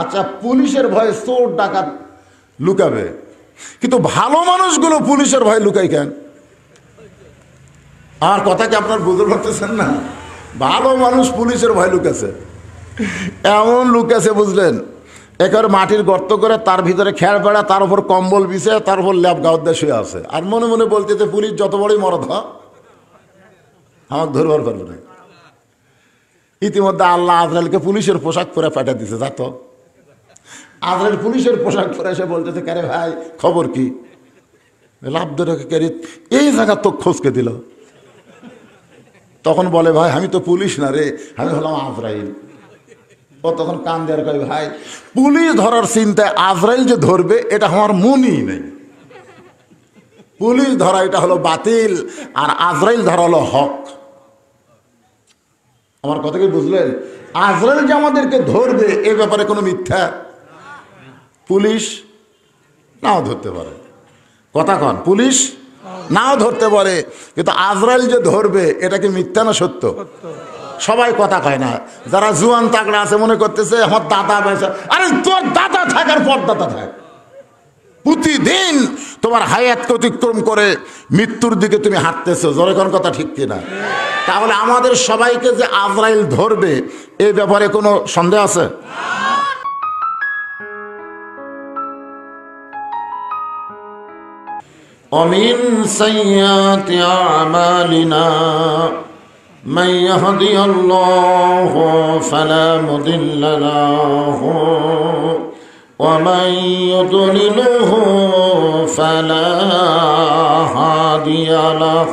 আচ্ছা, পুলিশের ভয়ে চোর ডাকাত লুকাবে, কিন্তু ভালো মানুষগুলো পুলিশের ভয়ে লুকায় কেন? আর কথা কি আপনার বুঝতে পারতেছেন না? ভালো মানুষ পুলিশের ভয় লুকাছে, এমন লুকাছে বুঝলেন, একেবারে মাটির গর্ত করে তার ভিতরে খেয়ার বেড়া, তার উপর কম্বল বিছে, তার উপর ল্যাব গাউদ্দা শুয়ে আছে, আর মনে মনে বলতেছে পুলিশ যত বড়ই মরদ হ আমাকে ধরবার পারবে না। ইতিমধ্যে আল্লাহ আজরাইলকে পুলিশের পোশাক পরে পাঠিয়ে দিছে, যা তো। আজরাইল পুলিশের পোশাক পরে এসে বলতেছে, কারে ভাই খবর কি? লাভ ধরে এই জায়গা তো খোঁজকে দিল। তখন বলে, ভাই আমি তো পুলিশ না রে, আমি হলাম আজরাইল। ও তখন কান দেয়ার কয়, ভাই পুলিশ ধরার চিন্তায় আজরাইল যে ধরবে এটা আমার মনই নেই। পুলিশ ধরা এটা হলো বাতিল, আর আজরাইল ধরা হলো হক। আমার কথা কি বুঝলেন? আজরাইল যে আমাদেরকে ধরবে এ ব্যাপারে কোনো মিথ্যা পুলিশ নাও ধরতে পারে, কথা কন, পুলিশ নাও ধরতে পারে, কিন্তু আজরাইল যে ধরবে এটা কি মিথ্যা না সত্য? সবাই কথা কয় না। যারা জুয়ান তাগড়া আছে মনে করতেছে আমার দাদা বেঁচে, আরে তোর দাদা থাকার পর দাদা থাক, প্রতিদিন তোমার হায়াতকে অতিক্রম করে মৃত্যুর দিকে তুমি হাঁটতেছো, জোরে কোন কথা ঠিক কিনা? তাহলে আমাদের সবাইকে যে আজরাইল ধরবে এই ব্যাপারে কোনো সন্দেহ আছে? ومن سيئات أعمالنا من يهدي الله فلا مضل له ومن يضلله فلا هادي له।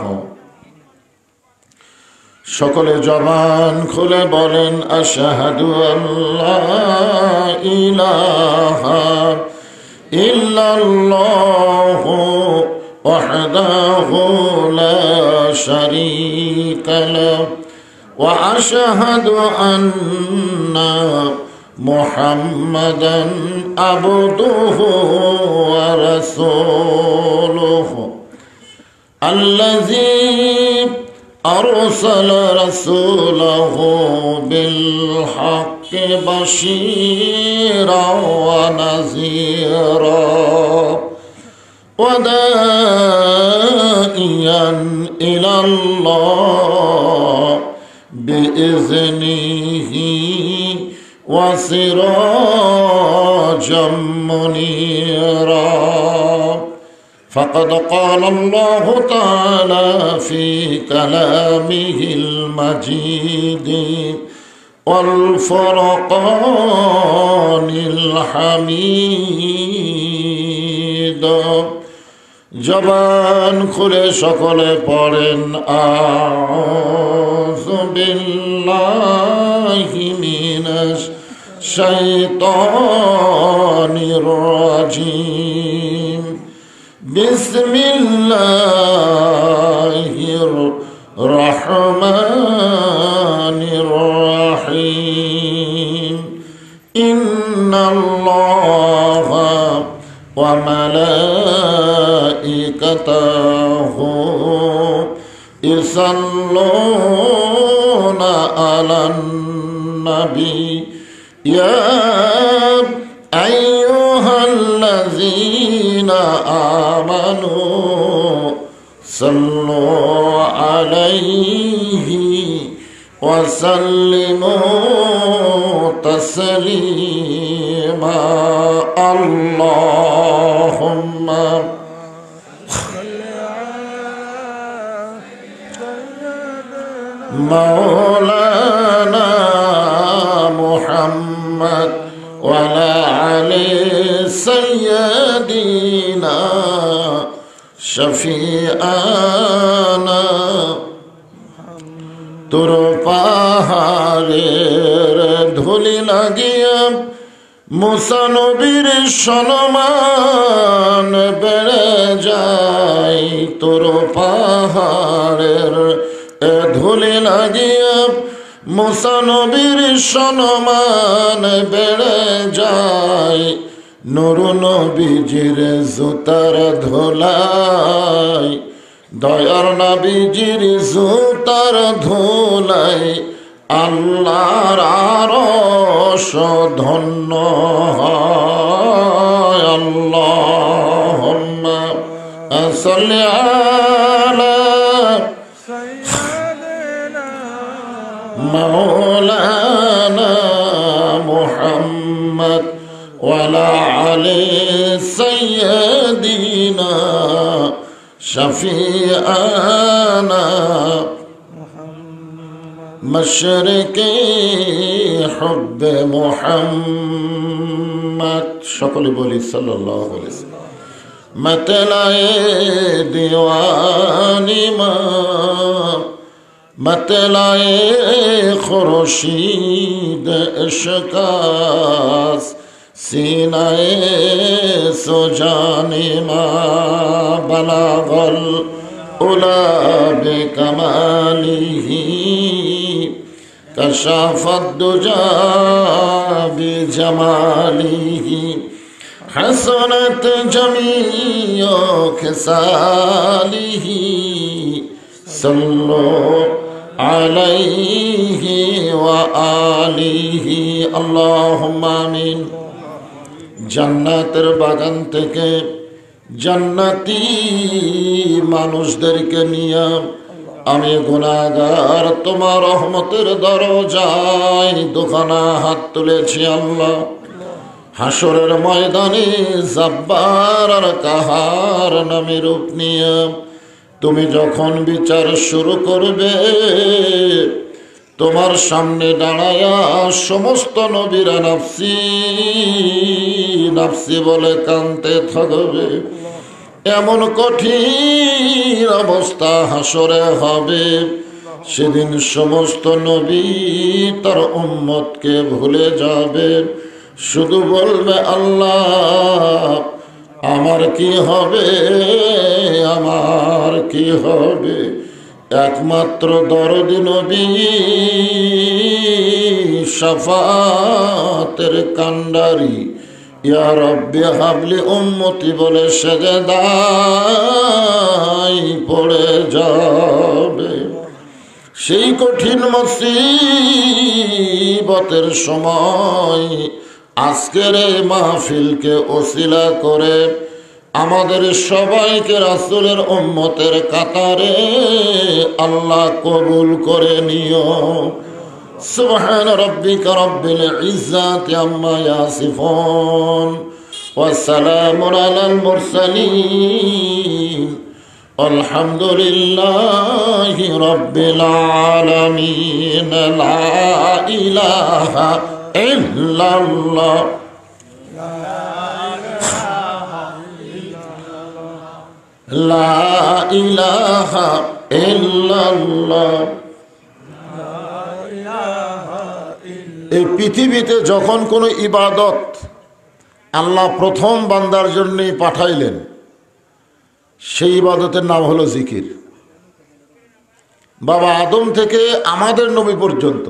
সকলে জবান খুলে বলেন, আশহাদু আল্লা ইলাহা ইল্লাল্লাহু ওয়াহদাহু লা শারীকা লাহু ওয়া আশহাদু আন্না মুহাম্মাদান আবদুহু ওয়া রাসূলুহু আল্লাযী أرسل رسوله بالحق بشيرا ونذيرا وداعيا إلى الله بإذنه وسراجا منيرا فقد قال الله تعالى في كلامه المجيد والفرقان الحميد। জবান খুলে সকলে পড়েন, আউযু বিল্লাহি মিনাশ শাইতানির রাজিম। বিসমিল্লাহির রহমানির রহিম। ইন্নাল্লাহা ওয়া মালাইকাতাহু ইউসাল্লুনা আলান নবী ইয়া আইয়ুহাল্লাযীনা আমানু সাল্লু আলাইহি ওয়া সাল্লিমু তাসলিমা। আল্লাহুম্মা মাওলানা মুহাম্মদ ওয়া আলা আলি সাইয়্যিদিনা শফিআনা। তোর পাহাড়ের ধুলি লাগিয়া মুসা নবীর সম্মান বেড়ে যায়। তোর পাহাড়ের ধুলি লাগিয়া মুসা নবীর সম্মান বেড়ে যায়। নূর নবীজির জুতার ধুলাই, দয়ার নবীজির জুতার ধুলাই আল্লাহর আরশ ধন্য হয়। আল্লাহুম্মা সাল্লি আলা সাইয়্যিদিনা মাওলানা মুহাম্মদ ওয়া আলা আলি সাইয়্যিদিনা শাফিআনা মশরিকি হুব্বে মুহাম্মদ। সকলে বলি সাল্লাল্লাহু আলাইহি ওয়াসাল্লাম। मतलाए दीवानी माँ मतलाए खुर्शीद इश्कास सीनाए सुजानी माँ बलागल उला बिकमालिही कशाफत दुजा बिजमालिही हसनत जमीओ खिसालिही सल्लो अलैहि व आलिहि अल्लाहुम्मा आमीन। জান্নাতের বাগান থেকে জান্নাতি মানুষদেরকে নিয়ে আমি গুনাহগার তোমার রহমতের দরজায় দুখানা হাত তুলেছি আল্লাহ। হাসরের ময়দানে জব্বার আর কাহার নামে রূপ নিয়ে তুমি যখন বিচার শুরু করবে, তোমার সামনে দাঁড়ায়া সমস্ত নবীরা নাফসি নাফসি বলে কাঁদতে থাকবে। এমন কঠিন অবস্থা হাসরে হবে, সেদিন সমস্ত নবী তার উম্মতকে ভুলে যাবে, শুধু বলবে আল্লাহ আমার কি হবে, আমার কি হবে। একমাত্র দরদি নবী শাফাতের কান্ডারি ইয়া রব্বি হাবলি উম্মতি বলে সেজদায় পড়ে যাবে। সেই কঠিন মুসিবতের সময় আজকের এই মাহফিলকে ওসিলা করে আমাদের সবাইকে রাসূলের উম্মতের কাতারে আল্লাহ কবুল করে নিও। সুবহান রাব্বিকা রাব্বিল ইজ্জাতি আম্মা ইয়াসিফুন ওয়া সালামুন আলাল মুরসালিন আলহামদুলিল্লাহি রাব্বিল আলামিন। লা ইলাহা ইল্লাল্লাহ লা ইলাহা ইল্লাল্লাহ। এই পৃথিবীতে যখন কোনো ইবাদত আল্লাহ প্রথম বান্দার জন্যই পাঠাইলেন, সেই ইবাদতের নাম হলো জিকির। বাবা আদম থেকে আমাদের নবী পর্যন্ত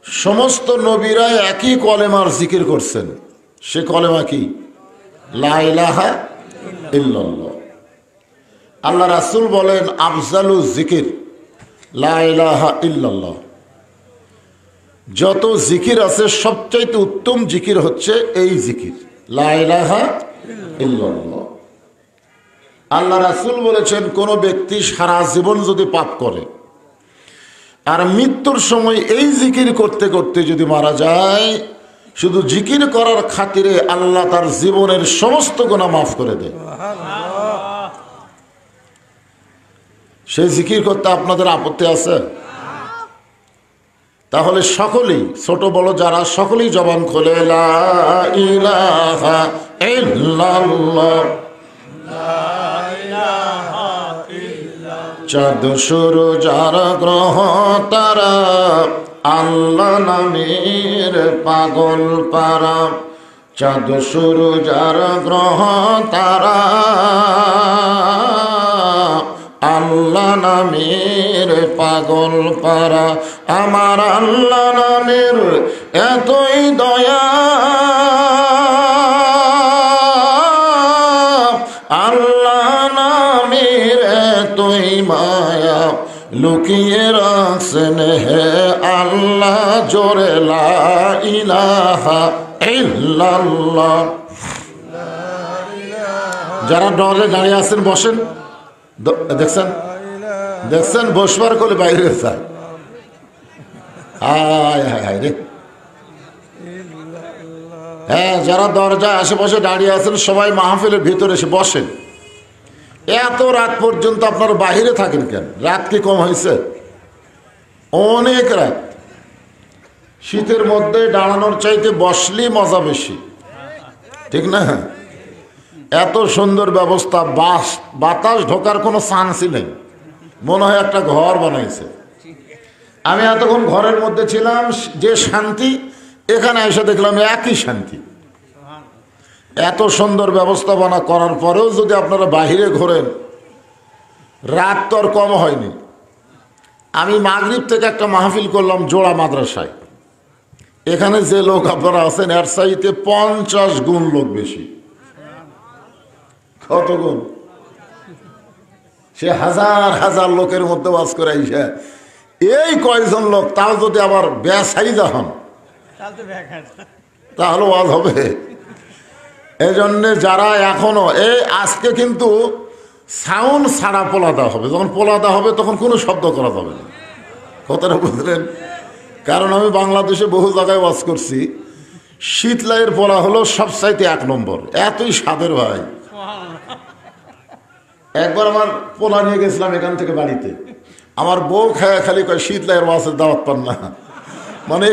সমস্ত নবীরা একই কলেমার জিকির করছেন। সে কলেমা কি? লা ইলাহা ইল্লাল্লাহ। আল্লাহ রাসূল বলেন আফজালু জিকির লা ইলাহা ইল্লাল্লাহ। যত জিকির আছে সবচাইতে উত্তম জিকির হচ্ছে এই জিকির লা ইলাহা ইল্লাল্লাহ। আল্লাহ রাসূল বলেছেন কোন ব্যক্তি সারা জীবন যদি পাপ করে আর মৃত্যুর সময় এই জিকির করতে করতে যদি মারা যায়, শুধু জিকির করার খাতিরে আল্লাহ তার জীবনের সমস্ত গুনাহ মাফ করে দেয়। সেই জিকির করতে আপনাদের আপত্তি আছে? তাহলে সকলেই ছোট বড় যারা সকলেই জবান খোলে লা ইলাহা ইল্লাল্লাহ। চাঁদ সূরজ আর গ্রহ তারা আল্লাহ নামের পাগল পারা। চাঁদ সূরজ আর গ্রহ তারা আল্লাহ নামের পাগল পারা। আমার আল্লাহ নামের এতই দয়া, আল্লাহ নামের এতই মায়া, লুকিয়ে রাখছেন হে আল্লাহ জোরে লা ইলাহা ইল্লাল্লাহ। যারা ডরে দাঁড়িয়ে আছেন বসেন। দেখছেন দেখছেন বসবার করে বাইরে যায়। হায় হায় হায় রে। হ্যাঁ, যারা দরজায় আশেপাশে দাঁড়িয়ে আছেন সবাই মাহফিলের ভিতরে এসে বসেন। এত রাত পর্যন্ত আপনারা বাহিরে থাকেন কেন? রাত কি কম হয়েছে? অনেক রাত। শীতের মধ্যে দাঁড়ানোর চাইতে বসলেই মজা বেশি, ঠিক না? এত সুন্দর ব্যবস্থা, বাতাস ঢোকার কোনো চান্সই নেই, মনে হয় একটা ঘর বানাইছে। আমি এতক্ষণ ঘরের মধ্যে ছিলাম, যে শান্তি, এখানে এসে দেখলাম একই শান্তি। এত সুন্দর ব্যবস্থাপনা করার পরেও যদি আপনারা বাহিরে ঘোরেন, রাত তো আর কম হয়নি। আমি মাগরিব থেকে একটা মাহফিল করলাম জোড়া মাদ্রাসায়। এখানে যে লোক আপনারা আছেন এর চাইতে 50 গুণ লোক বেশি। কত গুণ? সে হাজার হাজার লোকের মধ্যে বাস করে আইসা এই কয়জন লোক, তাও যদি আবার বেসাইজা হন তাহলে ওয়াজ হবে। এই জন্যে যারা এখনো আজকে কিন্তু সাউন্ড ছাড়া পোলা দেওয়া হবে। যখন পোলা দেওয়া হবে তখন কোনো শব্দ করা যাবে না। কথাটা বুঝলেন? কারণ আমি বাংলাদেশে বহু জায়গায় ওয়াজ করছি, শীতলাইয়ের পোলা হলো সবচাইতে 1 নম্বর, এতই স্বাদের ভাই। একবার আমার পোলা নিয়ে গেছিলাম এখান থেকে বাড়িতে, আমার বউ খায়া খালি কয় শীতলাইয়ের ওয়াজের দাওয়াত পান না, মানে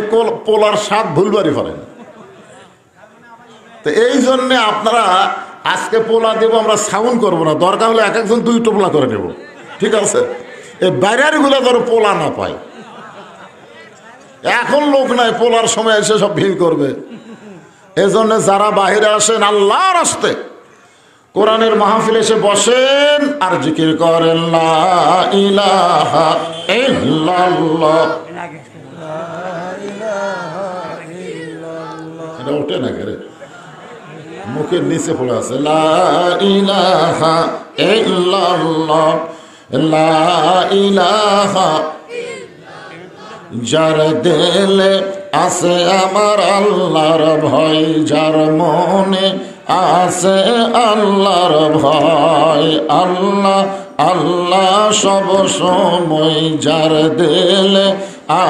পোলার স্বাদ ভুলবারই পারেন। তো এই জন্যে আপনারা আজকে পোলা দেব, আমরা সাউন্ড করবো না, দরকার হলে এক একজন 2 টোপলা করে নেব, ঠিক আছে? এই বাইরের গুলো ধরো পোলা না পায়, এখন লোক নাই, পোলার সময় এসে সব ভিড় করবে। এই জন্য যারা বাহিরে আসেন আল্লাহর রাস্তে কোরআনের মাহফিল এসে বসেন আর জিকির করেন লা ইলাহা ইল্লাল্লাহ। এটা ওঠে না কেরে, মুখের নিচে পড়ে আছে। লা ইলাহা ইল্লাল্লাহ, লা ইলাহা। যার দিলে আছে আমার আল্লাহর ভয়, যার মনে আছে আল্লাহর ভয়, আল্লাহ আল্লাহ সব সময়। যার দিলে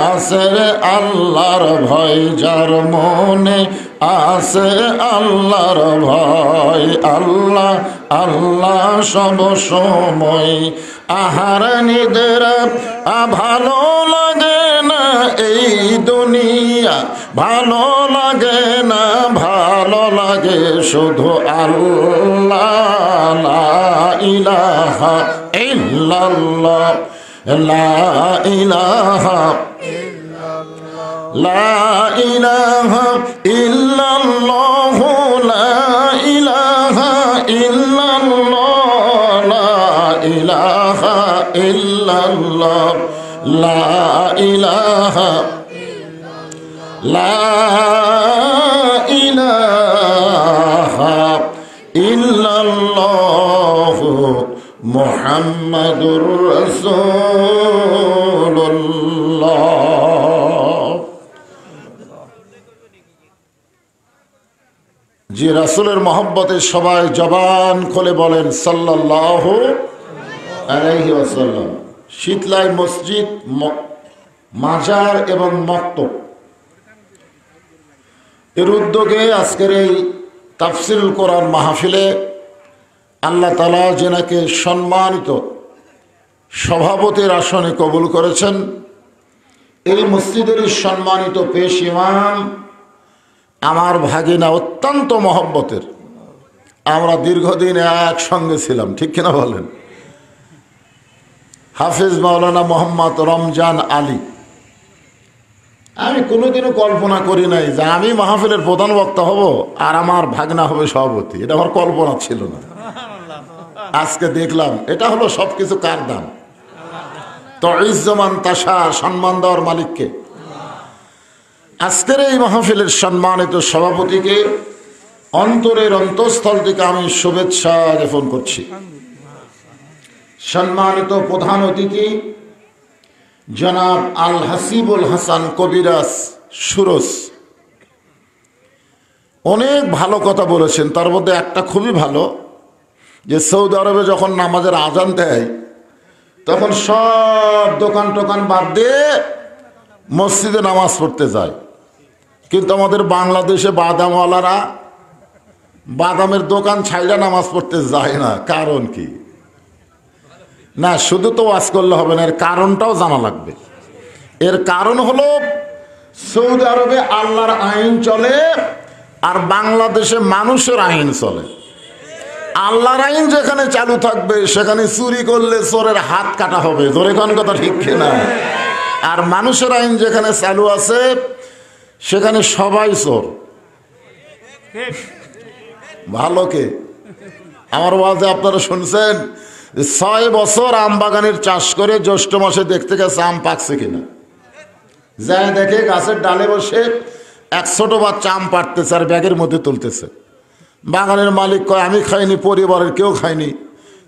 আছে আল্লাহর ভয়, যার মনে আছে আল্লাহর ভয়, আল্লাহ আল্লাহ সব সময়। আহার নিদ্রা ভালো লাগে না এই দুনিয়া, ভালো লাগে না, ভালো লাগে শুধু আল্লাহ। লা ইলাহা ইল্লাল্লাহ, লা ইলাহা, লা ইলাহা ইল্লাল্লাহ, লা ইলাহা ইল্লাল্লাহ, লা ইলাহা ইল্লাল্লাহ, লা ইলাহা, লা ইলাহা ইল্লাল্লাহ মুহাম্মাদুর রাসূলুল্লাহ। যে রাসূলের মহব্বতে সবাই জবান খুলে বলেন সাল্লাল্লাহু আলাইহি ওয়াসাল্লাম। শীতলাই মসজিদ, মাজার এবং মক্তব এর উদ্যোগে আজকের এই তাফসিরুল কোরআন মাহফিলে আল্লাহ তাআলা যেনাকে সম্মানিত সভাপতির আসনে কবুল করেছেন, এই মসজিদেরই সম্মানিত পেশ ইমাম আমার ভাগিনা, অত্যন্ত মহব্বতের। আমরা দীর্ঘদিন একসঙ্গে ছিলাম, ঠিক কিনা বলেন? হাফেজ মাওলানা মোহাম্মদ রমজান আলী। আমি কোনোদিনও কল্পনা করি নাই যে আমি মাহফিলের প্রধান বক্তা হব আর আমার ভাগনা হবে সভাপতি। এটা আমার কল্পনা ছিল না। আজকে দেখলাম এটা হলো সবকিছু কার দান? তো ইজ্জমান তাশা, সম্মান দেওয়ার মালিককে। আজকের এই মাহফিলের সম্মানিত সভাপতিকে অন্তরের অন্তঃস্থল থেকে আমি শুভেচ্ছা জ্ঞাপন করছি। সম্মানিত প্রধান অতিথি জনাব আল হাসিবুল হাসান কবিরাজ সুরজ অনেক ভালো কথা বলেছেন। তার মধ্যে একটা খুবই ভালো, যে সৌদি আরবে যখন নামাজের আজান দেয় তখন সব দোকান টোকান বাদ দিয়ে মসজিদে নামাজ পড়তে যায়। কিন্তু আমাদের বাংলাদেশে বাদামওয়ালারা বাদামের দোকান ছাইড়া নামাজ পড়তে যায় না। কারণ কি? না, শুধু তো ওয়াজ করলে হবে না, এর কারণটাও জানা লাগবে। এর কারণ হলো সৌদি আরবে আল্লাহর আইন চলে আর বাংলাদেশে মানুষের আইন চলে। আল্লাহর আইন যেখানে চালু থাকবে সেখানে চুরি করলে চোরের হাত কাটা হবে, ধরে কোন কথা ঠিক কিনা? আর মানুষের আইন যেখানে চালু আছে সেখানে সবাই চোর। ভালো কে? আমার ওয়াজে আপনারা শুনছেন 6 বছর আম বাগানের চাষ করে জ্যৈষ্ঠ মাসে দেখতে গেছে আম পাকছে কিনা। যাই দেখে গাছের ডালে বসে এক ছোট বাচ্চা আম পাড়তেছে আর ব্যাগের মধ্যে তুলতেছে। বাগানের মালিক কয়, আমি খাইনি, পরিবারের কেউ খায়নি,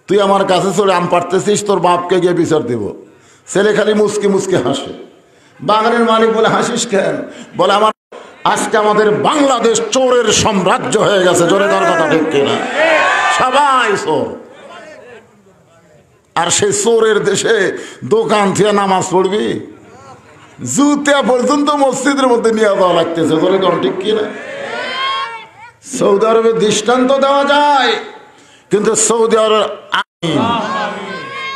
তুই আমার কাছে চলে আম পাড়তেছিস, তোর বাপকে গিয়ে বিচার দেব। ছেলে খালি মুচকি মুচকি হাসে। বাগানের মালিক বলে, হাসিস কেন? বলে, আমার আজকে আমাদের বাংলাদেশ চোরের সাম্রাজ্য হয়ে গেছে। জোরে তার কথা ঠিক কিনা? সবাই চোর। আর সেই চোরের দেশে দোকান থেকে নামাজ পড়বি, জুতা পর্যন্ত মসজিদের মধ্যে নিয়ে যাওয়া লাগতেছে। জোরে কথা ঠিক কিনা? সৌদি আরবে দৃষ্টান্ত দেওয়া যায়, কিন্তু সৌদি আরবের আইন।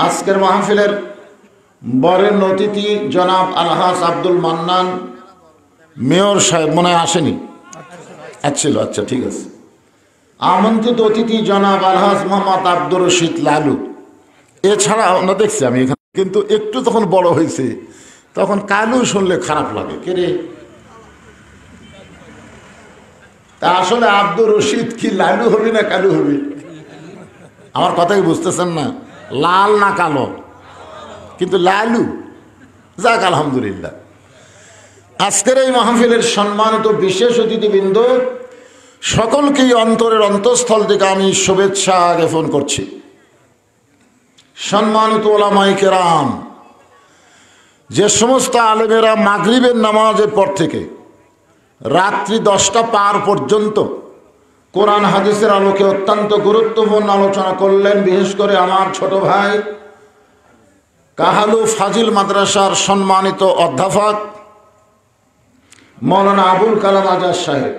আজকের মাহফিলের বরেণ্য অতিথি জনাব আলহাজ আব্দুল মান্নান মেয়র সাহেব মনে হয় আসেনি, আসছিল, আচ্ছা ঠিক আছে। আমন্ত্রিত অতিথি জনাব আলহাজ মোহাম্মদ আব্দুর রশিদ লালু। এছাড়া আমরা দেখছি আমি এখানে, কিন্তু একটু তখন বড় হয়েছে তখন কালু শুনলে খারাপ লাগে। কে রে? তা আসলে আব্দুর রশিদ কি লালু হবি না কালু হবি? আমার কথাই বুঝতেছেন না? লাল না কালো, কিন্তু লালু। যাক, আলহামদুলিল্লাহ। আজকের এই মাহফিলের সম্মানিত বিশেষ অতিথিবৃন্দ সকলকেই অন্তরের অন্তঃস্থল থেকে আমি শুভেচ্ছা জ্ঞাপন করছি। সম্মানিত ওলামায়ে কেরাম, যে সমস্ত আলেমেরা মাগরিবের নামাজের পর থেকে রাত্রি 10টা পার পর্যন্ত কোরআন হাদিসের আলোকে অত্যন্ত গুরুত্বপূর্ণ আলোচনা করলেন, বিশেষ করে আমার ছোট ভাই কাহালু ফাজিল মাদ্রাসার সম্মানিত অধ্যাপক মৌলানা আবুল কালাম আজাদ সাহেব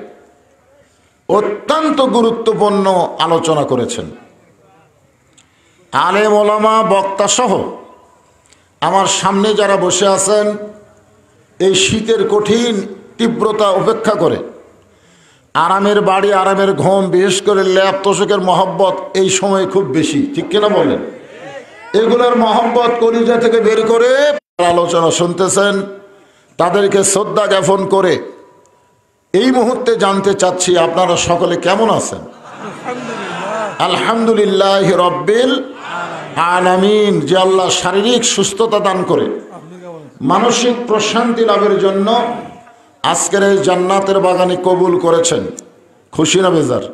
অত্যন্ত গুরুত্বপূর্ণ আলোচনা করেছেন। আলেম ওলামা বক্তা সহ আমার সামনে যারা বসে আছেন, এই শীতের কঠিন তীব্রতা উপেক্ষা করে আরামের বাড়ি, আরামের ঘুম, বিশেষ করে ল্যাপ তোষকের মহব্বত এই সময় খুব বেশি, ঠিক কিনা বলেন? এগুলোর মহব্বত কলিজা থেকে বের করে আলোচনা শুনতেছেন, তাদেরকে শ্রদ্ধা জ্ঞাপন করে এই মুহূর্তে জানতে চাচ্ছি আপনারা সকলে কেমন আছেন? আলহামদুলিল্লাহ রব্বিল আলামিন। যে আল্লাহ শারীরিক সুস্থতা দান করে মানসিক প্রশান্তি লাভের জন্য আজকের এই জান্নাতের বাগানে কবুল করেছেন, খুশি না বেজার?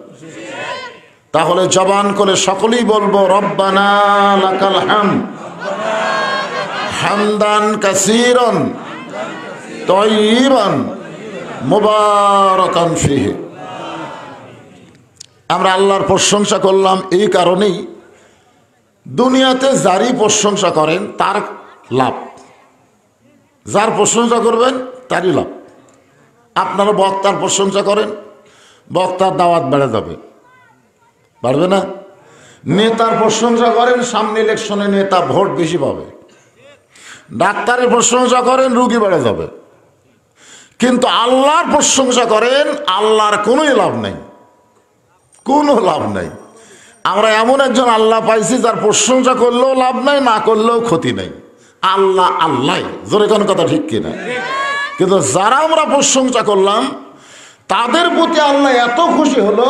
তাহলে জবান করে সকলেই বলবো, রব্বানা লাকাল হামদ হামদান কাসীরান তাইয়িবান মুবারাকান ফিহি। আমরা আল্লাহর প্রশংসা করলাম এই কারণেই, দুনিয়াতে যারই প্রশংসা করেন তার লাভ, যার প্রশংসা করবেন তারই লাভ। আপনারা বক্তার প্রশংসা করেন, বক্তার দাওয়াত বেড়ে যাবে, পারবে না? নেতার প্রশংসা করেন, সামনে ইলেকশনে নেতা ভোট বেশি পাবে। ডাক্তারের প্রশংসা করেন, রুগী বেড়ে যাবে। কিন্তু আল্লাহর প্রশংসা করেন, আল্লাহর কোনোই লাভ নেই, কোনো লাভ নাই। আমরা এমন একজন আল্লাহ পাইছি যার প্রশংসা করলেও লাভ নাই, না করলেও ক্ষতি নাই। আল্লাহ আল্লাহ, জোরে কোন কথা ঠিক কিনা? কিন্তু যারা আমরা প্রশংসা করলাম তাদের প্রতি আল্লাহ এত খুশি হলো,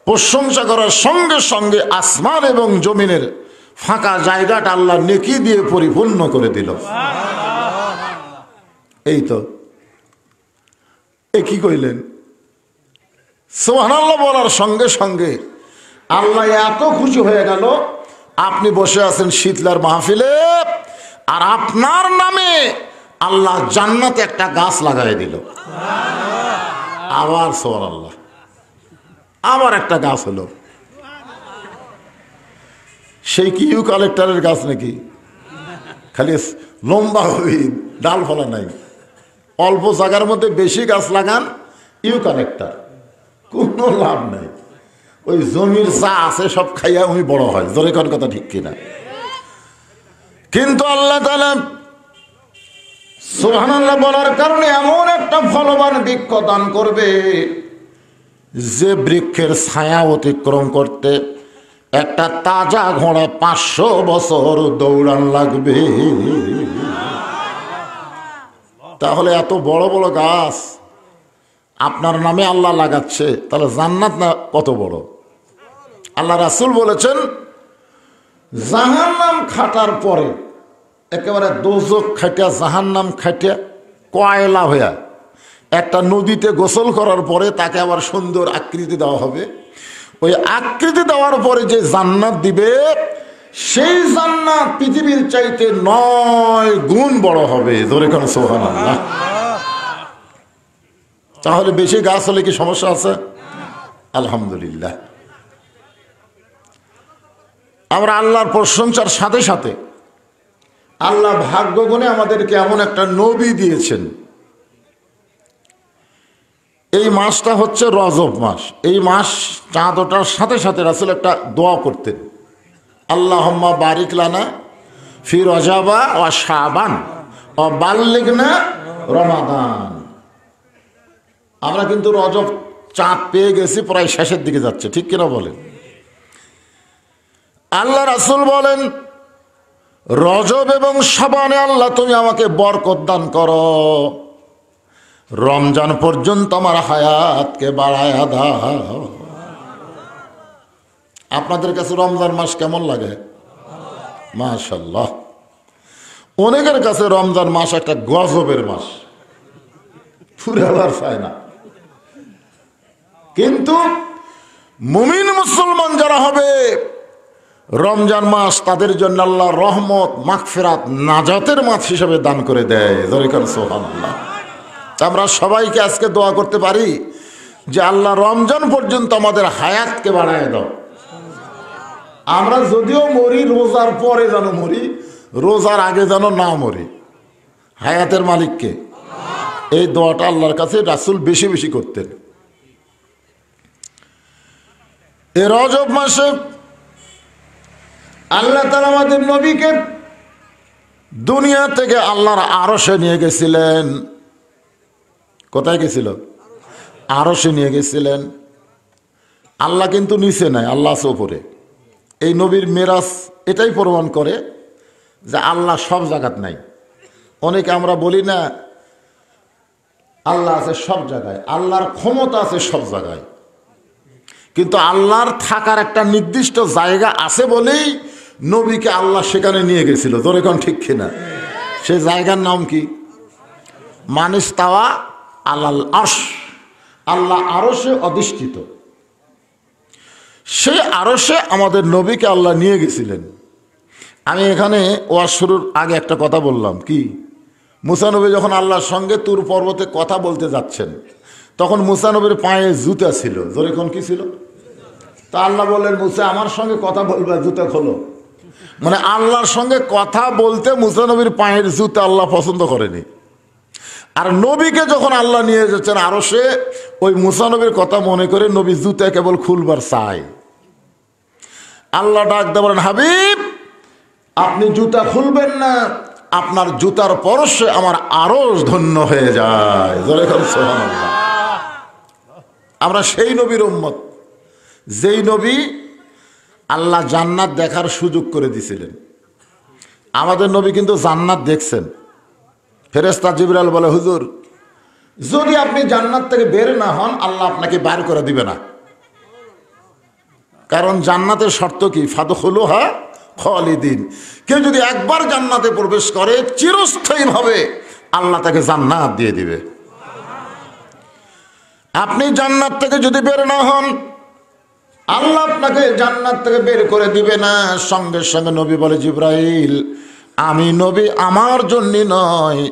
প্রশংসা করার সঙ্গে সঙ্গে আসমান এবং জমিনের ফাঁকা জায়গাটা আল্লাহ নেকি দিয়ে পরিপূর্ণ করে দিল। এই তো, এ কি কইলেন? সুবহানাল্লাহ বলার সঙ্গে সঙ্গে আল্লাহ এত খুশি হয়ে গেল। আপনি বসে আছেন শীতলার মাহফিলে, আর আপনার নামে আল্লাহ জান্নাতে একটা গাছ লাগাই দিল। আবার সুবহানাল্লাহ, আবার একটা গাছ হলো। সেই কি ইউক্যালিপটাসের গাছ নাকি? খালি লম্বা হবে, ডাল ফলা নাই। অল্প জায়গার মধ্যে বেশি গাছ লাগান, ইউক্যালিপটাস, কোনো লাভ নাই। ওই জমির যা আছে সব খাইয়া উনি বড় হয়। জোরে কোন কথা ঠিক কিনা? কিন্তু আল্লাহ তাআলা সুবহানাল্লাহ বলার কারণে এমন একটা ফলবান বৃক্ষ দান করবে, যে বৃক্ষের ছায়া অতিক্রম করতে একটা তাজা ঘোড়া 500 বছর দৌড়ান লাগবে। তাহলে এত বড় বড় গাছ আপনার নামে আল্লাহ লাগাচ্ছে, তাহলে জান্নাত না কত বড়? আল্লাহ রাসূল বলেছেন, জাহান্নাম খাটার পরে, একেবারে দোজখ খাটিয়া জাহান্নাম খাটিয়া কয়লা হইয়া একটা নদীতে গোসল করার পরে তাকে আবার সুন্দর আকৃতি দেওয়া হবে। ওই আকৃতি দেওয়ার পরে যে জান্নাত দিবে, সেই জান্নাত পৃথিবীর চাইতে 9 গুণ বড় হবে। ধরে কোন সুবহানাল্লাহ। তাহলে বেশি গাছ হলে কি সমস্যা আছে? আলহামদুলিল্লাহ। আমরা আল্লাহর প্রশংসার সাথে সাথে আল্লাহ ভাগ্য গুণে আমাদেরকে এমন একটা নবী দিয়েছেন। এই মাসটা হচ্ছে রজব মাস। এই মাস চাঁদ ওঠার সাথে সাথে রাসূল একটা দোয়া করতেন, আল্লাহুম্মা বারিক লানা ফি রজাবা ওয়া শাবান ওয়া বাল্লিগনা রমাদান। আমরা কিন্তু রজব চাঁদ পেয়ে গেছি, প্রায় শেষের দিকে যাচ্ছে, ঠিক কিনা বলেন? আল্লাহ রাসূল বলেন, রজব এবং শাবানে আল্লাহ তুমি আমাকে বরকত দান করো, রমজান পর্যন্ত আমার হায়াতকে বাড়ায়া দাও। আপনাদের কাছে রমজান মাস কেমন লাগে? মাশাআল্লাহ। অনেকের কাছে রমজান মাস একটা গজবের মাস, ফুরাবার চায় না। কিন্তু মুমিন মুসলমান যারা হবে, রমজান মাস তাদের জন্য আল্লাহ রহমত, মাগফিরাত, নাজাতের মাস হিসেবে দান করে দেয়। যরিকান সুবহানাল্লাহ। আমরা সবাইকে আজকে দোয়া করতে পারি যে আল্লাহ রমজান পর্যন্ত আমাদের হায়াতকে বাড়ায় দাও। আমরা যদিও মরি, রোজার পরে যেন মরি, রোজার আগে যেন না মরি। হায়াতের মালিককে এই দোয়াটা আল্লাহর কাছে রাসূল বেশি বেশি করতেন। এই রজব মাসে আল্লাহ তাআলা আমাদের নবীকে দুনিয়া থেকে আল্লাহর আরশে নিয়ে গেছিলেন। কোথায় গেছিল? আরশে নিয়ে গেছিলেন। আল্লাহ কিন্তু নিচে নাই, আল্লাহ আছে উপরে। এই নবীর মেরাজ এটাই প্রমাণ করে যে আল্লাহ সব জায়গাত নাই। অনেকে আমরা বলি না আল্লাহ আছে সব জায়গায়, আল্লাহর ক্ষমতা আছে সব জায়গায়, কিন্তু আল্লাহর থাকার একটা নির্দিষ্ট জায়গা আছে বলেই নবীকে আল্লাহ সেখানে নিয়ে গেছিল। তোর এখন ঠিক কিনা? সেই জায়গার নাম কি? মানিস্তাওয়া আলাল আরশ। আল্লাহ আরশে অধিষ্ঠিত। সেই আরশে আমাদের নবীকে আল্লাহ নিয়ে গেছিলেন। আমি এখানে ওয়াজ শুরুর আগে একটা কথা বললাম, কি? মুসা নবী যখন আল্লাহর সঙ্গে তুর পর্বতে কথা বলতে যাচ্ছেন, তখন মুসা নবীর পায়ে জুতা ছিল। যখন কি ছিল? তা আল্লাহ বললেন, মুসা আমার সঙ্গে কথা বলবে, জুতা খোলো। মানে আল্লাহর সঙ্গে কথা বলতে মুসা নবীর পায়ের জুতা আল্লাহ পছন্দ করেনি। আর নবীকে যখন আল্লাহ নিয়ে যাচ্ছেন আরশে, ওই মুসা নবীর কথা মনে করে নবী জুতা কেবল খুলবার চায়। আল্লাহ ডাক দিয়ে বলেন, হাবিব আপনি জুতা খুলবেন না, আপনার জুতার পরশে আমার আরশ ধন্য হয়ে যায়। সুবহানাল্লাহ। আমরা সেই নবীর উম্মত, যেই নবী আল্লাহ জান্নাত দেখার সুযোগ করে দিয়েছিলেন। আমাদের নবী কিন্তু জান্নাত দেখছেন। ফেরেশতা জিবরাইল বলে, হুজুর যদি আপনি জান্নাত থেকে বের না হন, আল্লাহ আপনাকে বের করে দিবে না। কারণ জান্নাতের শর্ত কি? ফাদখুলুহা খালিদিন। কেউ যদি একবার জান্নাতে প্রবেশ করে, চিরস্থায়ীভাবে আল্লাহ তাকে জান্নাত দিয়ে দিবে। আপনি জান্নাত থেকে যদি বের না হন, আল্লাহ আপনাকে জান্নাত থেকে বের করে দিবে না। সঙ্গে সঙ্গে নবী বলে, জিবরাইল আমি নবী আমার জন্য নয়,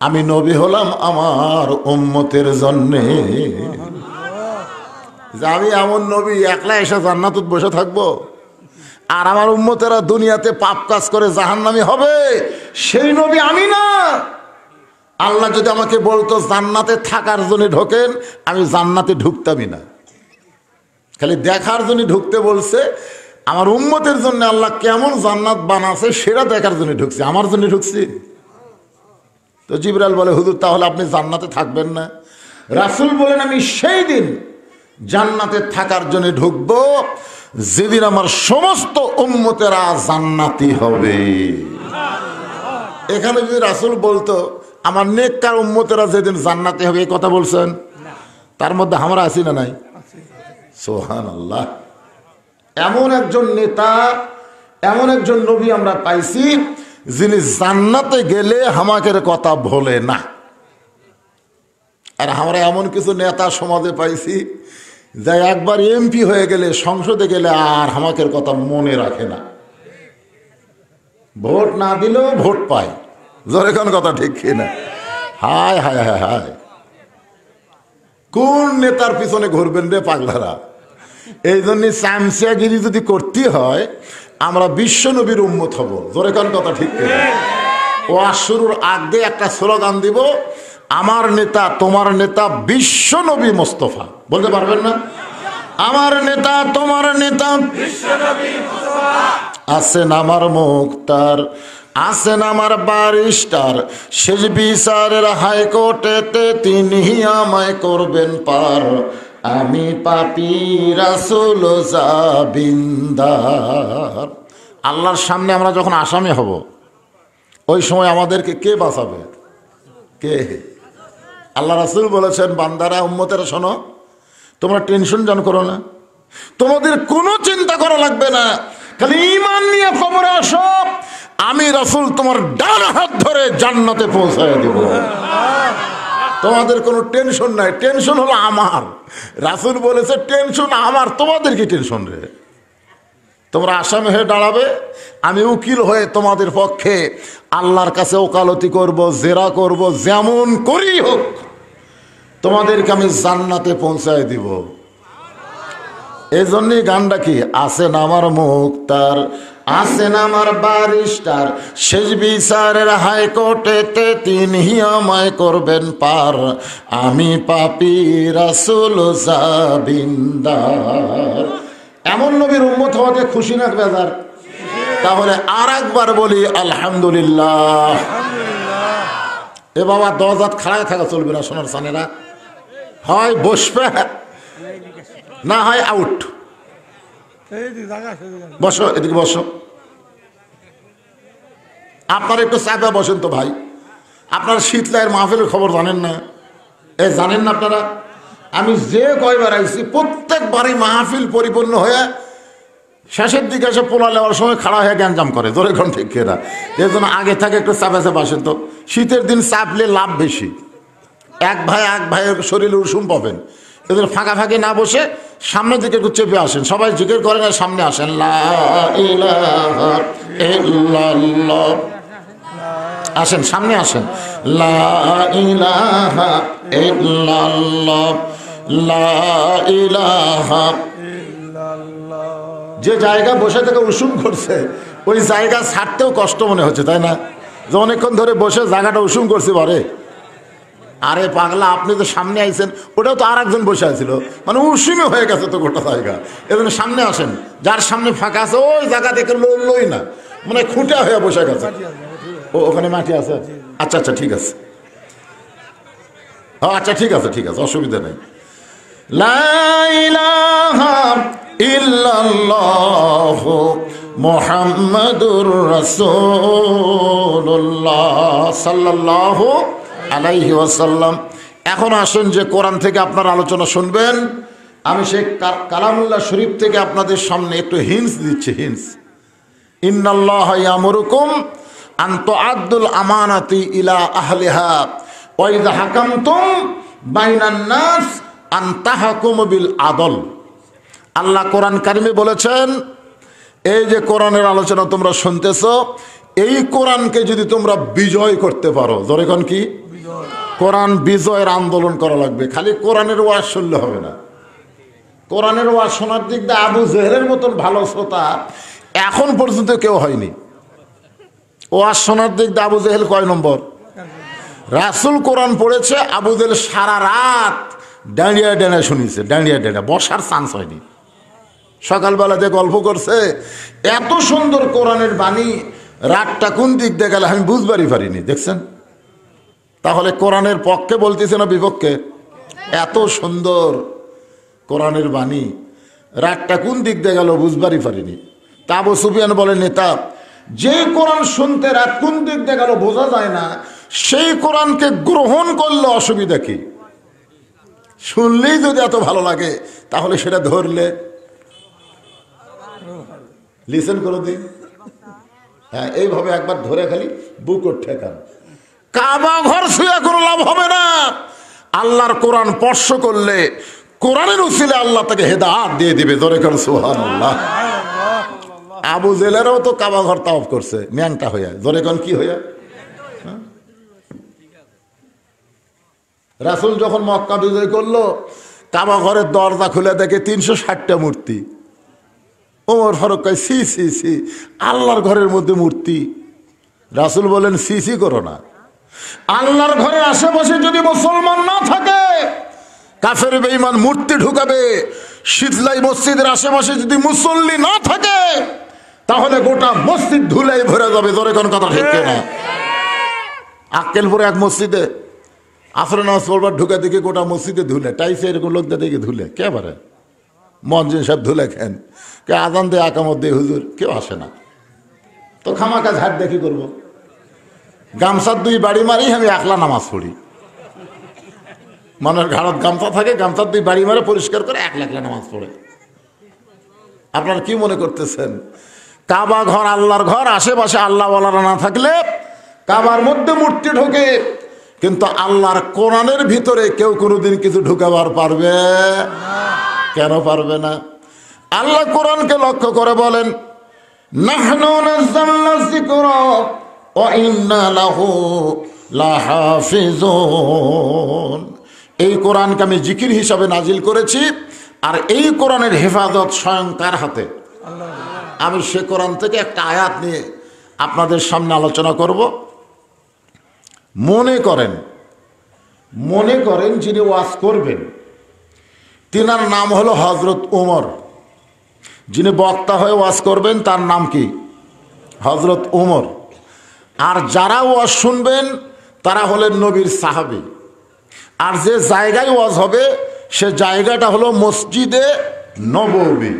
আমি নবী হলাম আমার উম্মতের জন্যে। আমি এমন নবী একলা এসে জান্নাতুত বসে থাকবো আর আমার উম্মতেরা দুনিয়াতে পাপ কাজ করে জাহান্নামী হবে, সেই নবী আমি না। আল্লাহ যদি আমাকে বলতো জান্নাতে থাকার জন্য ঢোকেন, আমি জান্নাতে ঢুকতামই না। খালি দেখার জন্য ঢুকতে বলছে, আমার উম্মতের জন্য আল্লাহ কেমন জান্নাত বানাছে সেটা দেখার জন্য ঢুকছি, আমার জন্য ঢুকছি। তো জিবরাইল বলে, হুজুর তাহলে আপনি জান্নাতে থাকবেন না? রাসূল বলেন, আমি সেই দিন জান্নাতে থাকার জন্য ঢুকবো যেদিন আমার সমস্ত উম্মতেরা জান্নাতি হবে। এখানে যদি রাসূল বলতো আমার নেককার উম্মতেরা যেদিন জান্নাতি হবে, এই কথা বলছেন, তার মধ্যে আমরা আছি না নাই? সুবহানাল্লাহ। এমন একজন নেতা, এমন একজন নবী আমরা পাইছি যিনি জান্নাতে গেলে হামাকের কথা ভোলে না। আর আমরা এমন কিছু নেতা সমাজে পাইছি যা একবার এমপি হয়ে গেলে, সংসদে গেলে আর হামাকের কথা মনে রাখে না। ভোট না দিলেও ভোট পায়। জোরে কোন কথা ঠিক কিনা? হায় হায় হায় হায়, কোন নেতার পিছনে ঘুরবেন রে পাগলারা? এই জন্য চামচিয়াগিরি যদি করতে হয়, আমরা বিশ্ব নবীর উম্মত হব। জোরে কোন কথা ঠিক কিনা? ওয়াজ শুরুর আগে একটা স্লোগান দিব, আমার নেতা তোমার নেতা বিশ্ব নবী মোস্তফা। বলতে পারবেন না? আমার নেতা তোমার নেতা বিশ্ব নবী মোস্তফা। আছেন আমার মুক্তার, আছেন আমার ব্যারিস্টার, শেষ বিচারের হাইকোর্টেতে তিনি আমায় করবেন পার। আমি পাপী রাসূল জাবিন্দার। আল্লাহর সামনে আমরা যখন আসামি হব, ওই সময় আমাদেরকে কে বাঁচাবে? কে? আল্লাহ রাসূল বলেছেন, বান্দারা উম্মতেরা শোনো, তোমরা টেনশন জান করো না, তোমাদের কোনো চিন্তা করা লাগবে না, খালি ঈমান নিয়ে কবরে আসো, আমি রাসূল তোমার ডান হাত ধরে জান্নাতে পৌঁছায় দেব। তোমাদের কোনো টেনশন নাই, টেনশন হলো আমার। রাসূল বলেছে টেনশন আমার, তোমাদের কি টেনশন রে? তোমরা আসামি হয়ে দাঁড়াবে, আমি উকিল হয়ে তোমাদের পক্ষে আল্লাহর কাছে ওকালতি করব, জেরা করব, যেমন করি হোক তোমাদেরকে আমি জান্নাতে পৌঁছায় দিব। এই জন্যই গানটা কি, আছেন আমার মুক্তার, আছেন আমার ব্যারিস্টার, শেষ বিচারের হাইকোর্টেতে তিনি আমায় করবেন পার। আমি পাপী রাসূল জাবিন্দার। এমন নবীর উম্মত হওয়াতে খুশি না বেজার? তাহলে আর একবার বলি আলহামদুলিল্লাহ। এ বাবা, 10 হাত খাড়ায় থাকা চলবে না সোনার সানেরা, হয় বসবে না হয় আউট। বসো, এদিকে বসো। আপনারা একটু চাপে বসেন তো ভাই। আপনারা শীতলাইয়ের মাহফিলের খবর জানেন না? এ জানেন না আপনারা? আমি যে কয়বার আইছি প্রত্যেকবারই মাহফিল পরিপূর্ণ হয়ে শেষের দিকে এসে পোলা নেওয়ার সময় খাড়া হয়ে গ্যাঞ্জাম করে। ধরে কোন ঠিক কেনা? এর জন্য আগে থেকে একটু চাপে চাপে আসেন তো। শীতের দিন চাপলে লাভ বেশি, এক ভাইয়ের শরীরে উষুম পাবেন। এদের ফাঁকা ফাঁকি না বসে সামনের দিকে একটু চেপে আসেন, সবাই জিকির করেন আর সামনে আসেন। লা ইলাহা ইল্লাল্লাহ। আসেন, সামনে আসেন। লা ইলাহা ইল্লাল্লাহ, লা ইলাহা ইল্লাল্লাহ। যে জায়গা বসে থেকে উষুম করছে ওই জায়গা ছাড়তেও কষ্ট মনে হচ্ছে, তাই না? যে অনেকক্ষণ ধরে বসে জায়গাটা উষুম করছে বারে। আরে পাগলা, আপনি তো সামনে আইছেন, ওটাও তো আর একজন বসে আছিল, মানে উষুমে হয়ে গেছে তো গোটা জায়গা। এজন্য সামনে আসেন, যার সামনে ফাঁকা আছে ওই জায়গা দেখে লই না, মানে খুঁটা হয়ে বসে গেছে। ও ওখানে মাটি আছে? আচ্ছা আচ্ছা, ঠিক আছে, আচ্ছা ঠিক আছে, ঠিক আছে, অসুবিধা নেই। লা ইলাহা ইল্লাল্লাহ মুহাম্মাদুর রাসূলুল্লাহ সাল্লাল্লাহু আলাইহি ওয়াসাল্লাম। এখন আসুন যে কোরআন থেকে আপনার আলোচনা শুনবেন, আমি সেই কালামুল্লাহ শরীফ থেকে আপনাদের সামনে একটু হিন্স দিচ্ছি। হিন্স, ইন্নাল্লাহা ইয়ামুরুকুম আন তুআদ্দুল আমানাতি ইলা আহলিহা ওয়া ইযা হাকামতুম বাইনান নাস আন তাহকুমু বিল আদল। আল্লাহ কোরআন কারিমে বলেছেন, এই যে কোরআনের আলোচনা তোমরা শুনতেছো, এই কোরআনকে যদি তোমরা বিজয় করতে পারো, ধরে কোন কি কোরআন বিজয়ের আন্দোলন করা লাগবে। খালি কোরআনের ওয়াজ শুনলে হবে না। কোরআনের ওয়াজ শোনার দিক দিয়ে আবু জেহেলের মতন ভালো শ্রোতা এখন পর্যন্ত কেউ হয়নি। ওয়াজ শোনার দিক দিয়ে আবু জেহেল কয় নম্বর? রাসূল কোরআন পড়েছে, আবু জেহেল সারা রাত ডাঁড়িয়া ডাঁড়িয়া শুনিছে, ডাঁড়িয়া ডাঁড়িয়া, বসার চান্স হয়নি। সকালবেলাতে গল্প করছে, এত সুন্দর কোরআনের বাণী, রাতটা কোন দিক দিয়ে গেলে আমি বুঝবারই পারিনি। দেখছেন? তাহলে কোরআনের পক্ষে বলতেছে না বিপক্ষে? এত সুন্দর কোরআনের বাণী, রাতটা কোন দিক দিয়ে গেল বুঝবারই পারিনি। তা আবু সুফিয়ান বলে, নেতা, যে কোরআন শুনতে রাত কোন দিক দিয়ে গেল বোঝা যায় না, সেই কোরআনকে গ্রহণ করলে অসুবিধা কি? শুনলেই যদি এত ভালো লাগে তাহলে সেটা ধরলে লিসেন করে দিন। হ্যাঁ, এইভাবে একবার ধরে খালি বুকর ঠেকান। কাবা ঘর ছুঁয়ে কোনো লাভ হবে না। আল্লাহর কোরআন স্পর্শ করলে কোরআনের উসিলে আল্লাহ তাকে হেদায়েত দিয়ে দিবে। জোরে করে সুবহানাল্লাহ। আবু জেলেরও তো কাবা ঘর তাওয়াফ করছে ন্যাংটা হইয়া। জোরে কোন কি হইয়া? রাসূল যখন মক্কা বিজয় করলো, কাবা ঘরের দরজা খুলে দেখে 360টা মূর্তি। ওমর ফারুক কয়, সি সি সি, আল্লাহর ঘরের মধ্যে মূর্তি। রাসূল বলেন, সি সি করো না। আল্লাহর ঘরের আশেপাশে যদি মুসলমান না থাকে, কাফের বেঈমান মূর্তি ঢুকাবে। শীতলাই মসজিদের আশেপাশে যদি মুসল্লি না থাকে, তাহলে গোটা মসজিদ ধুলাই ভরে যাবে। জোরে কোন কথা ঠিক না? আক্কেলপুরে এক মসজিদে আসরের নামাজ পড়বার ঢুকে দেখি গোটা মসজিদে ধুলে, টাইসে এরকম লোকদের দেখে ধুলে। কে পারে? মঞ্জিন সব ধুলে খেন, কে আজান দিয়ে আকামত দিয়ে, হুজুর কেউ আসে না। তো খামাকা ঝাড় দেখি করবো, গামছার 2 বাড়ি মারি, আমি একলা নামাজ পড়ি। মানুষ ঘাড়ত গামছা থাকে, গামছার 2 বাড়ি মারে পরিষ্কার করে একলা একলা নামাজ পড়ে। আপনারা কি মনে করতেছেন? কাবা ঘর আল্লাহর ঘর, আশেপাশে আল্লাহ ওয়ালারা না থাকলে কাবার মধ্যে মূর্তি ঢোকে, কিন্তু আল্লাহর কোরআনের ভিতরে কেউ কোনোদিন কিছু ঢুকাবার পারবে? কেন পারবে না? আল্লাহ কোরআনকে লক্ষ্য করে বলেন, নাহনু নাযালনা যিকরা ওয়া ইন্না লাহু লাহাফিজুন। এই কোরআনকে আমি জিকির হিসাবে নাজিল করেছি, আর এই কোরআনের হেফাজত স্বয়ং কার হাতে? আমি সে কোরআন থেকে একটা আয়াত নিয়ে আপনাদের সামনে আলোচনা করব। মনে করেন যিনি ওয়াজ করবেন তিনার নাম হলো হযরত ওমর। যিনি বক্তা হয়ে ওয়াজ করবেন তার নাম কি? হযরত ওমর। আর যারা ওয়াজ শুনবেন তারা হলেন নবীর সাহাবী। আর যে জায়গায় ওয়াজ হবে সে জায়গাটা হলো মসজিদে নববী।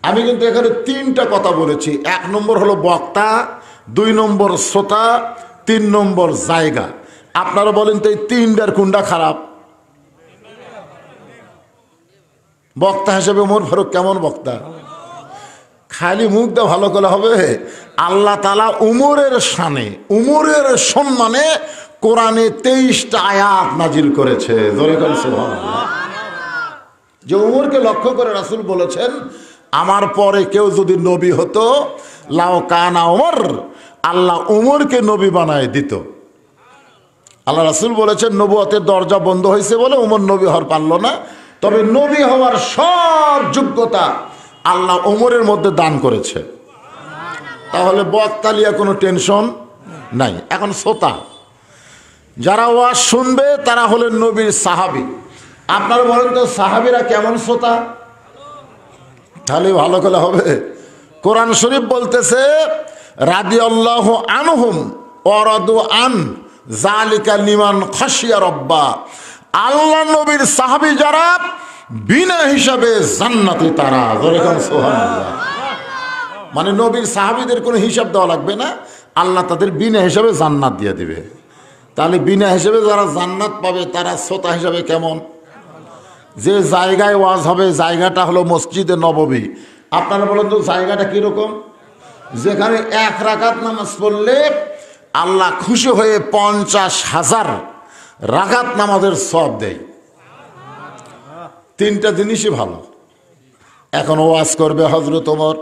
আমি কিন্তু এখানে 3টা কথা বলেছি। 1 নম্বর হলো বক্তা, 2 নম্বর শ্রোতা, 3 নম্বর জায়গা। আপনারা বলেন তো এই 3টার কোনটা খারাপ? বক্তা হিসেবে ওমর ফারুক কেমন বক্তা? খালি মুখ দিয়ে ভালো করে হবে? আল্লাহ তাআলা উমরের শানে, উমরের সম্মানে কোরআনে 23টা আয়াত নাজিল করেছে। জোরে বলেন সুবহানাল্লাহ। যে উমরকে লক্ষ্য করে রাসূল বলেছেন, আমার পরে কেউ যদি নবী হতো, লাউ কানা ওমর, আল্লাহ উমরকে নবী বানায় দিত। আল্লাহ রাসূল বলেছেন, নবুয়তের দরজা বন্ধ হয়েছে বলে উমর নবী হওয়ার পারল না, তবে নবী হওয়ার সব যোগ্যতা আল্লাহ ওমরের মধ্যে দান করেছে। তাহলে বক্তালিয়া কোনো টেনশন নাই। এখন শ্রোতা, যারা ওয়াজ শুনবে তারা হলেন নবীর সাহাবী। আপনারা বলেন তো সাহাবীরা কেমন শ্রোতা? তাহলে ভালো করে হবে। কোরআন শরীফ বলতেছে, রাদিয়াল্লাহু আনহুম ওয়া রাদু আন যালিকা লিমান খাশিয়া রাব্বা। আল্লাহ নবীর সাহাবী যারা বিনা হিসাবে জান্নাতি তারা। জোরে বলেন সুবহানাল্লাহ। মানে নবীর সাহাবীদের কোনো হিসাব দেওয়া লাগবে না, আল্লাহ তাদের বিনা হিসাবে জান্নাত দিয়ে দিবে। তাহলে বিনা হিসাবে যারা জান্নাত পাবে তারা শ্রোতা হিসাবে কেমন? যে জায়গায় ওয়াজ হবে জায়গাটা হলো মসজিদে নববী। আপনারা বলেন তো জায়গাটা কিরকম? যেখানে 1 রাকাত নামাজ পড়লে আল্লাহ খুশি হয়ে 50,000 রাকাত নামাজের সওয়াব দেয়। 3টা জিনিসই ভালো। এখন ওয়াজ করবে হযরত ওমর,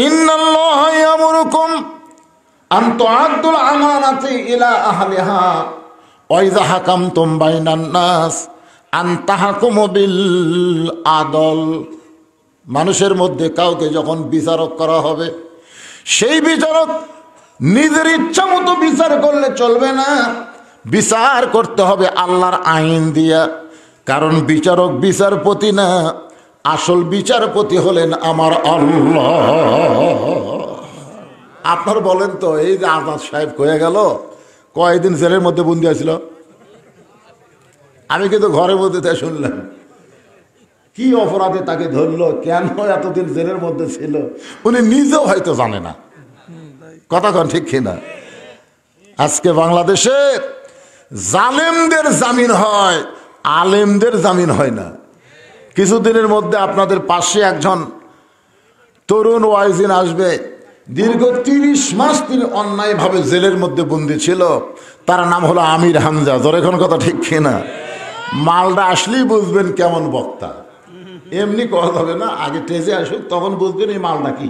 ইন্নাল্লাহা ইয়ামুরুকুম আন তুআদ্দুল আমানাতি ইলা আহলিহা ওয়া ইযা হাকামতুম বাইনান নাস আন তাহকুমু বিল আদল। মানুষের মধ্যে কাউকে যখন বিচারক করা হবে, সেই বিচারক নিজের ইচ্ছা মতো বিচার করলে চলবে না, বিচার করতে হবে আল্লাহর আইন দিয়া। কারণ বিচারক বিচারপতি না, আসল বিচারপতি হলেন আমার আল্লাহ। আপনার বলেন তো, এই যে আজাদ সাহেব কয়ে গেল, কয়েকদিন জেলের মধ্যে বন্দি আছিল। আমি কিন্তু ঘরের মধ্যে তাই শুনলাম, কি অপরাধে তাকে ধরলো, কেন এতদিন জেলের মধ্যে ছিল, উনি নিজেও হয়তো জানে না। কথা কন ঠিক কিনা? আজকে বাংলাদেশে জালেমদের জামিন হয়, আলেমদের জামিন হয় না। কিছুদিনের মধ্যে আপনাদের পাশে একজন তরুণ ওয়াইজিন আসবে, দীর্ঘ 30 মাস তিনি অন্যায়ভাবে জেলের মধ্যে বন্দী ছিল। তার নাম হলো আমির হামজা। জোরে এখন কথা ঠিক কিনা? মালটা আসলেই বুঝবেন কেমন বক্তা। এমনি করা যাবে না, আগে টেজে আসুক, তখন বুঝবেন এই মালটা কি,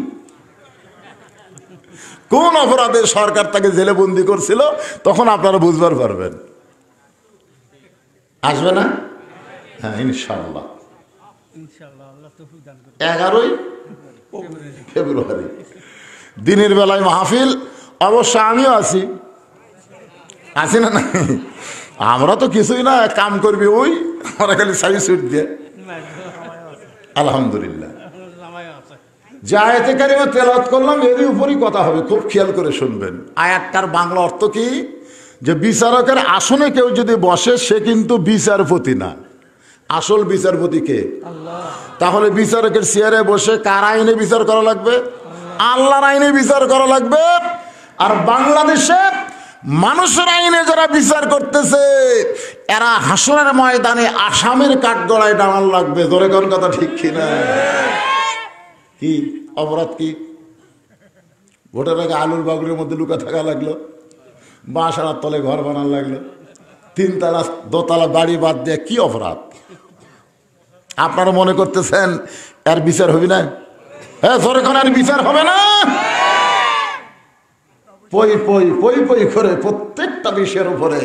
কোন অপরাধে সরকার তাকে জেলে বন্দি করছিল, তখন আপনারা বুঝবার পারবেন। আসবে না? হ্যাঁ, ইনশাআল্লাহ 11ই ফেব্রুয়ারি দিনের বেলায় মাহফিল। অবশ্য আমিও আছি না? না, আমরা তো কিছুই না, কাম করবি ওই, আমরা খালি সারি সুট দিয়ে। আলহামদুলিল্লাহ। যে আয়াতে কারিমা তেলাওয়াত করলাম এরই উপরই কথা হবে, খুব খেয়াল করে শুনবেন। আয়াতটার বাংলা অর্থ কি? যে বিচারকের আসনে কেউ যদি বসে, সে কিন্তু বিচারপতি না, আসল বিচারপতি কে? আল্লাহ। তাহলে বিচারকের চেয়ারে বসে কার আইনে বিচার করা লাগবে? আল্লাহর আইনে বিচার করা লাগবে। আর বাংলাদেশে মানুষের আইনে যারা বিচার করতেছে, এরা হাসরের ময়দানে আসামের কাঠগড়ায় দাঁড়ান লাগবে। জোরে কোন কথা ঠিক কিনা? কি অপরাধ কি? ভোটের আগে আলুর বাগুড়ের মধ্যে লুকা থাকা লাগলো, বাসার তলে ঘর বানান লাগলো, 3 তলা 2 তলা বাড়ি বাদ দিয়ে, কি অপরাধ? আপনারা মনে করতেছেন এর বিচার হবে না? হ্যাঁ, জোরেখন আর বিচার হবে না? পই পই পই পই করে প্রত্যেকটা বিষয়ের উপরে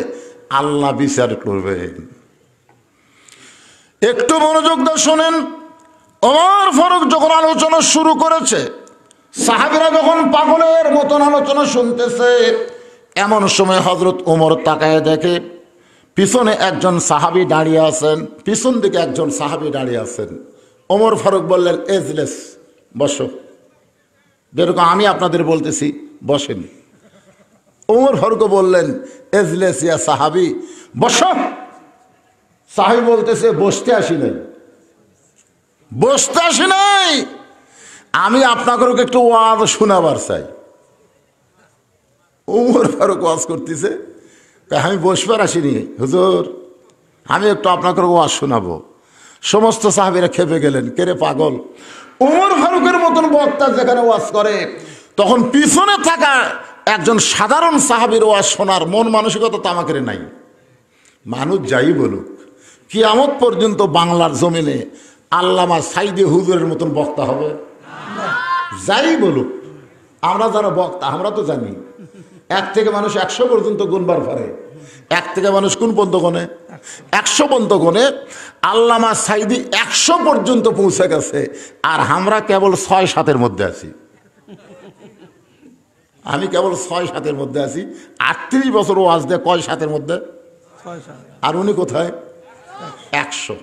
আল্লাহ বিচার করবেন। একটু মনোযোগ দিয়ে শোনেন। ওমর ফারুক যখন আলোচনা শুরু করেছে, সাহাবীরা যখন পাগলের মতন আলোচনা শুনতেছে, এমন সময় হযরত ওমর তাকায় দেখে পিছনে একজন সাহাবী দাঁড়িয়ে আছেন, পিছন দিকে একজন সাহাবী দাঁড়িয়ে আছেন। ওমর ফারুক বললেন, এজলেস, বসো। যেরকম আমি আপনাদের বলতেছি, বসেন। ওমর ফারুক বললেন, এজলেস ইয়া সাহাবী, বসো। সাহাবী বলতেছে, বসতে আসি নাই, বসতে আসি নাই, আমি আপনাকে একটু ওয়াজ শোনাবার চাই। ওমর ফারুক ওয়াজ করতেছে, আমি বসবার আসিনি হুজুর, আমি একটু আপনাকে ওয়াজ শোনাবো। সমস্ত সাহাবীরা খেপে গেলেন, কেরে পাগল, ওমর ফারুকের মতন বক্তা যেখানে ওয়াজ করে, তখন পিছনে থাকা একজন সাধারণ সাহাবীর ওয়াজ শোনার মন মানসিকতা তো আমাদের নাই। মানুষ যাই বলুক, কিয়ামত পর্যন্ত বাংলার জমিনে আল্লামা সাইদি হুজুরের মতন বক্তা হবে? যাই বলুক, আমরা যারা বক্তা আমরা তো জানি 1 থেকে মানুষ 100 পর্যন্ত গুনবার পারে। 1 থেকে মানুষ কোন পর্যন্ত গনে? 100 পর্যন্ত গনে। আল্লামা সাইদি 100 পর্যন্ত পৌঁছে গেছে, আর আমরা কেবল 6-7-এর মধ্যে আছি। আমি কেবল 6-7-এর মধ্যে আছি। 38 বছর ওয়াজ দেয়, কয় 7-এর মধ্যে? আর উনি কোথায়? 100।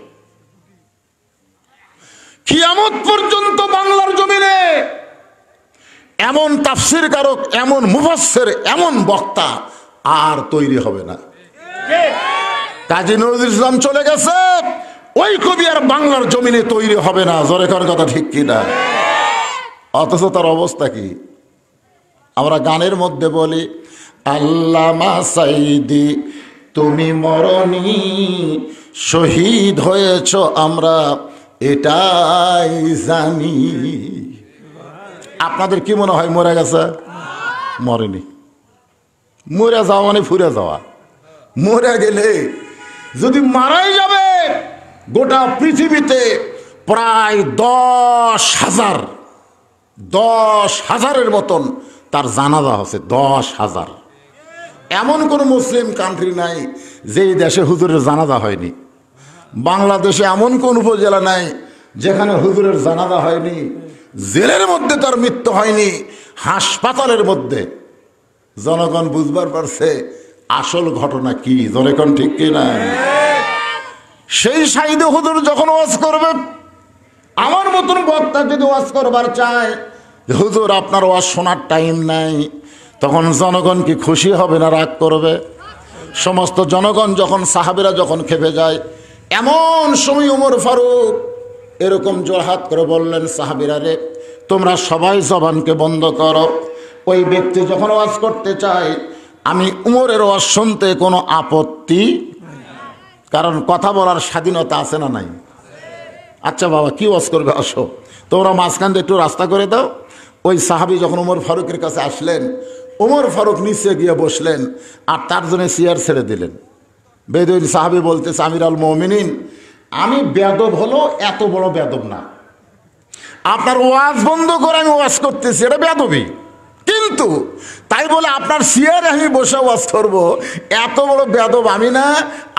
কিয়ামত পর্যন্ত বাংলার জমিনে এমন তাফসীর কারক, এমন মুফাসসির, এমন বক্তা আর তৈরি হবে না। কাজী নজরুল ইসলাম চলে গেছে, ওই কবি আর বাংলার জমিনে তৈরি হবে না। জোরে কর কথা ঠিক কিনা? অথচ তার অবস্থা কি? আমরা গানের মধ্যে বলি, আল্লামা সাইদি তুমি মরনি, শহীদ হয়েছ আমরা এটাই জানি। আপনাদের কি মনে হয় মরে গেছে? মরেনি। মরে যাওয়া মানে ফুরে যাওয়া। মরে গেলে যদি মারাই যাবে, গোটা পৃথিবীতে প্রায় 10,000-এর মতন তার জানাজা হচ্ছে 10,000। এমন কোনো মুসলিম কান্ট্রি নাই যেই দেশে হুজুরের জানাজা হয়নি। বাংলাদেশে এমন কোন উপজেলা নাই যেখানে হুজুরের জানাজা হয়নি। জেলের মধ্যে তার মৃত্যু হয়নি, হাসপাতালের মধ্যে। জনগণ বুঝবার পারছে আসল ঘটনা কি, জনগণ ঠিক কিনা? সেই সাইদে হুজুর যখন ওয়াজ করবে, আমার মতন বক্তা যদি ওয়াজ করবার চায়, হুজুর আপনার ওয়াজ শোনার টাইম নাই, তখন জনগণ কি খুশি হবে না রাগ করবে? সমস্ত জনগণ যখন, সাহাবীরা যখন খেপে যায়, এমন সময় ওমর ফারুক এরকম জোরহাত করে বললেন, সাহাবীরা রে, তোমরা সবাই জবানকে বন্ধ করো। ওই ব্যক্তি যখন ওয়াজ করতে চায়, আমি উমরের ওয়াজ শুনতে কোনো আপত্তি, কারণ কথা বলার স্বাধীনতা আছে না নাই? আচ্ছা বাবা কি ওয়াজ করবে, আসো তোমরা মাঝখান দিয়ে একটু রাস্তা করে দাও। ওই সাহাবী যখন ওমর ফারুকের কাছে আসলেন, ওমর ফারুক নিচে গিয়ে বসলেন আর তার জন্য চেয়ার ছেড়ে দিলেন। বেদুইন সাহাবী বলতেছে, আমিরুল মুমিনিন, আমি বেয়াদব হলো এত বড় বেয়াদব না, আপনার ওয়াজ বন্ধ করে আমি ওয়াজ করতেছি, এটা বেয়াদবি, কিন্তু তাই বলে আপনার চেয়ারে আমি বসে ওয়াজ করবো, এত বড় বেয়াদব আমি না।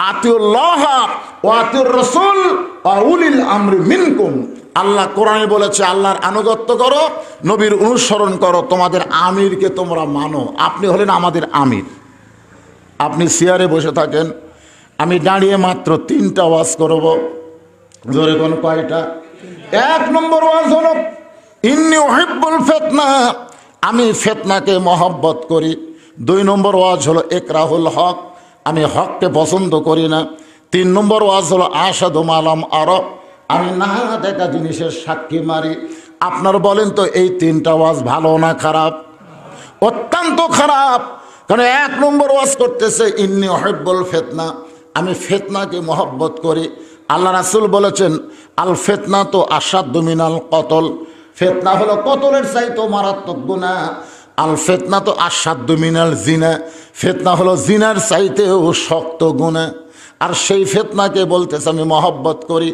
আতিউল্লাহ ওয়া আতিউর রাসূল ওয়া উলিল আমরি মিনকুম, আল্লাহ কোরআনে বলেছে আল্লাহর আনুগত্য করো, নবীর অনুসরণ করো, তোমাদের আমিরকে তোমরা মানো। আপনি হলেন আমাদের আমির। আপনি চেয়ারে বসে থাকেন, আমি দাঁড়িয়ে মাত্র 3টা ওয়াজ করব। ধরে কোন কয়টা? 1 নম্বর ওয়াজ হলো ইন্নী উহিব্বুল ফিতনা, আমি ফিতনাকে মহব্বত করি। 2 নম্বর ওয়াজ হলো ইকরাহুল হক, আমি হককে পছন্দ করি না। 3 নম্বর ওয়াজ হলো আশহাদু মালাম আরা, আমি না দেখা জিনিসের সাক্ষী মারি। আপনার বলেন তো এই 3টা ওয়াজ ভালো না খারাপ? অত্যন্ত খারাপ। কারণ 1 নম্বর ওয়াজ করতেছে ইন্নী উহিব্বুল ফিতনা, আমি ফিতনাকে মহব্বত করি। আল্লাহ রাসূল বলেছেন আল ফিতনা তো আশাদ্দু মিনাল কতল, ফিতনা হলো কতলের চাইতে মারাত্মক গুনাহ। আল ফিতনা তো আশাদ্দু মিনাল জিনা, ফিতনা হলো জিনার চাইতেও শক্ত গুনাহ। আর সেই ফিতনাকে বলতেছে আমি মহব্বত করি।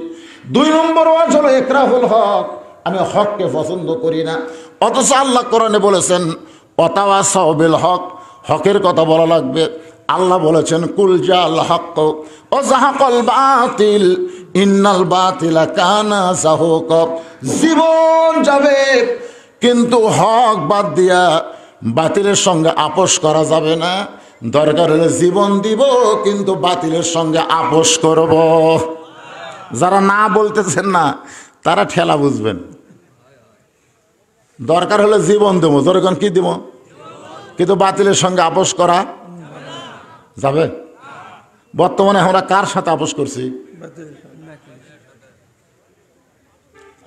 2 নম্বর ওয়াজ হলো ইকরাহুল হক, আমি হককে পছন্দ করি না। অথচ আল্লাহ কোরআনে বলেছেন ওয়াতাওয়াসাউ বিল হক, হকের কথা বলা লাগবে। আল্লাহ বলেছেন কুল জাল হক ও জাহাকাল বাতিল ইন্নাল বাতিলা কানা যাহুকা, জীবন যাবে কিন্তু হক বাদ দিয়া বাতিলের সঙ্গে আপোষ করা যাবে না। দরকার হলে জীবন দিব কিন্তু বাতিলের সঙ্গে আপোষ করব। যারা না বলতেছেন না তারা ঠেলা বুঝবেন। দরকার হলে জীবন দেবো, দরকার কি দিব, কিন্তু বাতিলের সঙ্গে আপোষ করা যাবে? বর্তমানে আমরা কার সাথে আপোষ করছি?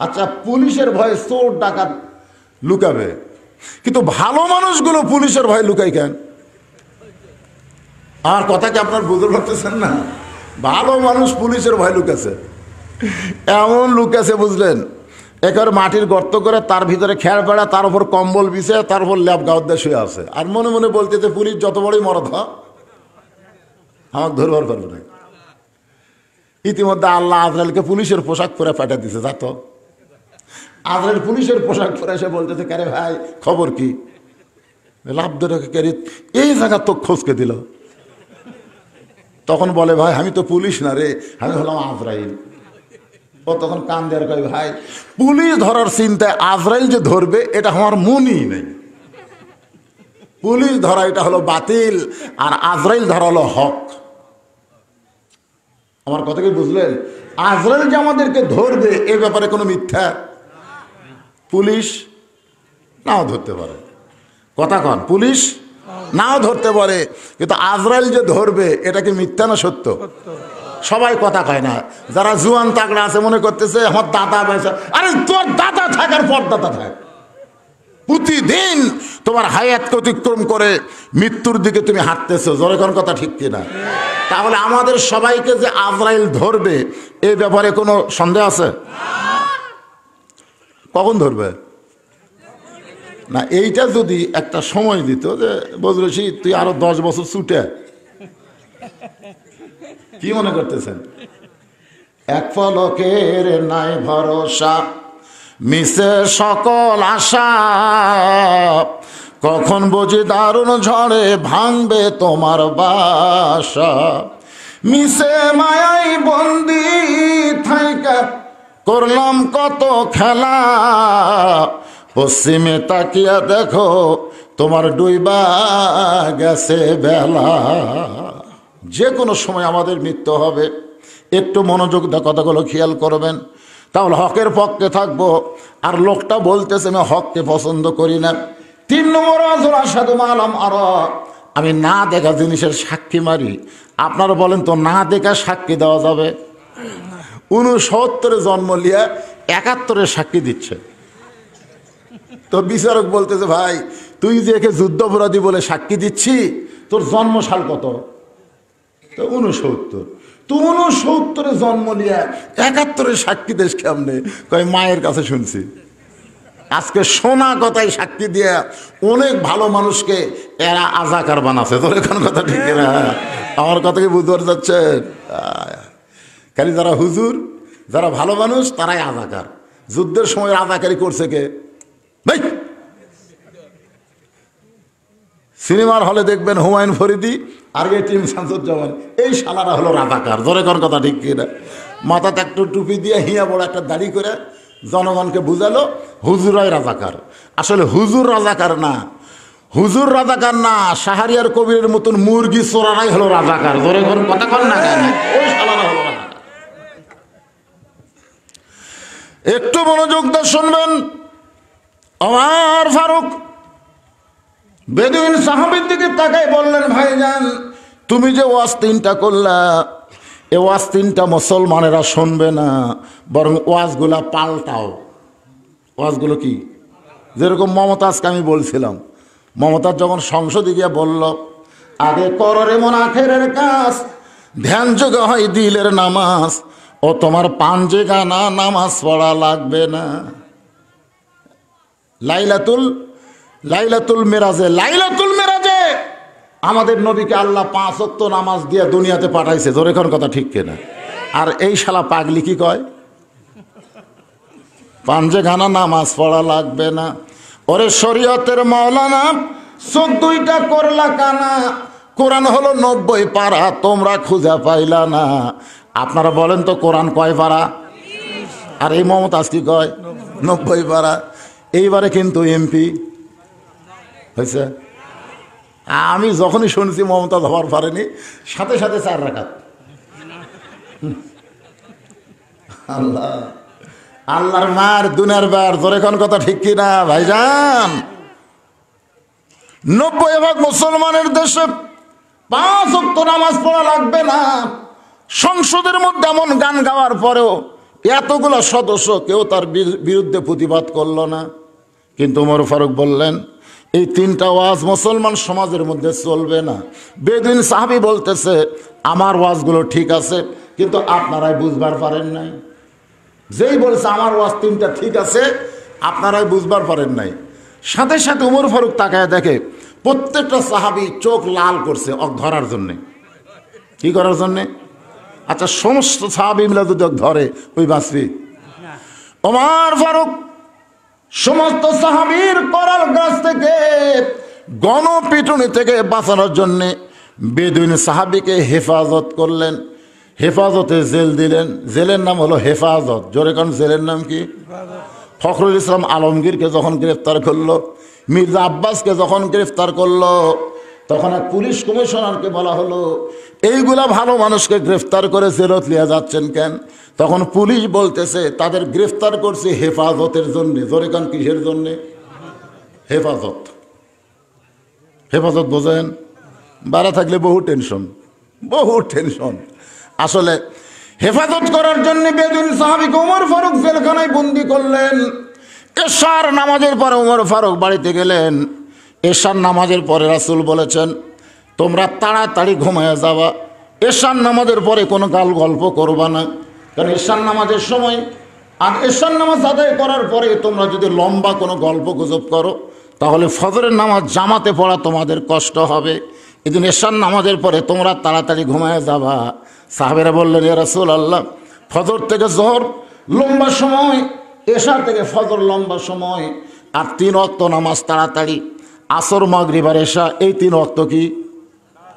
আচ্ছা পুলিশের ভয়ে চোর ডাকাত লুকাবে, কিন্তু ভালো মানুষগুলো পুলিশের ভয়ে লুকাই কেন? আমার কথা কি আপনার বুঝতে পারতেছেন না? ভালো মানুষ পুলিশের ভয় লুকাছে, এমন লুকাছে বুঝলেন, একেবারে মাটির গর্ত করে তার ভিতরে খেয়ার পেড়া, তার উপর কম্বল বিছে, তার উপর ল্যাব গাউদ্দা শুয়ে আছে, আর মনে মনে বলতেছে পুলিশ যত বড়ই মরদ হ আমাকে ধরবার পারবে না। ইতিমধ্যে আল্লাহ আজরাইলকে পুলিশের পোশাক পরে পাঠিয়ে দিছে, যা তো। আজরাইল পুলিশের পোশাক পরে এসে বলতেছে কারে ভাই খবর কি? লাভ ধরে এই জায়গা তো খোঁজকে দিল। তখন বলে ভাই আমি তো পুলিশ না রে, আমি হলাম আজরাইল। ও তখন কান দেওয়ার কয় ভাই পুলিশ ধরার চিন্তায় আজরাইল যে ধরবে এটা আমার মনই নেই। পুলিশ ধরা এটা হলো বাতিল, আর আজরাইল ধরা হলো হক। আমার কথা কি বুঝলেন? আজরাইল যে আমাদেরকে ধরবে এ ব্যাপারে কোনো মিথ্যা পুলিশ নাও ধরতে পারে, কথা কন, পুলিশ নাও ধরতে পারে, কিন্তু আজরাইল যে ধরবে এটা কি মিথ্যা না সত্য? সবাই কথা কয় না। যারা জুয়ান তাগড়া আছে মনে করতেছে আমার দাদা বেঁচে, আরে তোর দাদা থাকার পর দাদা থাক, প্রতিদিন তোমার হায়াত অতিক্রম করে মৃত্যুর দিকে তুমি হাঁটতেছো, জোরে কোন কথা ঠিক কিনা? তাহলে আমাদের সবাইকে যে আজরাইল ধরবে এই ব্যাপারে কোনো সন্দেহ আছে? কখন ধরবে না? এইটা যদি একটা সময় দিত যে বজরশি তুই আরো 10 বছর ছুটে, কি মনে করতেছেন? এক পলকের নাই ভরসা, মিশে সকল আশা, কখন বুঝি দারুণ ঝড়ে ভাঙবে তোমার বাসা, মিশে মায়াই বন্দি থাইকা করলাম কত খেলা, পশ্চিমে তাকিয়া দেখো তোমার ডুইবা গেছে বেলা। যে কোনো সময় আমাদের মৃত্যু হবে, একটু মনোযোগ দিয়ে কথাগুলো খেয়াল করবেন, তাহলে হকের পক্ষে থাকবো। আর লোকটা বলতেছে আমি হককে পছন্দ করি না। 3 নম্বর আজর আসাদু মালাম, আর আমি না দেখা জিনিসের সাক্ষী মারি। আপনারা বলেন তো, না দেখা সাক্ষী দেওয়া যাবে? 69 জন্ম লিয়া 71 সাক্ষী দিচ্ছে। তো বিচারক বলতেছে ভাই তুই যে একে যুদ্ধাপরাধী বলে সাক্ষী দিচ্ছি, তোর জন্মসাল কত? তো 69। তো 69 জন্ম লিয়া 71 সাক্ষী দেশ কেমনে? কয় মায়ের কাছে শুনছি। আজকে শোনা কথাই সাক্ষী দিয়ে অনেক ভালো মানুষকে এরা আজাকার বানাচ্ছে। তোর এখন কথা ঠিক না? আমার কথা কি বুঝতে পারছে? খালি যারা হুজুর, যারা ভালো মানুষ, তারাই আজাকার। যুদ্ধের সময় আজাকারি করছে কে? ভাই সিনেমার হলে দেখবেন হুমায়ুন ফরিদি আর টিম শামসুজ্জামান, এই শালারা হলো রাজাকার। জোরে কোন কথা ঠিক কিনা? মাথাতে একটু টুপি দিয়ে হিয়া বড় একটা দাড়ি করে জনগণকে বুঝালো হুজুরাই রাজাকার। আসলে হুজুর রাজাকার না, হুজুর রাজাকার না, শাহরিয়ার কবিরের মতন মুরগি চোরারাই হলো রাজাকার। জোরে কোন কথা কন না কেন? ওই শালারা হলো রাজাকার। একটু মনোযোগ দিয়ে শুনবেন। ওমর ফারুক বেদুইন সাহাবীর দিকে তাকাই বললেন, ভাইজান তুমি যে ওয়াজ 3টা করলা, এ ওয়াজ 3টা মুসলমানেরা শুনবে না, বরং ওয়াজগুলা পাল্টাও। ওয়াজগুলো কি? যেরকম মমতাজকে আমি বলছিলাম, মমতাজ যখন সংসদে গিয়ে বলল, আগে কররে মন আখেরের কাজ, ধ্যান যোগ হয় দিলের নামাজ, ও তোমার পাঞ্জে গানা নামাজ পড়া লাগবে না। লাইলাতুল মেরাজে আমাদের নবীকে আল্লাহ 5 ওয়াক্ত নামাজ দিয়ে দুনিয়াতে পাঠাইছে। জোরে কোন কথা ঠিক কিনা? আর এই শালা পাগলি কি কয়? পাঞ্জে গানা নামাজ পড়া লাগবে না। ওরে শরীয়তের মাওলানা, চোখ 2টা করলা কানা, কোরআন হলো 90 পারা, তোমরা খুঁজে পাইলা না। আপনারা বলেন তো কোরআন কয় পারা? আর এই মমতাজ কি কয়? 90 পারা। এইবারে কিন্তু এমপি হয়েছে। আমি যখনই শুনছি মমতাজ হওয়ার পারেনি, সাথে সাথে 4 রাকাত। আল্লাহ আল্লাহর মার দুনিয়ার বার। জোরে কোন কথা ঠিক কিনা ভাইজান? 90% মুসলমানের দেশে 5 ওয়াক্ত নামাজ পড়া লাগবে না। সংসদের মধ্যে এমন গান গাওয়ার পরেও এতগুলো সদস্য কেউ তার বিরুদ্ধে প্রতিবাদ করল না। কিন্তু ওমর ফারুক বললেন, এই 3টা ওয়াজ মুসলমান সমাজের মধ্যে চলবে না। বেদুইন সাহাবী বলতেছে, আমার ওয়াজগুলো ঠিক আছে, কিন্তু আপনারাই বুঝবার পারেন নাই। যেই বলছে আমার ওয়াজ 3টা ঠিক আছে, আপনারাই বুঝবার পারেন নাই। সাথে সাথে ওমর ফারুক তাকায় দেখে প্রত্যেকটা সাহাবী চোখ লাল করছে ধরার জন্যে। কি করার জন্যে? আচ্ছা, সমস্ত সাহাবী মিলে যদি ধরে ওই বাঁচবি? ওমর ফারুক সমস্ত সাহাবীর করাল গাছ থেকে, গণপিটুনি থেকে বাঁচানোর জন্যে বেদুইন সাহাবীকে হেফাজত করলেন। হেফাজতে জেল দিলেন। জেলের নাম হলো হেফাজত। জোরে কোন জেলের নাম কি? ফখরুল ইসলাম আলমগীরকে যখন গ্রেফতার করলো, মির্জা আব্বাসকে যখন গ্রেফতার করলো, তখন এক পুলিশ কমিশনারকে বলা হলো, এইগুলা ভালো মানুষকে গ্রেফতার করে জেলত লিয়ে যাচ্ছেন কেন? তখন পুলিশ বলতেছে, তাদের গ্রেফতার করছে হেফাজতের জন্যে। জোরে কোন কিসের জন্যে? হেফাজত। হেফাজত বোঝেন? বাড়া থাকলে বহু টেনশন। আসলে হেফাজত করার জন্য বেদুইন সাহাবীকে ওমর ফারুক জেলখানায় বন্দি করলেন। এশার নামাজের পরে ওমর ফারুক বাড়িতে গেলেন। এশার নামাজের পরে রাসূল বলেছেন, তোমরা তাড়াতাড়ি ঘুমায় যাবা। এশার নামাজের পরে কোনো গল্প করবা না, কারণ এশার নামাজের সময় আর এশার নামাজ আদায় করার পরে তোমরা যদি লম্বা কোনো গল্প গুজব করো, তাহলে ফজরের নামাজ জামাতে পড়া তোমাদের কষ্ট হবে। এদিন এশার নামাজের পরে তোমরা তাড়াতাড়ি ঘুমায় যাবা। সাহাবেরা বললেন, ইয়া রাসূলুল্লাহ, ফজর থেকে জোহর লম্বা সময়, এশা থেকে ফজর লম্বা সময়, আর 3 ওয়াক্ত নামাজ তাড়াতাড়ি। আসর মাগরিব আর এশা এই 3 ওয়াক্ত কি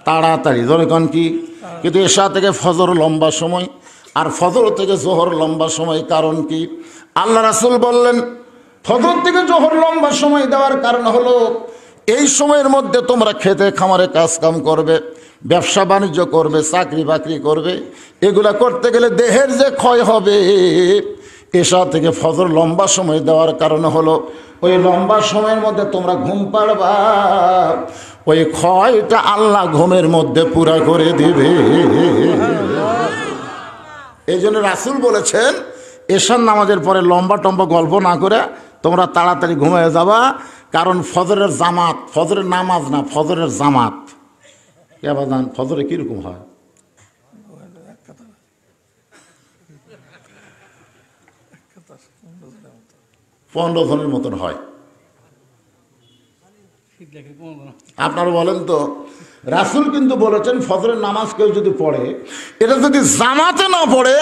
তাড়াতাড়ি, ধরে কোন কি? কিন্তু এশা থেকে ফজর লম্বা সময়, আর ফজর থেকে জোহর লম্বা সময়। কারণ কি? আল্লাহ রাসূল বললেন ফজর থেকে জোহর লম্বা সময় দেওয়ার কারণ হলো এই সময়ের মধ্যে তোমরা খেতে খামারে কাজ কাম করবে, ব্যবসা বাণিজ্য করবে, চাকরি বাকরি করবে। এগুলা করতে গেলে দেহের যে ক্ষয় হবে, এশা থেকে ফজর লম্বা সময় দেওয়ার কারণ হলো ওই লম্বা সময়ের মধ্যে তোমরা ঘুম পাড়বা, ওই ক্ষয়টা আল্লাহ ঘুমের মধ্যে পুরা করে দিবে। এই জন্য রাসূল বলেছেন এশার নামাজের পরে লম্বা টম্বা গল্প না করে তোমরা তাড়াতাড়ি ঘুমিয়ে যাবা, কারণ ফজরের জামাত, ফজরের নামাজ না, ফজরের জামাত। কে বাজান ফজরে কিরকম হয়? 15 জনের মতন হয়। আপনারা বলেন তো, রাসূল কিন্তু বলেছেন ফজরের নামাজ কেউ যদি পড়ে, এটা যদি জামাতে না পড়ে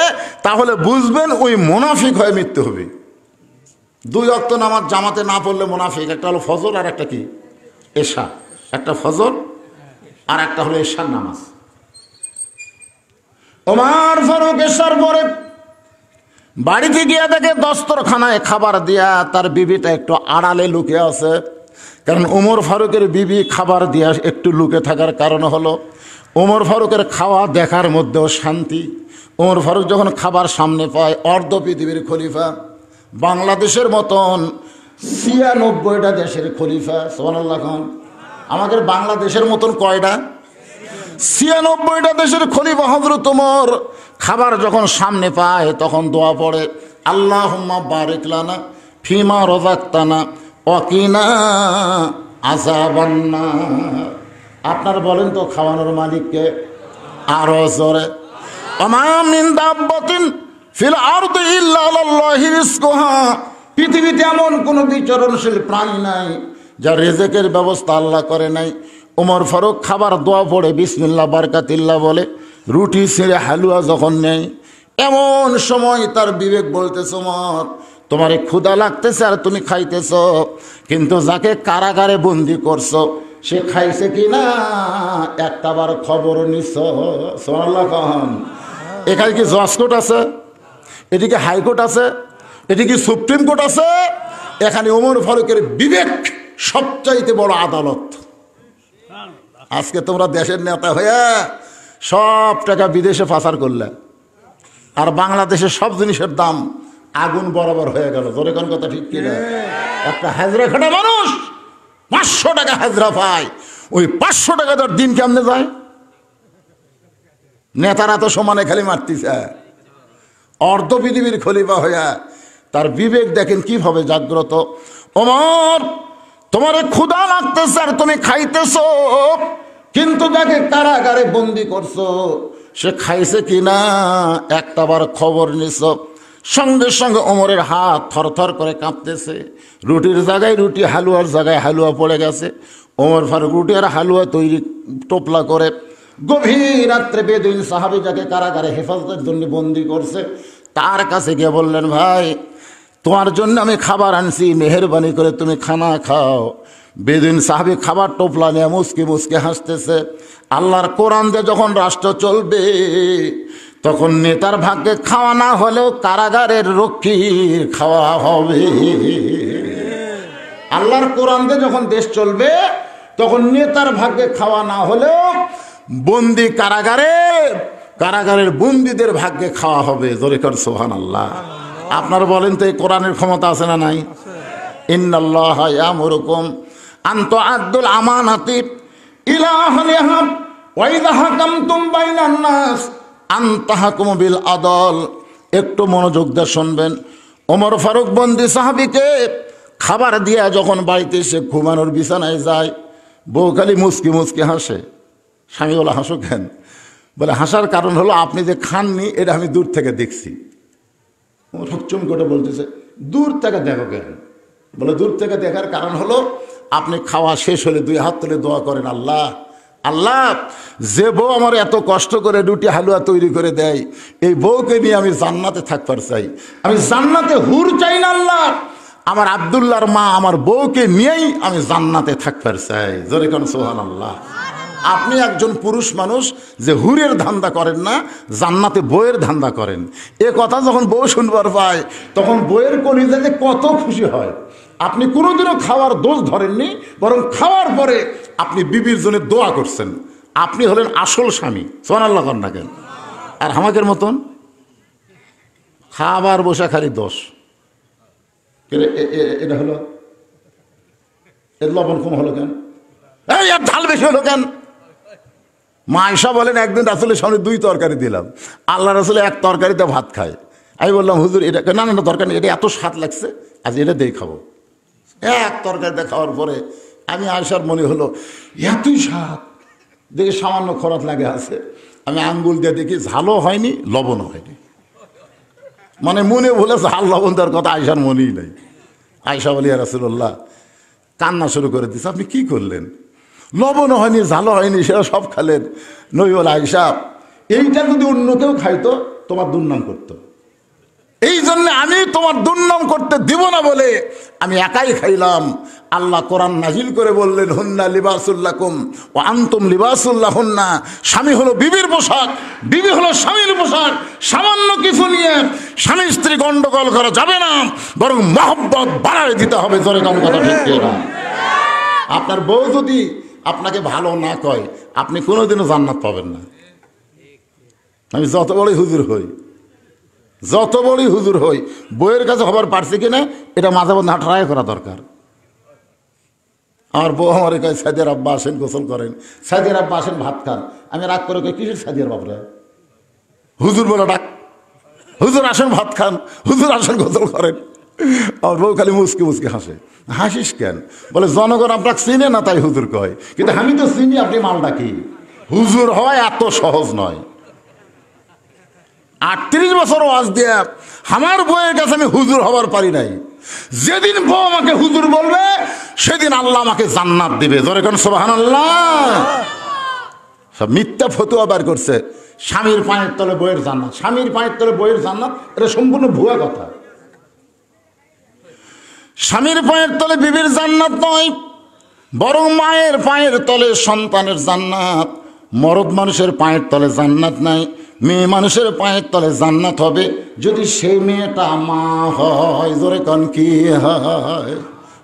তাহলে বুঝবেন ওই মুনাফিক হয়ে মৃত্যু হবে। 2 ওয়াক্ত নামাজ জামাতে না পড়লে মুনাফিক। একটা হলো ফজর আর একটা কি এশা, একটা ফজর আর একটা হলো এশার নামাজ। ওমর ফারুক এশার পরে বাড়িতে গিয়ে দেখে দস্তরখানায় খাবার দিয়া তার বিবিটা একটু আড়ালে লুকে আছে। কারণ ওমর ফারুকের বিবি খাবার দিয়া একটু লুকে থাকার কারণ হলো ওমর ফারুকের খাওয়া দেখার মধ্যেও শান্তি। ওমর ফারুক যখন খাবার সামনে পায়, অর্ধ পৃথিবীর খলিফা, বাংলাদেশের মতন 96টা দেশের খলিফা, সুবহানাল্লাহ খান। আমাদের বাংলাদেশের মতন কয়টা? 96টা দেশের খলিফা হযরত ওমর খাবার যখন সামনে পায় তখন দোয়া পড়ে, আল্লাহুম্মা বারিক লানা ফিমা রাযাকতানা ওয়াকিনা আযাবান্নার। আপনারা বলেন তো খাওয়ানোর মালিককে? আরো জোরে। ওমা মিন দাব্বাতিন ফিল আরদি ইল্লা আলাল্লাহি রিজকুহা। পৃথিবীতে এমন কোনো বিচরণশীল প্রাণী নাই যার রিজেকের ব্যবস্থা আল্লাহ করে নাই। ওমর ফারুক খাবার দোয়া পড়ে বিসমিল্লাহ বারকাতিল্লাহ বলে রুটি ছেড়ে হালুয়া যখন নেয়, এমন সময় তার বিবেক বলতেছে ওমর তোমার ক্ষুধা লাগতেছে আর তুমি খাইতেছ, কিন্তু যাকে কারাগারে বন্দি করছো সে খাইছে কি না একটাবার খবর নিছ? সুবহানাল্লাহ খান। এখানে কি জজ কোর্ট আছে? এদিকে হাইকোর্ট আছে? এদিকে সুপ্রিম কোর্ট আছে? এখানে ওমর ফারুকের বিবেক সবচাইতে বড় আদালত। আজকে তোমরা দেশের নেতা হয়ে সব টাকা বিদেশে পাচার করলে, আর বাংলাদেশের সব জিনিসের দাম আগুন বরাবর হয়ে গেল। জোরে কোন কথা ঠিক কিনা? একটা হাজরা খাটা মানুষ 500 টাকা হাজরা পায়, ওই 500 টাকা তার দিন কেমনে যায়? নেতারা তো সমানে খালি মারতেছে। অর্ধ পৃথিবীর খলিফা হইয়া তার বিবেক দেখেন কিভাবে জাগ্রত। ওমর তোমার ক্ষুধা লাগতেছে আর তুমি খাইতেছো, কিন্তু যাকে কারাগারে বন্দি করছো সে খাইছে কিনা একটাবার খবর নিছ? সঙ্গে সঙ্গে ওমরের হাত থরথর করে কাঁপতেছে। রুটির জায়গায় রুটি, হালুয়ার জায়গায় হালুয়া পড়ে গেছে। ওমর ফারুক রুটি আর হালুয়া তৈরি টোপলা করে গভীর রাত্রে বেদুইন সাহাবী যাকে কারাগারে হেফাজতের জন্য বন্দি করছে তার কাছে গিয়ে বললেন, ভাই তোমার জন্য আমি খাবার আনছি, মেহেরবানি করে তুমি খানা খাও। বেদুইন সাহাবী খাবার টোপলা নিয়ে মুসকে মুসকে হাসতেছে। আল্লাহর কোরআন দিয়ে যখন রাষ্ট্র চলবে তখন নেতার ভাগ্যে খাওয়া না হলেও কারাগারের রক্ষীর খাওয়া হবে। আল্লাহর কোরআন দিয়ে যখন দেশ চলবে তখন নেতার ভাগ্যে খাওয়া না হলেও বন্দি কারাগারের বন্দীদের ভাগ্যে খাওয়া হবে। জোরে কর সুবহানাল্লাহ। আপনারা বলেন তো এই কোরআনের ক্ষমতা আছে না নাই? ইন্নাল্লাহা ইয়ামুরুকুম আন তুআদ্দুল আমানাতি ইলা আহলিহা ওয়া ইযা হাকামতুম বাইনান নাস আন তাহকুমু বিল আদল। একটু মনোযোগ দিয়ে শুনবেন। ওমর ফারুক বন্দি সাহাবীকে খাবার দিয়া যখন বাড়িতে এসে ঘুমানোর বিছানায় যায়, বউ খালি মুচকি মুচকি হাসে। স্বামী বলে হাসো কেন? বলে হাসার কারণ হলো আপনি যে খাননি এটা আমি দূর থেকে দেখছি। ওমর চুম করে বলতেছে দূর থেকে দেখো কেন? বলে দূর থেকে দেখার কারণ হলো আপনি খাওয়া শেষ হলে 2 হাত তুলে দোয়া করেন, আল্লাহ আল্লাহ যে বউ আমার এত কষ্ট করে রুটি হালুয়া তৈরি করে দেয়, এই বউকে নিয়ে আমি জান্নাতে থাকবার চাই। আমি জান্নাতে হুর চাই না আল্লাহ, আমার আব্দুল্লাহর মা আমার বউকে নিয়েই আমি জান্নাতে থাকতে চাই। জোরে কোন সুবহানাল্লাহ। আপনি একজন পুরুষ মানুষ যে হুরের ধান্দা করেন না, জান্নাতে বউয়ের ধান্দা করেন। এ কথা যখন বউ শুনবার পায় তখন বউয়ের কলিজাতে কত খুশি হয়। আপনি কোনোদিনও খাওয়ার দোষ ধরেননি, বরং খাওয়ার পরে আপনি বিবির জন্য দোয়া করছেন। আপনি হলেন আসল স্বামী। সুবহানাল্লাহ কন না কেন? আর আমাদের মতন খাবার বসা খালি দোষ। এটা হলো এর লবণ কম হলো কেন, এই আর ঝাল বেশি হলো কেন? মা আয়েশা বলেন একদিন রাসূলের সামনে 2 তরকারি দিলাম, আল্লাহ রাসূল এক তরকারিতে ভাত খায়। আমি বললাম হুজুর এটা না না দরকার নেই, এটা এত স্বাদ লাগছে আজ এটা দিয়ে খাবো। এক তরকারিতে খাওয়ার পরে আমি আয়েশার মনে হলো এতই স্বাদ, দেখে সামান্য খরাত লাগে আছে। আমি আঙ্গুল দিয়ে দেখি ঝালও হয়নি লবণও হয়নি। মানে মনে বলে ঝাল লবণ দেওয়ার কথা আয়েশার মনেই নাই। আয়েশা বলি ইয়া রাসূলুল্লাহ, কান্না শুরু করে দিচ্ছে, আপনি কি করলেন? লবণও হয়নি ঝালও হয়নি সেটা সব খালেন। নবী বলে আয়েশা এইটা যদি অন্য কেউ খাইতো তোমার দুর্নাম করতো, এই জন্য আমি তোমার দুর্নাম করতে দিব না বলে আমি একাই খাইলাম। আল্লাহ কোরআন নাজিল করে বললেন হুন্না লিবাসুল লাকুম ওয়া আনতুম লিবাসুল লাহুন্না। স্বামী হলো বিবির পোশাক, বিবি হলো স্বামীর পোশাক। সামান্য কিছু নিয়ে স্বামী স্ত্রী গন্ডগোল করা যাবে না, বরং মহব্বত বাড়ায় দিতে হবে। জোরে কোন কথা ঠিক না? আপনার বউ যদি আপনাকে ভালো না কয় আপনি কোনোদিনও জান্নাত পাবেন না। আমি যত বড়ই হুজুর হই, যত বড়ই হুজুর হই, বইয়ের কাছে হবার পারছি কিনা এটা মাঝে মধ্যে হাঁটাই করা দরকার। আমার বউ আমার কাছে সাদিয়ার আব্বা আসেন গোসল করেন, সাদিয়ার আব্বা আসেন ভাত খান। আমি রাগ করে কিসের সাদিয়ার বাপরা, হুজুর বলে ডাক, হুজুর আসেন ভাত খান, হুজুর আসেন গোসল করেন। আমার বউ খালি মুসকে মুসকে হাসে। হাসিস কেন? বলে জনগণ আপনাকে চিনে না তাই হুজুর কয়, কিন্তু আমি তো চিনি আপনি মালটা কি। হুজুর হয় এত সহজ নয়। 38 বছর ওয়াজ দিয়ে আমার বউয়ের কাছে আমি হুজুর হবার পারি নাই। যেদিন বউ আমাকে হুজুর বলবে সেদিন আল্লাহ আমাকে জান্নাত দিবে। জোরে কোন সুবহানাল্লাহ। সব মিথ্যা ফতোয়া বের করছে, স্বামীর পায়ের তলে বউয়ের জান্নাত, স্বামীর পায়ের তলে বউয়ের জান্নাত। এটা সম্পূর্ণ ভুয়া কথা। স্বামীর পায়ের তলে বিবির জান্নাত নয়, বরং মায়ের পায়ের তলে সন্তানের জান্নাত। মরদ মানুষের পায়ের তলে জান্নাত নাই, মেয়ে মানুষের পায়ের তলে জান্নাত হবে যদি সেই মেয়েটা মা হয়। জোরে কোন কি হয়?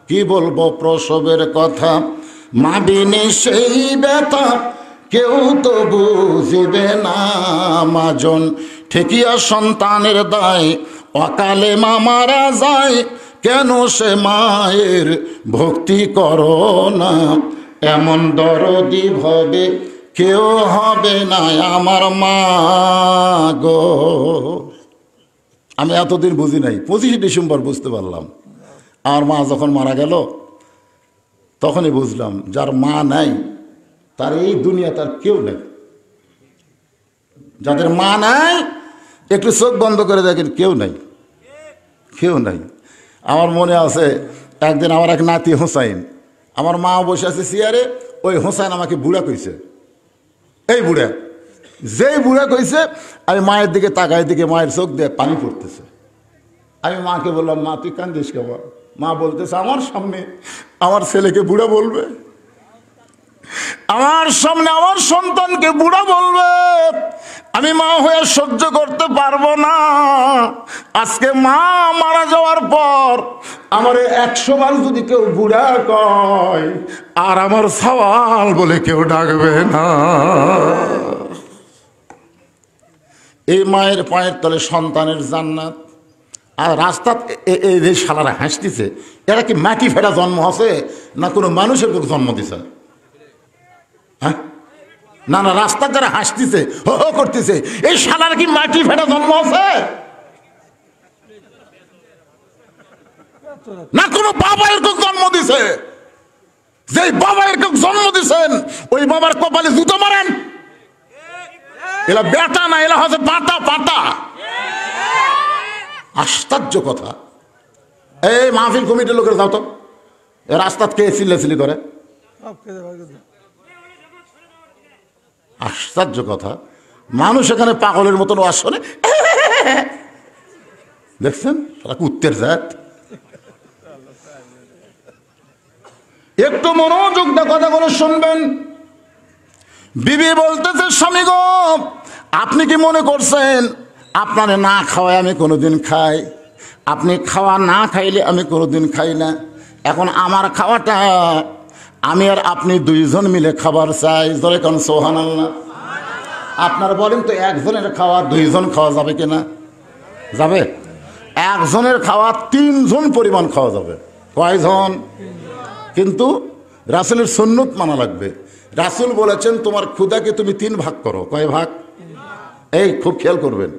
কি বলবো প্রসবের কথা, মা বিনে সেই ব্যথা কেউ তো বুঝিবে না। মাজন ঠেকিয়া সন্তানের দায়, অকালে মা মারা যায়, কেন সে মায়ের ভক্তি করো না। এমন দরদি ভবে কেউ হবে না আমার মা গো। আমি এতদিন বুঝি নাই, 25 ডিসেম্বর বুঝতে পারলাম। আমার মা যখন মারা গেল তখনই বুঝলাম যার মা নাই তার এই দুনিয়া তার কেউ নেই। যাদের মা নাই একটু চোখ বন্ধ করে দেখেন, কেউ নাই, কেউ নাই। আমার মনে আছে একদিন আমার এক নাতি হোসাইন, আমার মা বসে আছে চেয়ারে, ওই হোসাইন আমাকে বুড়া কইছে। এই বুড়া, যেই বুড়া কইছে আমি মায়ের দিকে তাকাই, দিকে মায়ের চোখ দিয়ে পানি পড়তেছে। আমি মাকে বললাম মা তুই কান্দিস কেমন? মা বলতেছে আমার সামনে আমার ছেলেকে বুড়া বলবে, আমার সামনে আমার সন্তানকে বুড়া বলবে, আমি মা হয়ে সহ্য করতে পারবো না। আজকে মা মারা যাওয়ার পর আমার 100 বার যদি কেউ বুড়া কয় আর আমার সওয়াল বলে কেউ ডাকবে না। এই মায়ের পায়ের তলে সন্তানের জান্নাত। আর রাস্তা এই শালারা হাসতেছে, এরা কি মাটি ফেরা জন্ম আছে না কোনো মানুষের জন্ম দিছে? হ্যাঁ না না, রাস্তা যারা হাসতেছে হো হো করতেছে, এই শালার কি মাটি ফেটা জন্ম আছে? না কোনো বাবা এরকম জন্ম দিছে? যে বাবা এরকম জন্ম দিছেন ওই বাবার কপালে জুতো মারেন। এলা বেটা না, এলা হচ্ছে পাতা পাতা। আশ্চর্য কথা। এই মাহফিল কমিটির লোকের যাও তো, রাস্তা কে চিল্লাচিল্লি করে? আশ্চর্য কথা, মানুষ এখানে পাগলের মতন ওয়াজ শোনে। দেখছেন কুত্তের জাত। একটু মনোযোগ দিয়ে কথাগুলো শুনবেন। বিবি বলতেছে, স্বামী গো, আপনি কি মনে করছেন আপনারে না খাওয়ায় আমি কোনোদিন খাই? আপনি খাওয়া না খাইলে আমি কোনোদিন খাই না। এখন আমার খাওয়াটা আমি আর আপনি দুইজন মিলে খাবার চাই। ধরে কোন সুবহানাল্লাহ। আপনার বলেন তো, একজনের খাওয়া দুইজন খাওয়া যাবে কিনা? যাবে। একজনের খাওয়া তিনজন পরিমাণ খাওয়া যাবে। কয়জন? কিন্তু রাসূলের সুন্নত মানা লাগবে। রাসূল বলেছেন, তোমার ক্ষুধাকে তুমি 3 ভাগ করো। কয় ভাগ? এই খুব খেয়াল করবেন,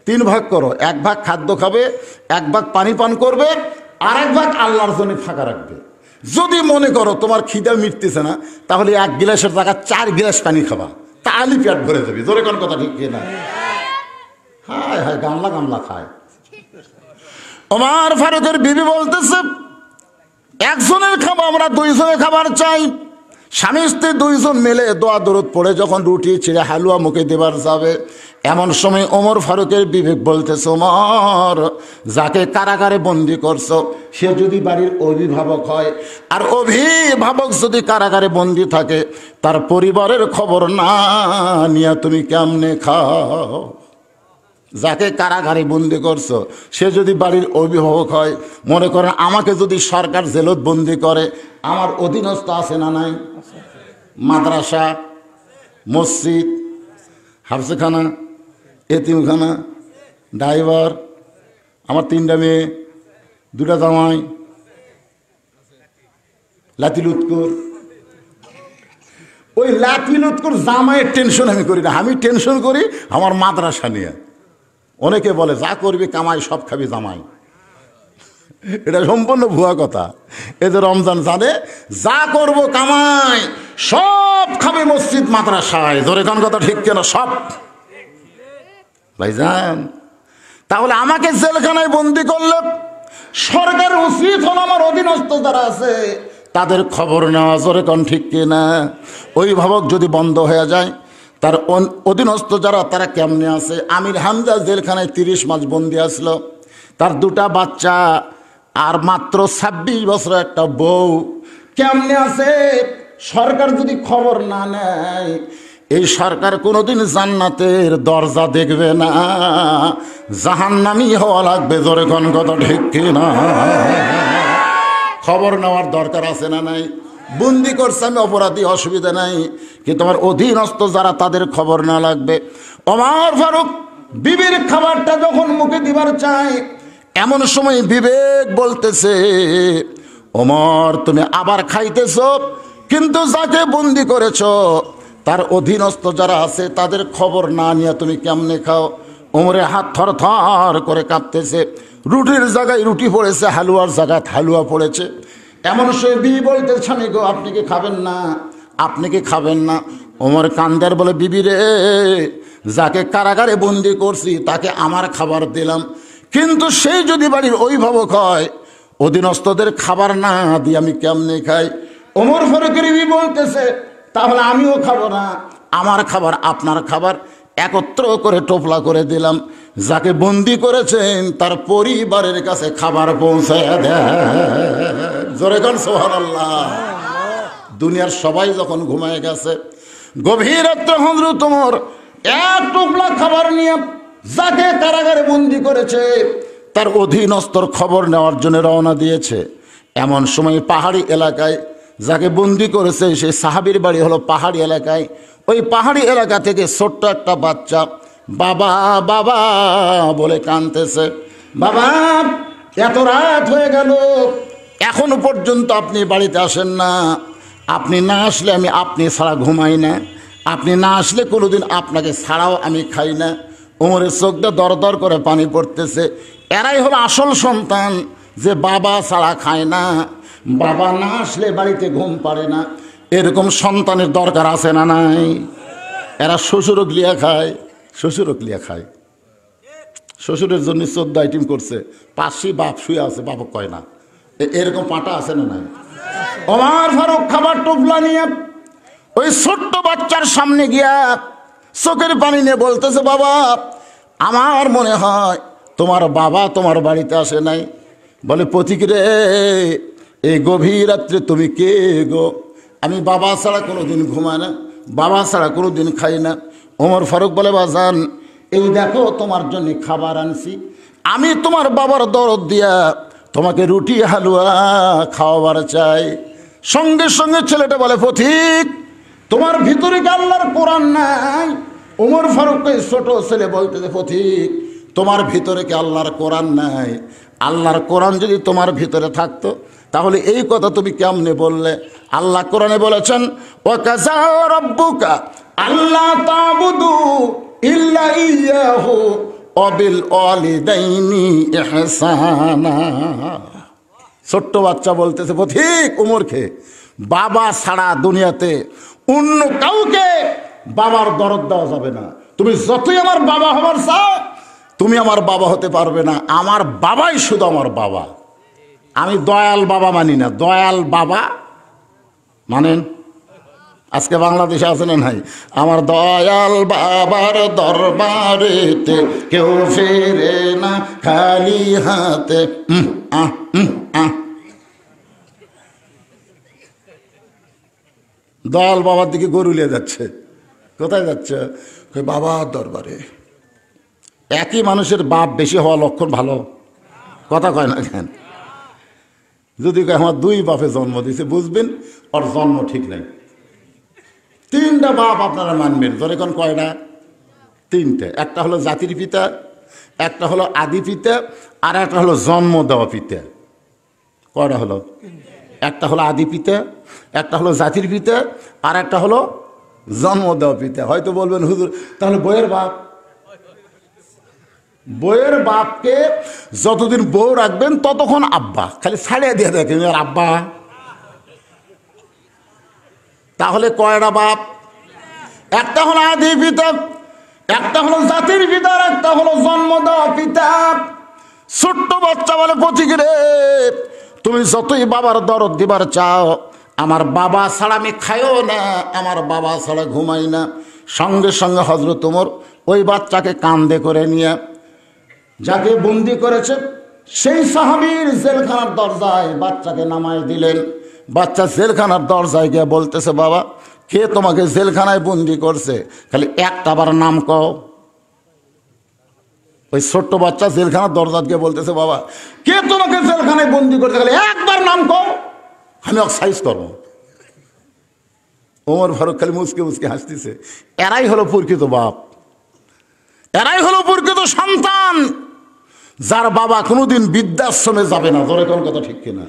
3 ভাগ করো। 1 ভাগ খাদ্য খাবে, 1 ভাগ পানি পান করবে, আর 1 ভাগ আল্লাহর জন্য ফাঁকা রাখবে। যদি মনে করো তোমার খিদা মিটতেছে না, তাহলে 1 গিলাসের জায়গায় 4 গিলাস পানি খাবা, তাহলে পেট ভরে যাবে। জোরে কোন কথা ঠিক কিনা? হায় হায়, গামলা গামলা খায়। ওমর ফারুকের বিবি বলতেছে, একজনের খাবার আমরা দুইজনের খাবার চাই। স্বামী স্ত্রী দুইজন মিলে দোয়া দরুদ পড়ে যখন রুটি ছিঁড়ে হালুয়া মুখে দেবার যাবে, এমন সময় ওমর ফারুকের বিবেক বলতেছে, ওমর, যাকে কারাগারে বন্দি করছো সে যদি বাড়ির অভিভাবক হয়, আর অভিভাবক যদি কারাগারে বন্দি থাকে, তার পরিবারের খবর না নিয়ে তুমি কেমনে খাও? যাকে কারাগারে বন্দি করছো সে যদি বাড়ির অভিভাবক হয়, মনে করেন আমাকে যদি সরকার জেলত বন্দি করে, আমার অধীনস্থ আছে না নাই? মাদ্রাসা, মসজিদ, হাফসেখানা, এতিমখানা, ড্রাইভার, আমার 3টা মেয়ে, 2টা জামাই, লাতিলুৎকুর। ওই লাতিলুৎকুর জামাইয়ের টেনশন আমি করি না, আমি টেনশন করি আমার মাদ্রাসা নিয়ে। অনেকে বলে যা করবি কামাই সব খাবি জামাই। এটা সম্পূর্ণ ভুয়া কথা। এদের রমজান জানে যা করব কামাই সব খাবে মসজিদ মাদ্রাসায়। ধরে কোন কথা ঠিক কেন? সব ভাইজান। তাহলে আমাকে জেলখানায় বন্দি করলে সরকার উচিত হল আমার অধীনস্থ যারা আছে তাদের খবর নেওয়া। জোরে কোন ঠিক কিনা? অভিভাবক যদি বন্ধ হয়ে যায়, তার অধীনস্থ যারা তারা কেমনে আছে? আমির হামজা জেলখানায় 30 মাস বন্দি আসলো, তার 2টা বাচ্চা আর মাত্র 26 বছর একটা বউ। কেমনে আছে? সরকার যদি খবর না নেয়, এই সরকার কোনোদিন জান্নাতের দরজা দেখবে না, জাহান্নামী হওয়া লাগবে। জোরে কোন কথা ঠিক কিনা? খবর নেওয়ার দরকার আছে না নাই? বন্দি করছে আমি অপরাধী, অসুবিধা নাই, কিন্তু আমার অধীনস্থ যারা তাদের খবর না লাগবে। ওমর ফারুক বিবির খাবারটা যখন মুখে দিবার চায়, এমন সময় বিবেক বলতেছে, ওমর তুমি আবার খাইতেছ, কিন্তু যাকে বন্দি করেছ তার অধীনস্থ যারা আছে তাদের খবর না নিয়ে তুমি কেমনে খাও? ওমরের হাত থর থর করে কাঁপতেছে। রুটির জায়গায় রুটি পড়েছে, হালুয়ার জায়গায় হালুয়া পড়েছে। এমন সে বিবি বলতে, স্বামী গো আপনি কি খাবেন না? আপনি কি খাবেন না? ওমর কান্দার বলে, বিবি রে, যাকে কারাগারে বন্দি করছি তাকে আমার খাবার দিলাম, কিন্তু সেই যদি বাড়ির অভিভাবক হয়, অধীনস্থদের খাবার না দিয়ে আমি কেমনে খাই? ওমর ফারুকের বিবি বলতেছে, তাহলে আমিও খাবো না, আমার খাবার আপনার খাবার একত্র করে টোপলা করে দিলাম। যাকে বন্দি করেছেন তার পরিবারের কাছে খাবার পৌঁছায় দেয়। জোরে কোন সুবহানাল্লাহ। দুনিয়ার সবাই যখন ঘুমায় গেছে, গভীর রাত্রে হযরত ওমর 1 টোপলা খাবার নিয়ে যাকে কারাগারে বন্দি করেছে তার অধীনস্থর খবর নেওয়ার জন্য রওনা দিয়েছে। এমন সময় পাহাড়ি এলাকায় যাকে বন্দি করেছে সেই সাহাবীর বাড়ি হলো পাহাড়ি এলাকায়। ওই পাহাড়ি এলাকা থেকে ছোট্ট একটা বাচ্চা বাবা বাবা বলে কাঁদতেছে। বাবা, এত রাত হয়ে গেল, এখনো পর্যন্ত আপনি বাড়িতে আসেন না। আপনি না আসলে আমি আপনি ছাড়া ঘুমাই না, আপনি না আসলে কোনোদিন আপনাকে ছাড়াও আমি খাই না। ওমরের চোখটা দর দর করে পানি পড়তেছে। এরাই হলো আসল সন্তান যে বাবা ছাড়া খায় না, বাবা না আসলে বাড়িতে ঘুম পারে না। এরকম সন্তানের দরকার আছে না নাই? এরা শ্বশুরও লিয়া খায়, শ্বশুরও লিয়া খায়। শ্বশুরের জন্য 14 আইটেম করছে, পাশে বাপ শুয়ে আছে, বাপ কয় না। এরকম পাটা আছে না নাই? ওমর ফারুক খাবার টোপলা নিয়ে ওই ছোট্ট বাচ্চার সামনে গিয়া চোখের পানি নিয়ে বলতেছে, বাবা, আমার মনে হয় তোমার বাবা তোমার বাড়িতে আসে নাই। বলে পথিক রে, এই গভীর রাত্রে তুমি কে গো? আমি বাবা ছাড়া কোনো দিন ঘুমাই না, বাবা ছাড়া কোনো দিন খাই না। ওমর ফারুক বলে বাজান, এই দেখো তোমার জন্য খাবার আনছি, আমি তোমার বাবার দরদ দিয়া তোমাকে রুটি হালুয়া খাওয়াবার চাই। সঙ্গে সঙ্গে ছেলেটা বলে পথিক, তোমার ভিতরে কি আল্লাহর কোরআন নাই? ওমর ফারুককে ছোট ছেলে বলতেছে পথিক, তোমার ভিতরে কি আল্লাহর কোরআন নাই? আল্লাহর কোরআন যদি তোমার ভিতরে থাকতো তাহলে এই কথা তুমি কেমনে বললে? আল্লাহ কোরআনে বলেছেন, ওয়াকাযা রাব্বুকা আল্লা তা'বুদু ইল্লা ইয়্যাহু ওয়া বিল ওয়ালিদাইনি ইহসানা। ছোট্ট বাচ্চা বলতেছে পথিক ওমরকে, বাবা ছাড়া দুনিয়াতে অন্য কাউকে বাবার দরদ দেওয়া যাবে না। তুমি যতই আমার বাবা হবার চাও, তুমি আমার বাবা হতে পারবে না। আমার বাবাই শুধু আমার বাবা। আমি দয়াল বাবা মানি না, দয়াল বাবা মানেন? আজকে বাংলাদেশে আছে না নাই? আমার দয়াল বাবার দরবারেতে কেউ ফেরে না খালি হাতে। দয়াল বাবার দিকে গরুলিয়ে যাচ্ছে। কোথায় যাচ্ছে? বাবার দরবারে। একই মানুষের বাপ বেশি হওয়া লক্ষণ ভালো? কথা কয় না কেন? যদি আমার দুই বাপে জন্ম দিয়েছে, বুঝবেন ওর জন্ম ঠিক নাই। তিনটা বাপ আপনারা মানবেন। ধরে কোন কয়টা? তিনটে। একটা হলো জাতির পিতা, একটা হলো আদি পিতা, আর একটা হলো জন্ম দেওয়া পিতা। কয়টা হলো? একটা হলো আদি পিতা, একটা হলো জাতির পিতা, আর একটা হলো জন্ম দেওয়া পিতা। হয়তো বলবেন হুজুর তাহলে বইয়ের বাপ? বইয়ের বাপকে যতদিন বউ রাখবেন ততক্ষণ আব্বা, খালি ছাড়িয়ে দিয়ে দেখেন আর আব্বা। তাহলে কয়টা বাপ? একটা হলো আদি পিতা, একটা হলো জাতির পিতা, আর একটা হলো জন্ম দেওয়া পিতা। ছোট্ট বাচ্চা বলে পথিক রে, তুমি যতই বাবার দরদ দিবার চাও, আমার বাবা ছাড়া আমি খাইও না, আমার বাবা ছাড়া ঘুমাই না। সঙ্গে সঙ্গে হযরত ওমর ওই বাচ্চাকে কাঁধে করে নিয়ে যাকে বন্দি করেছে সেই সাহাবীর জেলখানার দরজায় বাচ্চাকে নামায় দিলেন। বাচ্চা জেলখানার দরজায় গিয়ে বলতেছে, বাবা কে তোমাকে জেলখানায় বন্দি করছে? খালি একটা বার নাম কও। ওই ছোট্ট বাচ্চা জেলখানার দরজা গিয়ে বলতেছে, বাবা কে তোমাকে জেলখানায় বন্দি করছে? খালি একবার নাম কও, আমি অক্সাইজ করবো। ওমর ফারুক খালি মুচকে মুচকে হাসতেছে। এরাই হলো প্রকৃত বাপ, এরাই হলো প্রকৃত সন্তান, যার বাবা কোনোদিন বৃদ্ধাশ্রমে যাবে না। ধরে কোন কথা ঠিক কিনা?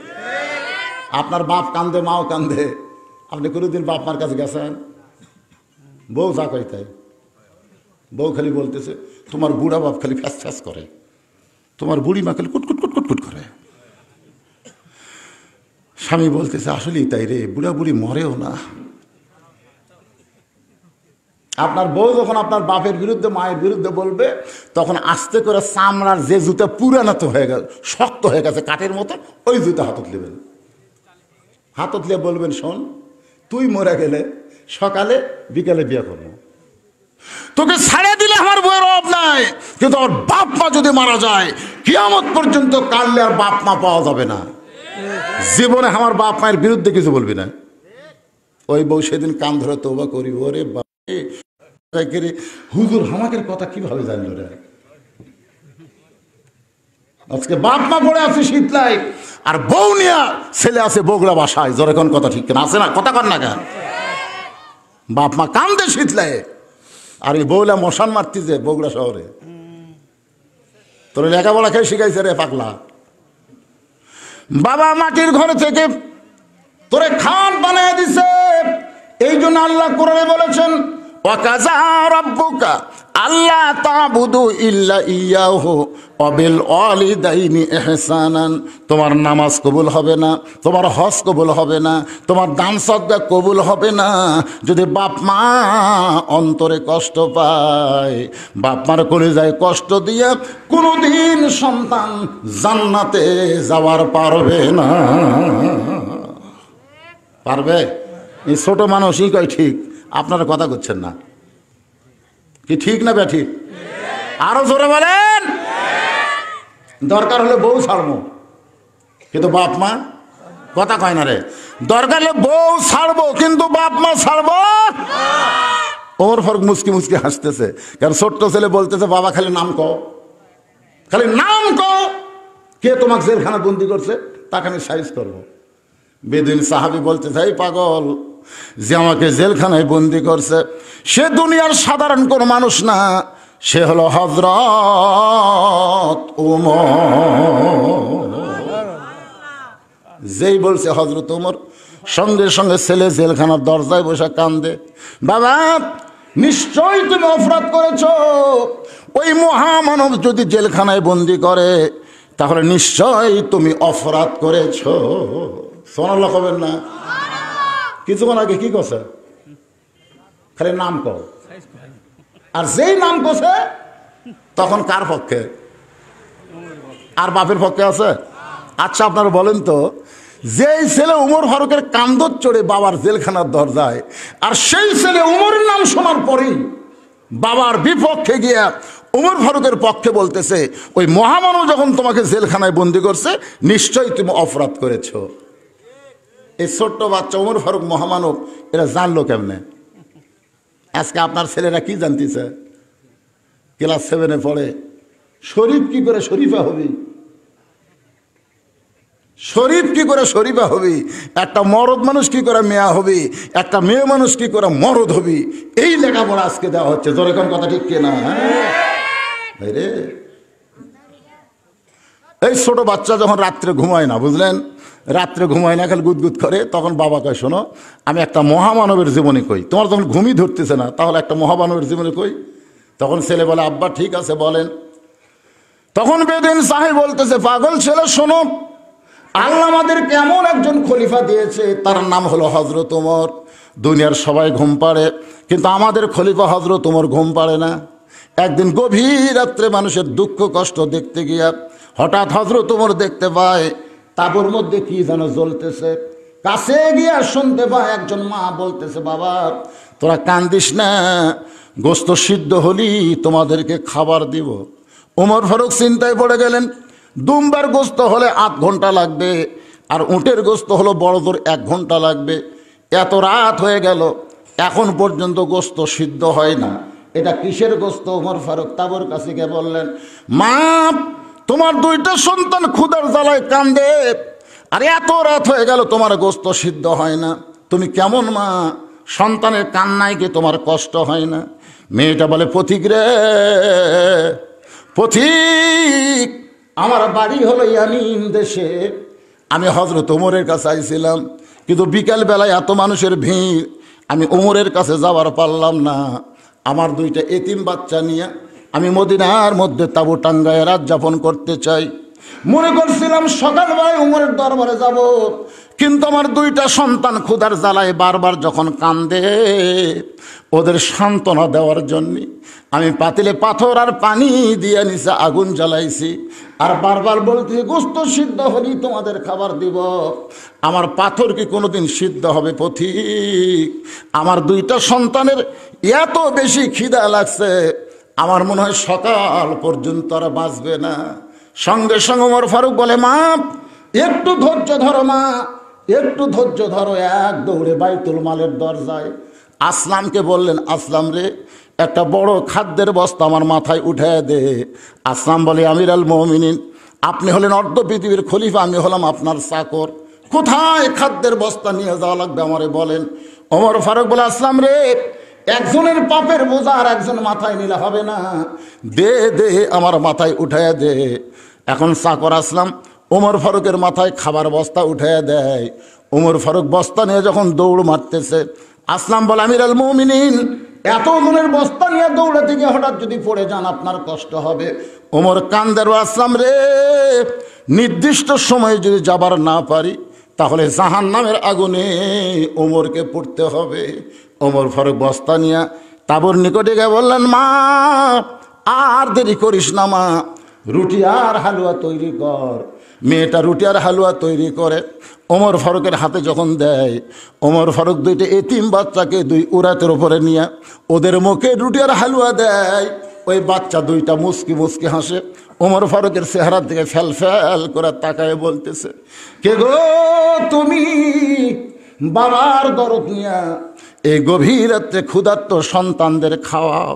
আপনার বাপ কান্দে, মাও কান্দে, আপনি কোনোদিন বাপ মার কাছে গেছেন? বউ যা কই তাই। বউ খালি বলতেছে, তোমার বুড়া বাপ খালি ফ্যাস ফ্যাস করে, তোমার বুড়ি মা খালি কুটকুট কুটকুট কুট করে। স্বামী বলতেছে, আসলেই তাই রে, বুড়া বুড়ি মরেও না। আপনার বউ যখন আপনার বাপের বিরুদ্ধে, মায়ের বিরুদ্ধে বলবে, তখন আস্তে করে চামড়ার যে জুতা পুরানো তো হয়ে গেছে, শক্ত হয়ে গেছে কাঠের মতো, ওই জুতা হাতত নেবেন। হাতত নিয়ে বলবেন, শোন তুই মরে গেলে সকালে বিকালে বিয়ে করবো, তোকে ছাড়ে দিলে আমার বউয়ের অভাব নাই, কিন্তু আমার বাপ মা যদি মারা যায় কিয়ামত পর্যন্ত কাঁদলে আর বাপ মা পাওয়া যাবে না। জীবনে আমার বাপ মায়ের বিরুদ্ধে কিছু বলবি না। ওই বউ সেদিন কান ধরে তওবা করি, ওরে বাপরে হুজুর আমাকে কথা কিভাবে জানলো রে? আজকে বাপ মা পড়ে আছে শীতলাই, আর বউ নিয়া ছেলে আছে বগুড়া বাসায়। জোরে কোন কথা ঠিক কিনা? আছে না? কথা কর না কেন? বাপ মা কান্দে শীতলায়, আর এই বউলা মশান মারতিছে বগুড়া শহরে। তোর লেখাপড়া খেয়ে শিখাইছে রে পাগলা। বাবা মাটির ঘরে থেকে তোরে খাট বানায় দিছে। এই জন্য আল্লাহ কোরআনে বলেছেন, ওয়াকাযা রাব্বুকা আল্লা তা'বুদু ইল্লা ইয়্যাহু ওয়া বিল ওয়ালিদাইনি ইহসানান। তোমার নামাজ কবুল হবে না, তোমার হজ কবুল হবে না, তোমার দান সদকা কবুল হবে না যদি বাপ মা অন্তরে কষ্ট পায়। বাপ মার কলিজায় কষ্ট দিয়ে কোনোদিন সন্তান জান্নাতে যাওয়ার পারবে না। পারবে? এই ছোট মানুষই কয় ঠিক, আপনারা কথা করছেন না। কি ঠিক না বে ঠিক? আরো জোরে বলেন। দরকার হলে বউ ছাড়বো, কিন্তু বাপ মা কথা কয় না রে। দরকার হলে বউ ছাড়বো, কিন্তু বাপ মা ছাড়বো। ওমর ফারুক মুসকি মুসকি হাসতেছে, কারণ ছোট্ট ছেলে বলতেছে বাবা খালি নাম কও, খালি নাম কও, কে তোমাকে জেলখানা বন্দি করছে তাকে আমি সাইজ করবো। বেদুইন সাহাবী বলতে চাই, পাগল, যে আমাকে জেলখানায় বন্দি করছে সে দুনিয়ার সাধারণ কোনো মানুষ না, সে হলো হযরত ওমর। যেই বলছে হযরত ওমর, সঙ্গে সঙ্গে ছেলে জেলখানার দরজায় বসে কান্দে। বাবা, নিশ্চয়ই তুমি অপরাধ করেছো। ওই মহামানব যদি জেলখানায় বন্দি করে তাহলে নিশ্চয়ই তুমি অপরাধ করেছো। সুবহানাল্লাহ কবেন না? কিছুক্ষণ আগে কি করছে? খালি নাম কও। আর যেই নাম করছে তখন কার পক্ষে? আর বাপের পক্ষে আছে? আচ্ছা আপনারা বলেন তো, যেই ছেলে উমর ফারুকের কান্দর চড়ে বাবার জেলখানার দরজায়, আর সেই ছেলে উমরের নাম শোনার পরেই বাবার বিপক্ষে গিয়া উমর ফারুকের পক্ষে বলতেছে, ওই মহামানব যখন তোমাকে জেলখানায় বন্দি করছে নিশ্চয়ই তুমি অপরাধ করেছো। এই ছোট্ট বাচ্চা উমর ফারুক মহামানব, এরা জানলো কেমনে? আজকে আপনার ছেলেরা কি জানতেছে? ক্লাস 7-এ পড়ে। শরীফ কি করে শরীফা হবি? শরীফ কি করে শরীফা হবি? একটা মরদ মানুষ কি করে মেয়া হবি? একটা মেয়ে মানুষ কি করে মরদ হবি? এই লেখাপড়া আজকে দেওয়া হচ্ছে। যেরকম কথা ঠিক কিনা? রে, এই ছোট বাচ্চা যখন রাত্রে ঘুমায় না, বুঝলেন, রাত্রে ঘুমায় না, খালি গুদগুদ করে, তখন বাবা কয়, শোনো আমি একটা মহামানবের জীবনী কই। তোমার যখন ঘুমই ধরতেছে না, তাহলে একটা মহামানবের জীবনী কই। তখন ছেলে বলে, আব্বা ঠিক আছে বলেন। তখন বেদুইন সাহেব বলতেছে, পাগল ছেলে শোনো, আল্লাহ আমাদের কেমন একজন খলিফা দিয়েছে, তার নাম হলো হযরত ওমর। দুনিয়ার সবাই ঘুম পাড়ে, কিন্তু আমাদের খলিফা হযরত ওমর ঘুম পাড়ে না। একদিন গভীর রাত্রে মানুষের দুঃখ কষ্ট দেখতে গিয়া হঠাৎ হযরত ওমর দেখতে পায় তাঁবুর মধ্যে কি যেন জ্বলতেছে। কাছে গিয়া শুনতে পায় একজন মা বলতেছে, বাবা তোরা কান্দিস না, গোস্ত সিদ্ধ হলি তোমাদেরকে খাবার দিব। ওমর ফারুক চিন্তায় পড়ে গেলেন, দুম্বার গোস্ত হলে 8 ঘন্টা লাগবে, আর উটের গোস্ত হলো বড় জোর 1 ঘন্টা লাগবে। এত রাত হয়ে গেল, এখন পর্যন্ত গোস্ত সিদ্ধ হয় না, এটা কিসের গোস্ত? ওমর ফারুক তাঁবুর কাছে গিয়ে বললেন, মা তোমার 2টা সন্তান ক্ষুধার জ্বালায় কান্দে, আর এত রাত হয়ে গেল তোমার গোস্ত সিদ্ধ হয় না। তুমি কেমন মা? সন্তানের কান্নায় কি তোমার কষ্ট হয় না? মেয়েটা বলে, পথিক রে পথিক, আমার বাড়ি হলো ইয়ামিন দেশে। আমি হযরত ওমরের কাছে আইছিলাম, কিন্তু বিকাল বেলায় এত মানুষের ভিড়, আমি ওমরের কাছে যাওয়ার পারলাম না। আমার 2টা এতিম বাচ্চা নিয়ে আমি মদিনার মধ্যে তাঁবু টাঙ্গায় রাত যাপন করতে চাই। মনে করছিলাম সকালবেলায় ওমরের দরবারে যাব, কিন্তু আমার 2টা সন্তান ক্ষুধার জ্বালায় বারবার যখন কান্দে, ওদের সান্ত্বনা দেওয়ার জন্য আমি পাতিলে পাথর আর পানি দিয়ে নিচে আগুন জ্বালাইছি, আর বারবার বলছি গোস্ত সিদ্ধ হলেই তোমাদের খাবার দিব। আমার পাথর কি কোনোদিন সিদ্ধ হবে পথিক? আমার 2টা সন্তানের এত বেশি খিদা লাগছে, আমার মনে হয় সকাল পর্যন্ত আর বাঁচবে না। সঙ্গে সঙ্গে ওমর ফারুক বলে, মা একটু ধৈর্য ধরো, মা একটু ধৈর্য ধরো। এক দৌড়ে বাইতুল মালের দরজায় আসলামকে বললেন, আসলাম রে একটা বড় খাদ্যের বস্তা আমার মাথায় উঠায় দে। আসলাম বলে, আমির আল মুমিনিন, আপনি হলেন অর্ধ পৃথিবীর খলিফা, আমি হলাম আপনার চাকর, কোথায় খাদ্যের বস্তা নিয়ে যাওয়া লাগবে আমারে বলেন। ওমর ফারুক বলে, আসলাম রে একজনের পাপের বোঝা আর একজন মাথায় নিলে হবে না, দে দে আমার মাথায় উঠাইয়া দে। এখন চাকর আসলাম ওমর ফারুকের মাথায় খাবার বস্তা উঠাইয়া দেয়। ওমর ফারুক বস্তা নিয়ে যখন দৌড় মারতেছে, আসলাম বলে, আমির আল মুমিনিন, এত গুণের বস্তা নিয়ে দৌড়াতে গিয়ে হঠাৎ যদি পড়ে যান আপনার কষ্ট হবে। ওমর কান্দের, আসলাম রে নির্দিষ্ট সময়ে যদি যাবার না পারি তাহলে জাহান্নামের আগুনে ওমরকে পড়তে হবে। ওমর ফারুক বস্তা নিয়ে তাঁবুর নিকটে গিয়ে বললেন, মা আর দেরি করিস না মা, রুটি আর হালুয়া তৈরি কর। মেয়েটা রুটি আর হালুয়া তৈরি করে ওমর ফারুকের হাতে যখন দেয়, ওমর ফারুক 2টা এতিম বাচ্চাকে 2 উরাতের উপরে নিয়ে ওদের মুখে রুটি আর হালুয়া দেয়। ওই বাচ্চা 2টা মুচকি মুচকি হাসে। ওমর ফারুকের চেহারার দিকে ফেল ফেল করে তাকায় বলতেছে, কে গো তুমি? বাবার দরদ নিয়া এই গভীর রাত্রে ক্ষুধার্ত সন্তানদের খাওয়াও।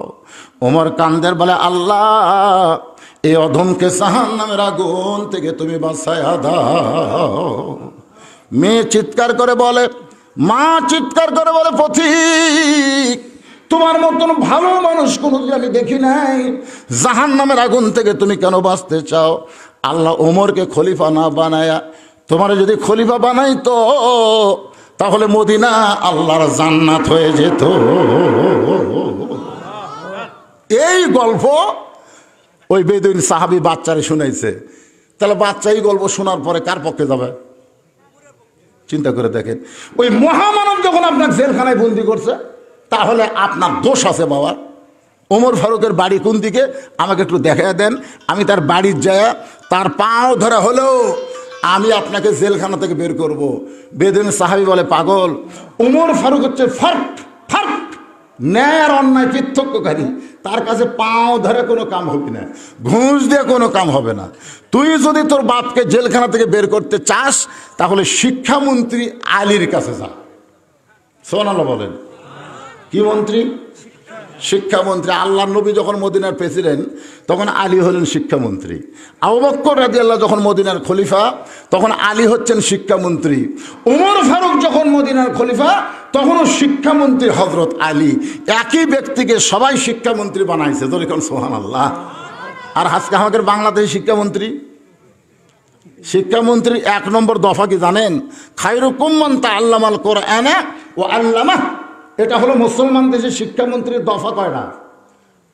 ওমর কান্দের বলে, আল্লাহ এই অধমকে জাহান্নামের আগুন থেকে তুমি বাঁচায়া দাও। মেয়ে চিৎকার করে বলে, মা চিৎকার করে বলে, পথিক তোমার মতন ভালো মানুষ কোনোদিন আমি দেখি নাই, জাহান্নামের আগুন থেকে তুমি কেন বাঁচতে চাও? আল্লাহ ওমরকে খলিফা না বানায়া তোমার যদি খলিফা বানাইতো তাহলে মদিনা আল্লাহর জান্নাত হয়ে যেত। এই গল্প ওই বেদুইন সাহাবী বাচ্চারে শুনাইছে। তাহলে বাচ্চা এই গল্প শোনার পরে কার পক্ষে যাবে? চিন্তা করে দেখেন, ওই মহামানব যখন আপনার জেলখানায় বন্দি করছে, তাহলে আপনার দোষ আছে বাবা। ওমর ফারুকের বাড়ি কোন দিকে আমাকে একটু দেখায় দেন, আমি তার বাড়ির যায় তার পাও ধরা হলেও আমি আপনাকে জেলখানা থেকে বের করব। বেদুইন সাহাবী বলে, পাগল, ওমর ফারুক হচ্ছে ফার্ট ফার্ট ন্যায় আর অন্যায় পৃথককারী, তার কাছে পাও ধরে কোনো কাম হবে না, ঘুষ দিয়ে কোনো কাম হবে না। তুই যদি তোর বাপকে জেলখানা থেকে বের করতে চাস তাহলে শিক্ষামন্ত্রী আলীর কাছে যা। সুবহানাল্লাহ বলেন। কি মন্ত্রী? শিক্ষামন্ত্রী। আল্লাহর নবী যখন মদিনার প্রেসিডেন্ট তখন আলী হলেন শিক্ষামন্ত্রী। আবু বকর রাদিয়াল্লাহু যখন মদিনার খলিফা তখন আলী হচ্ছেন শিক্ষামন্ত্রী। ওমর ফারুক যখন মদিনার খলিফা তখনও শিক্ষামন্ত্রী হযরত আলী। একই ব্যক্তিকে সবাই শিক্ষামন্ত্রী বানাইছে, যেরকম সুবহানাল্লাহ। আর আজকে আমাদের বাংলাদেশের শিক্ষামন্ত্রী 1 নম্বর দফা কি জানেন? খায়রুকুম মান তাআল্লামাল কোরআনা ওয়া আল্লামাহ। এটা হলো মুসলমান দেশের শিক্ষামন্ত্রীর দফা কয়টা?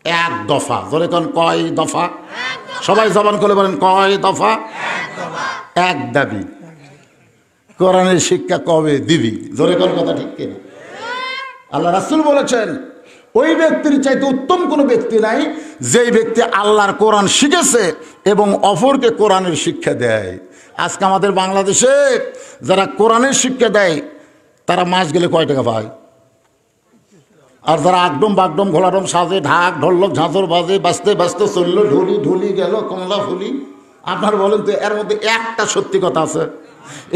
1 দফা। জোরে কোন কয় দফা? সবাই জবান করে বলেন, কয় দফা? 1 দাবি। কোরআনের শিক্ষা কবে দিবি? জোরে কোন কথা ঠিক কিনা? আল্লাহ রাসূল বলেছেন, ওই ব্যক্তির চাইতে উত্তম কোনো ব্যক্তি নাই যেই ব্যক্তি আল্লাহর কোরআন শিখেছে এবং অপরকে কোরআনের শিক্ষা দেয়। আজকে আমাদের বাংলাদেশে যারা কোরআনের শিক্ষা দেয় তারা মাস গেলে কয় টাকা পায়? আর যারা আগডম বাগডম ঘোলাডম সাজে, ঢাক ঢোলক ঝাঁঝর বাজে, বাজতে বাজতে চললো, ঢুলি গেল কমলা ফুলি, আপনার বলেন তো এর মধ্যে একটা সত্যি কথা আছে?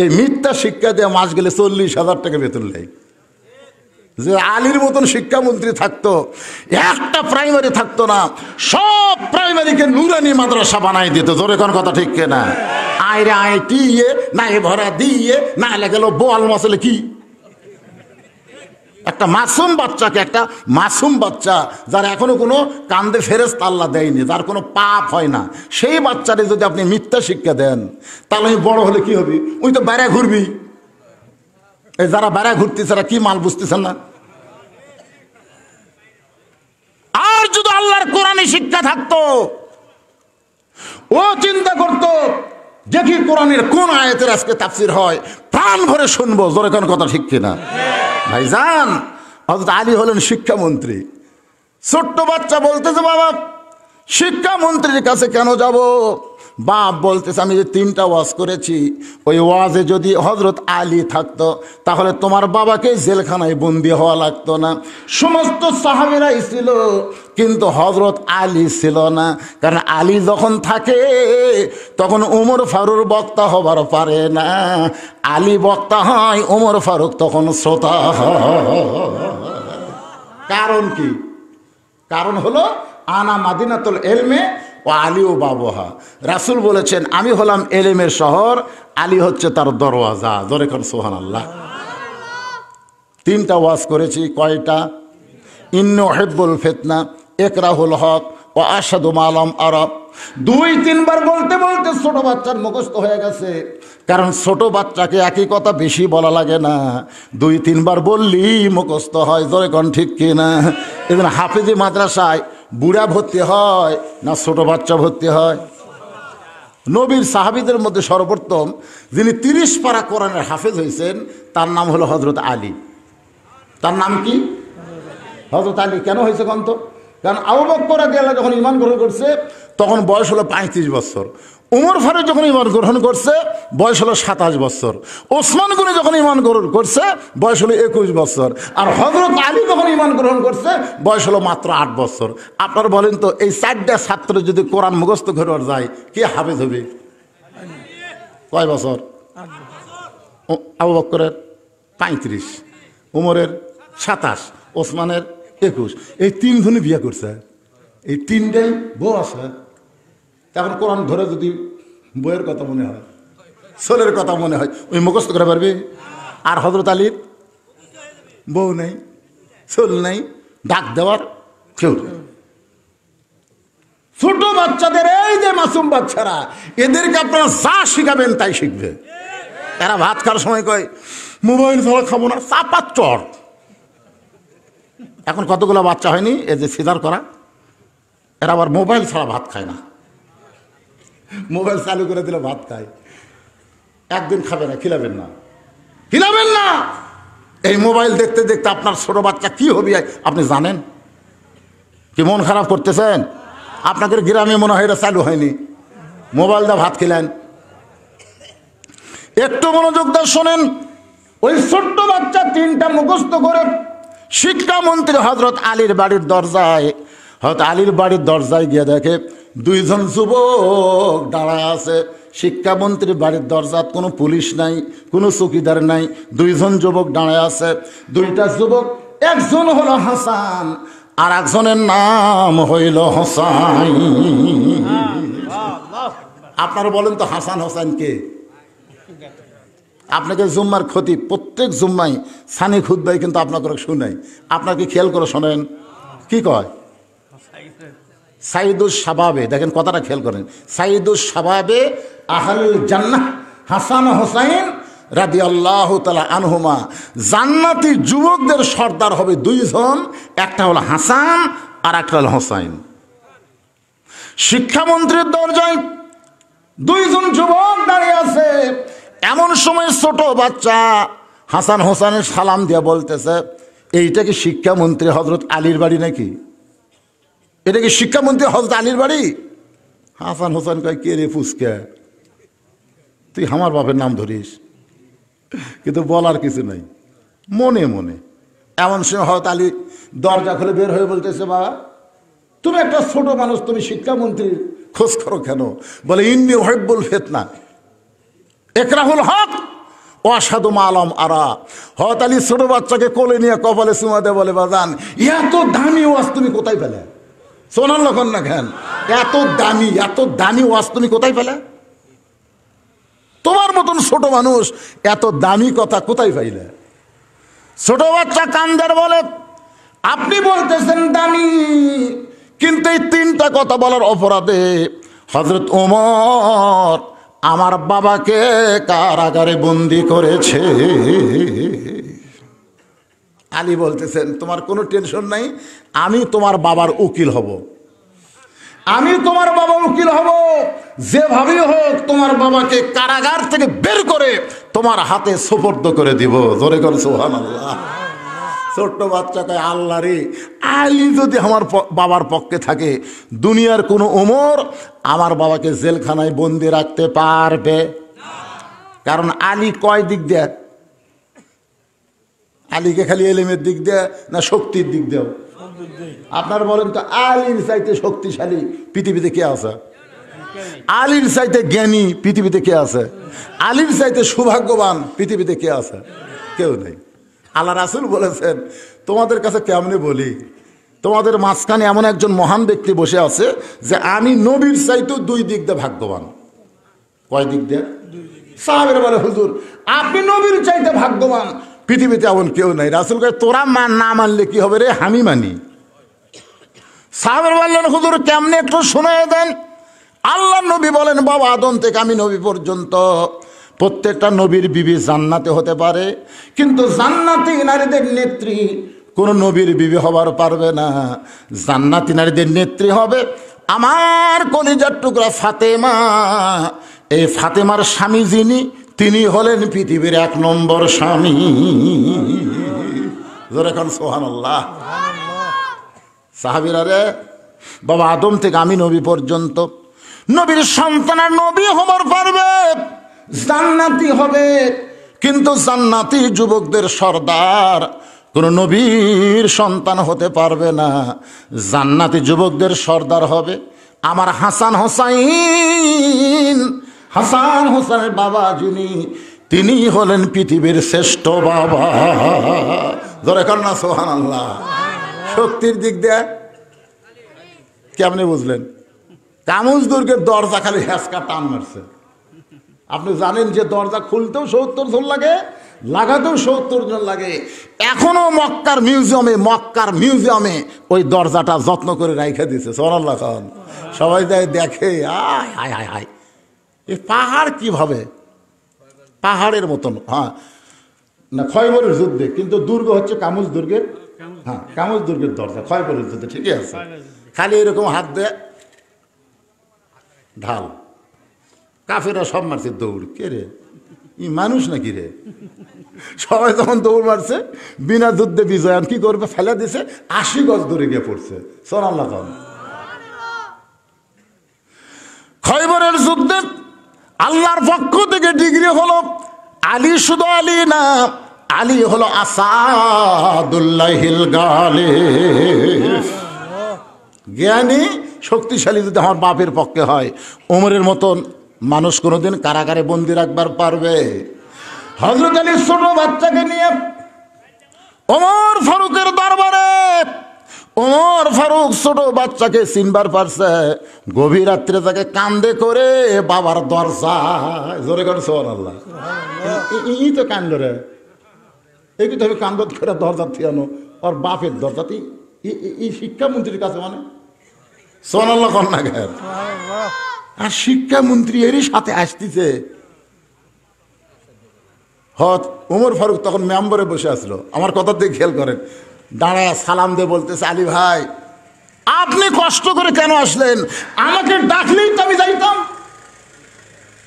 এই মিথ্যা শিক্ষা দিয়ে মাস গেলে 40,000 টাকা বেতন নেয়। যে আলীর মতন শিক্ষামন্ত্রী থাকতো, একটা প্রাইমারি থাকতো না, সব প্রাইমারিকে নুরানি মাদ্রাসা বানাই দিত। জোরে কোন কথা ঠিক কিনা? আইরে আয় টিয়ে নাই ভরা দিয়ে না গেল বোয়াল মাসলে কি একটা মাসুম বাচ্চাকে, একটা মাসুম বাচ্চা যার এখনো কোনো কান্দে ফেরেশতা আল্লাহ দেয়নি, যার কোনো পাপ হয় না, সেই বাচ্চারে যদি আপনি মিথ্যা শিক্ষা দেন তাহলে আমি বড় হলে কি হবি? ওই তো বেড়া ঘুরবি। এই যারা বেড়া ঘুরতেছে তারা কি মাল বুঝতেছেন না? আর যদি আল্লাহর কোরআনে শিক্ষা থাকতো, ও চিন্তা করতো দেখি কোরআনের কোন আয়াতের আজকে তাফসীর হয়, প্রাণ ভরে শুনবো। জোরে কোন কথা ঠিক কিনা? ভাইজান, হযরত আলী হলেন শিক্ষামন্ত্রী। ছোট্ট বাচ্চা বলতেছে, বাবা শিক্ষামন্ত্রীর কাছে কেন যাব? বাপ বলতেছে, আমি যে 3টা ওয়াজ করেছি, ওই ওয়াজে যদি হযরত আলী থাকতো তাহলে তোমার বাবাকে জেলখানায় বন্দি হওয়া লাগতো না। সমস্ত সাহাবীরাই ছিল কিন্তু হযরত আলী ছিল না, কারণ আলী যখন থাকে তখন ওমর ফারুক বক্তা হবার পারে না। আলী বক্তা হয়, ওমর ফারুক তখন শ্রোতা হয়। কারণ কি? কারণ হলো আনা মাদিনাতুল ইলমে ও আলী ও বাবুহা। রাসূল বলেছেন, আমি হলাম এলেমের শহর, আলী হচ্ছে তার দরওয়াজা। জোরে কোন সুবহানাল্লাহ। 3টা ওয়াজ করেছি। কয়টা? ইন্নী উহিব্বুল ফিতনা, ইকরাহুল হক ও আশহাদু মা লাম আরা। 2-3 বার বলতে বলতে ছোট বাচ্চার মুখস্থ হয়ে গেছে, কারণ ছোট বাচ্চাকে একই কথা বেশি বলা লাগে না, 2-3 বার বললেই মুখস্থ হয়। জোরে কোন ঠিক কিনা? এজন্য হাফেজি মাদ্রাসায় বুড়া ভর্তি হয় না ছোট বাচ্চা ভর্তি হয়? নবীর সাহাবীদের মধ্যে সর্বপ্রথম যিনি 30 পারা কোরআনের হাফেজ হয়েছেন তার নাম হলো হযরত আলী। তার নাম কি? হযরত আলী। কেন হয়েছে কোন তো? কারণ আবু বকর রাদিয়াল্লাহু যখন ঈমান গ্রহণ করছে তখন বয়স হলো 35 বছর, উমর ফারুক যখন ঈমান গ্রহণ করছে বয়স হলো 27 বছর, ওসমান গনি যখন ঈমান গ্রহণ করছে বয়স হলো 21 বছর, আর হযরত আলী যখন ঈমান গ্রহণ করছে বয়স হলো মাত্র 8 বছর। আপনারা বলেন তো এই 4টা ছাত্র যদি কোরআন মুখস্থ করে যায় কে হাফেজ হবে? কয় বছর? আবু বকরের 35, উমরের 27, ওসমানের 21। এই 3 জনই বিয়ে করছে, এই 3টাই বউ আছে। এখন কোরআন ধরে যদি বইয়ের কথা মনে হয়, সোলের কথা মনে হয়, ওই মুখস্থ করে পারবে? আর হযরত আলীর বউ নেই, সোল নেই, ডাক দেওয়ার কেউ নেই। ছোট বাচ্চাদের, এই যে মাসুম বাচ্চারা, এদেরকে আপনারা যা শিখাবেন তাই শিখবে। এরা ভাত খাওয়ার সময় কয় মোবাইল ছাড়া খাবো না, চাপা চট। এখন কতগুলো বাচ্চা হয়নি এই যে সিজার করা, এরা আবার মোবাইল ছাড়া ভাত খায় না, মোবাইল চালু করে দিলে ভাত খায়। একদিন খাবে না, খিলাবেন না, খিলাবেন না। এই মোবাইল দেখতে দেখতে আপনার ছোট বাচ্চা কি হবে আপনি জানেন? কি মন খারাপ করতেছেন? আপনাদের গ্রামে মনে হয় এটা চালু হয়নি, মোবাইল দা ভাত খেলেন। একটু মনোযোগ দিয়ে শোনেন। ওই ছোট্ট বাচ্চা 3টা মুখস্থ করে শিক্ষামন্ত্রী হযরত আলীর বাড়ির দরজায়, হয়তো আলীর বাড়ির দরজায় গিয়ে দেখে 2 জন যুবক দাঁড়ায় আছে। শিক্ষামন্ত্রীর বাড়ির দরজা, কোনো পুলিশ নাই, কোনো চৌকিদার নাই, 2 জন যুবক দাঁড়ায় আছে। 2টা যুবক, একজন হলো হাসান আর একজনের নাম হইল হোসাইন। আপনারা বলেন তো হাসান হোসেন কে? আপনাকে জুম্মার ক্ষতি প্রত্যেক জুম্মাই সানি খুতবাই কিন্তু আপনাকে শুনাই, আপনাকে খেয়াল করে শোনেন কি কয়? সাইদুস শাবাবে, দেখেন কথাটা খেয়াল করেন, সাইদুস শাবাবে আহলুল জান্নাহ হাসান হোসাইন রাদিয়াল্লাহু তাআলা আনহুমা। জান্নাতি যুবকদের সর্দার হবে 2 জন, একটা হলো হাসান আর একটা হলো হোসাইন। শিক্ষামন্ত্রীর দরজায় 2 জন যুবক দাঁড়িয়ে আছে। এমন সময় ছোট বাচ্চা হাসান হোসেনের সালাম দিয়ে বলতেছে, এইটা কি শিক্ষামন্ত্রী হযরত আলীর বাড়ি নাকি? এটা কি শিক্ষামন্ত্রী হযরত আলীর বাড়ি? হাসান হোসেন কয়, কে রে ফুসকা, তুই আমার বাপের নাম ধরিস? কিন্তু বলার কিছু নাই, মনে মনে। এমন সময় হযরত আলী দরজা খুলে বের হয়ে বলতেছে, বাবা তুমি একটা ছোট মানুষ, তুমি শিক্ষামন্ত্রীর খোঁজ করো কেন? বলে, ইন্নী উহিব্বুল ফিতনা একরাহুল হক ওয়াশহাদু মা লাম আরা। হযরত আলী ছোট বাচ্চাকে কোলে নিয়ে কপালে চুমা দিয়ে বলে, বাজান এত দামি ওয়াজ তুমি কোথায় পেলে? শোনান লক্ষণ না কেন, এত দামি ওয়াজ তুমি কোথায় পেলে? তোমার মতন ছোট মানুষ এত দামি কথা কোথায় পাইলে? ছোট বাচ্চা কান্দার বলে, আপনি বলতেছেন দামি, কিন্তু এই 3টা কথা বলার অপরাধে হযরত ওমর আমার বাবাকে কারাগারে বন্দি করেছে। আলী বলতেছেন, তোমার কোনো টেনশন নাই, আমি তোমার বাবার উকিল হব, আমি তোমার বাবার উকিল হব। যেভাবেই হোক তোমার বাবাকে কারাগার থেকে বের করে তোমার হাতে সুপর্দ করে দিব। জোরে করে সুবহানাল্লাহ। ছোট্ট বাচ্চা কয়, আল্লাহ রে, আলী যদি আমার বাবার পক্ষে থাকে, দুনিয়ার কোনো ওমর আমার বাবাকে জেলখানায় বন্দি রাখতে পারবে? কারণ আলী কয় দিক দিয়ে? আলীকে খালি এলেমের দিক দিয়ে না শক্তির দিক দিয়েও? আপনার বলেন তো, আলীর চাইতে শক্তিশালী পৃথিবীতে কে আছে? আলীর চাইতে জ্ঞানী পৃথিবীতে কে আছে? আলীর চাইতে সৌভাগ্যবান পৃথিবীতে কে আছে? কেউ নেই। আল্লাহ রাসূল বলেছেন, তোমাদের কাছে কেমনে বলি, তোমাদের মাঝখানে এমন একজন মহান ব্যক্তি বসে আছে যে আমি নবীর চাইতেও 2 দিক দিয়ে ভাগ্যবান। কয় দিক দিয়ে? সাহাবীরা বলে, হুজুর আপনি নবীর চাইতে ভাগ্যবান, পৃথিবীতে এমন কেউ নাই। রাসূল কয়, তোরা না মানলে কি হবে রে, আমি মানি। সাহাবীরা বললেন, হুজুর কেমনে একটু শোনায় দেন। আল্লাহ নবী বলেন, বাবা আদম থেকে আমি নবী পর্যন্ত প্রত্যেকটা নবীর বিবি জান্নাতে হতে পারে, কিন্তু জান্নাতি নারীদের নেত্রী কোন নবীর বিবি হবার পারবে না। জান্নাতি নারীদের নেত্রী হবে আমার কলিজার টুকরা ফাতেমা। এই ফাতেমার স্বামী যিনি, তিনি হলেন পৃথিবীর 1 নম্বর স্বামী। জোরে খান সুবহানাল্লাহ। সাহাবীরা রে, বাবা আদম থেকে আমি নবী পর্যন্ত নবীর সন্তান আর নবী হবার পারবে, জান্নাতি হবে, কিন্তু জান্নাতি যুবকদের সর্দার কোন নবীর সন্তান হতে পারবে না। জান্নাতি যুবকদের সর্দার হবে আমার হাসান হোসাইন। হাসান হোসেনের বাবা যিনি, তিনি হলেন পৃথিবীর শ্রেষ্ঠ বাবা। ধরে কন্যা সুবহানাল্লাহ। শক্তির দিক দিয়ে কেমনে বুঝলেন? কামুজ দুর্গের দরজা খালি হ্যাসকা টান মারছে। আপনি জানেন যে দরজা খুলতেও 70 জন লাগে, লাগাতেও 70 জন লাগে। এখনো মক্কার মিউজিয়ামে ওই দরজাটা যত্ন করে রাইখা দিয়েছে। সুবহানাল্লাহ খান। সবাই যায় দেখে, আয় আয় আয় আয়, এই পাহাড় কিভাবে পাহাড়ের মতন। হ্যাঁ না, খয়বরের যুদ্ধে, কিন্তু দুর্গ হচ্ছে কামুজ দুর্গের। হ্যাঁ, কামুজ দুর্গের দরজা খয়বরের যুদ্ধে, ঠিকই আছে। খালি এরকম হাত দেয়, ঢাল, কাফেরা সব মারছে দৌড়। কে রে, ই মানুষ নাকি রে? সবাই যখন দৌড় মারছে, বিনা যুদ্ধে বিজয়ান কি করবে, ফেলে দিছে, 80 গজ দূরে গিয়ে পড়ছে। সুবহানাল্লাহ। খয়বরের যুদ্ধে আল্লাহর পক্ষ থেকে ডিগ্রি হলো আলী, শুধু আলী না, আলী হলো আসাদুল্লাহিল গালিব। জ্ঞানী শক্তিশালী যদি আমার বাপের পক্ষে হয়, ওমরের মতন মানুষ কোনোদিন কারাগারে বন্দি রাখবার পারবে? হযরত আলী ছোট বাচ্চাকে নিয়ে ওমর ফারুকের দরবারে, ওমর ফারুক ছোট বাচ্চাকে চিনবার পারছে। গভীর রাত্রে তাকে কান্দে করে বাবার দরজায়, জোরে করে সুবহানাল্লাহ। ই তো কান্দ রে, এই কিন্তু আমি কান্দত করে দরজা থিয়ানো, ওর বাপের দরজাতে এই শিক্ষামন্ত্রীর কাছে, মানে সুবহানাল্লাহ কন্যা ঘের। আর শিক্ষামন্ত্রী এরই সাথে আসতেছে। ওমর ফারুক তখন মেম্বারে বসে আসলো, আমার কথা দিয়ে খেয়াল করেন, দাঁড়ায় সালাম দিয়ে বলতেছে, আলী ভাই আপনি কষ্ট করে কেন আসলেন? আমাকে ডাকলেই তো আমি যাইতাম।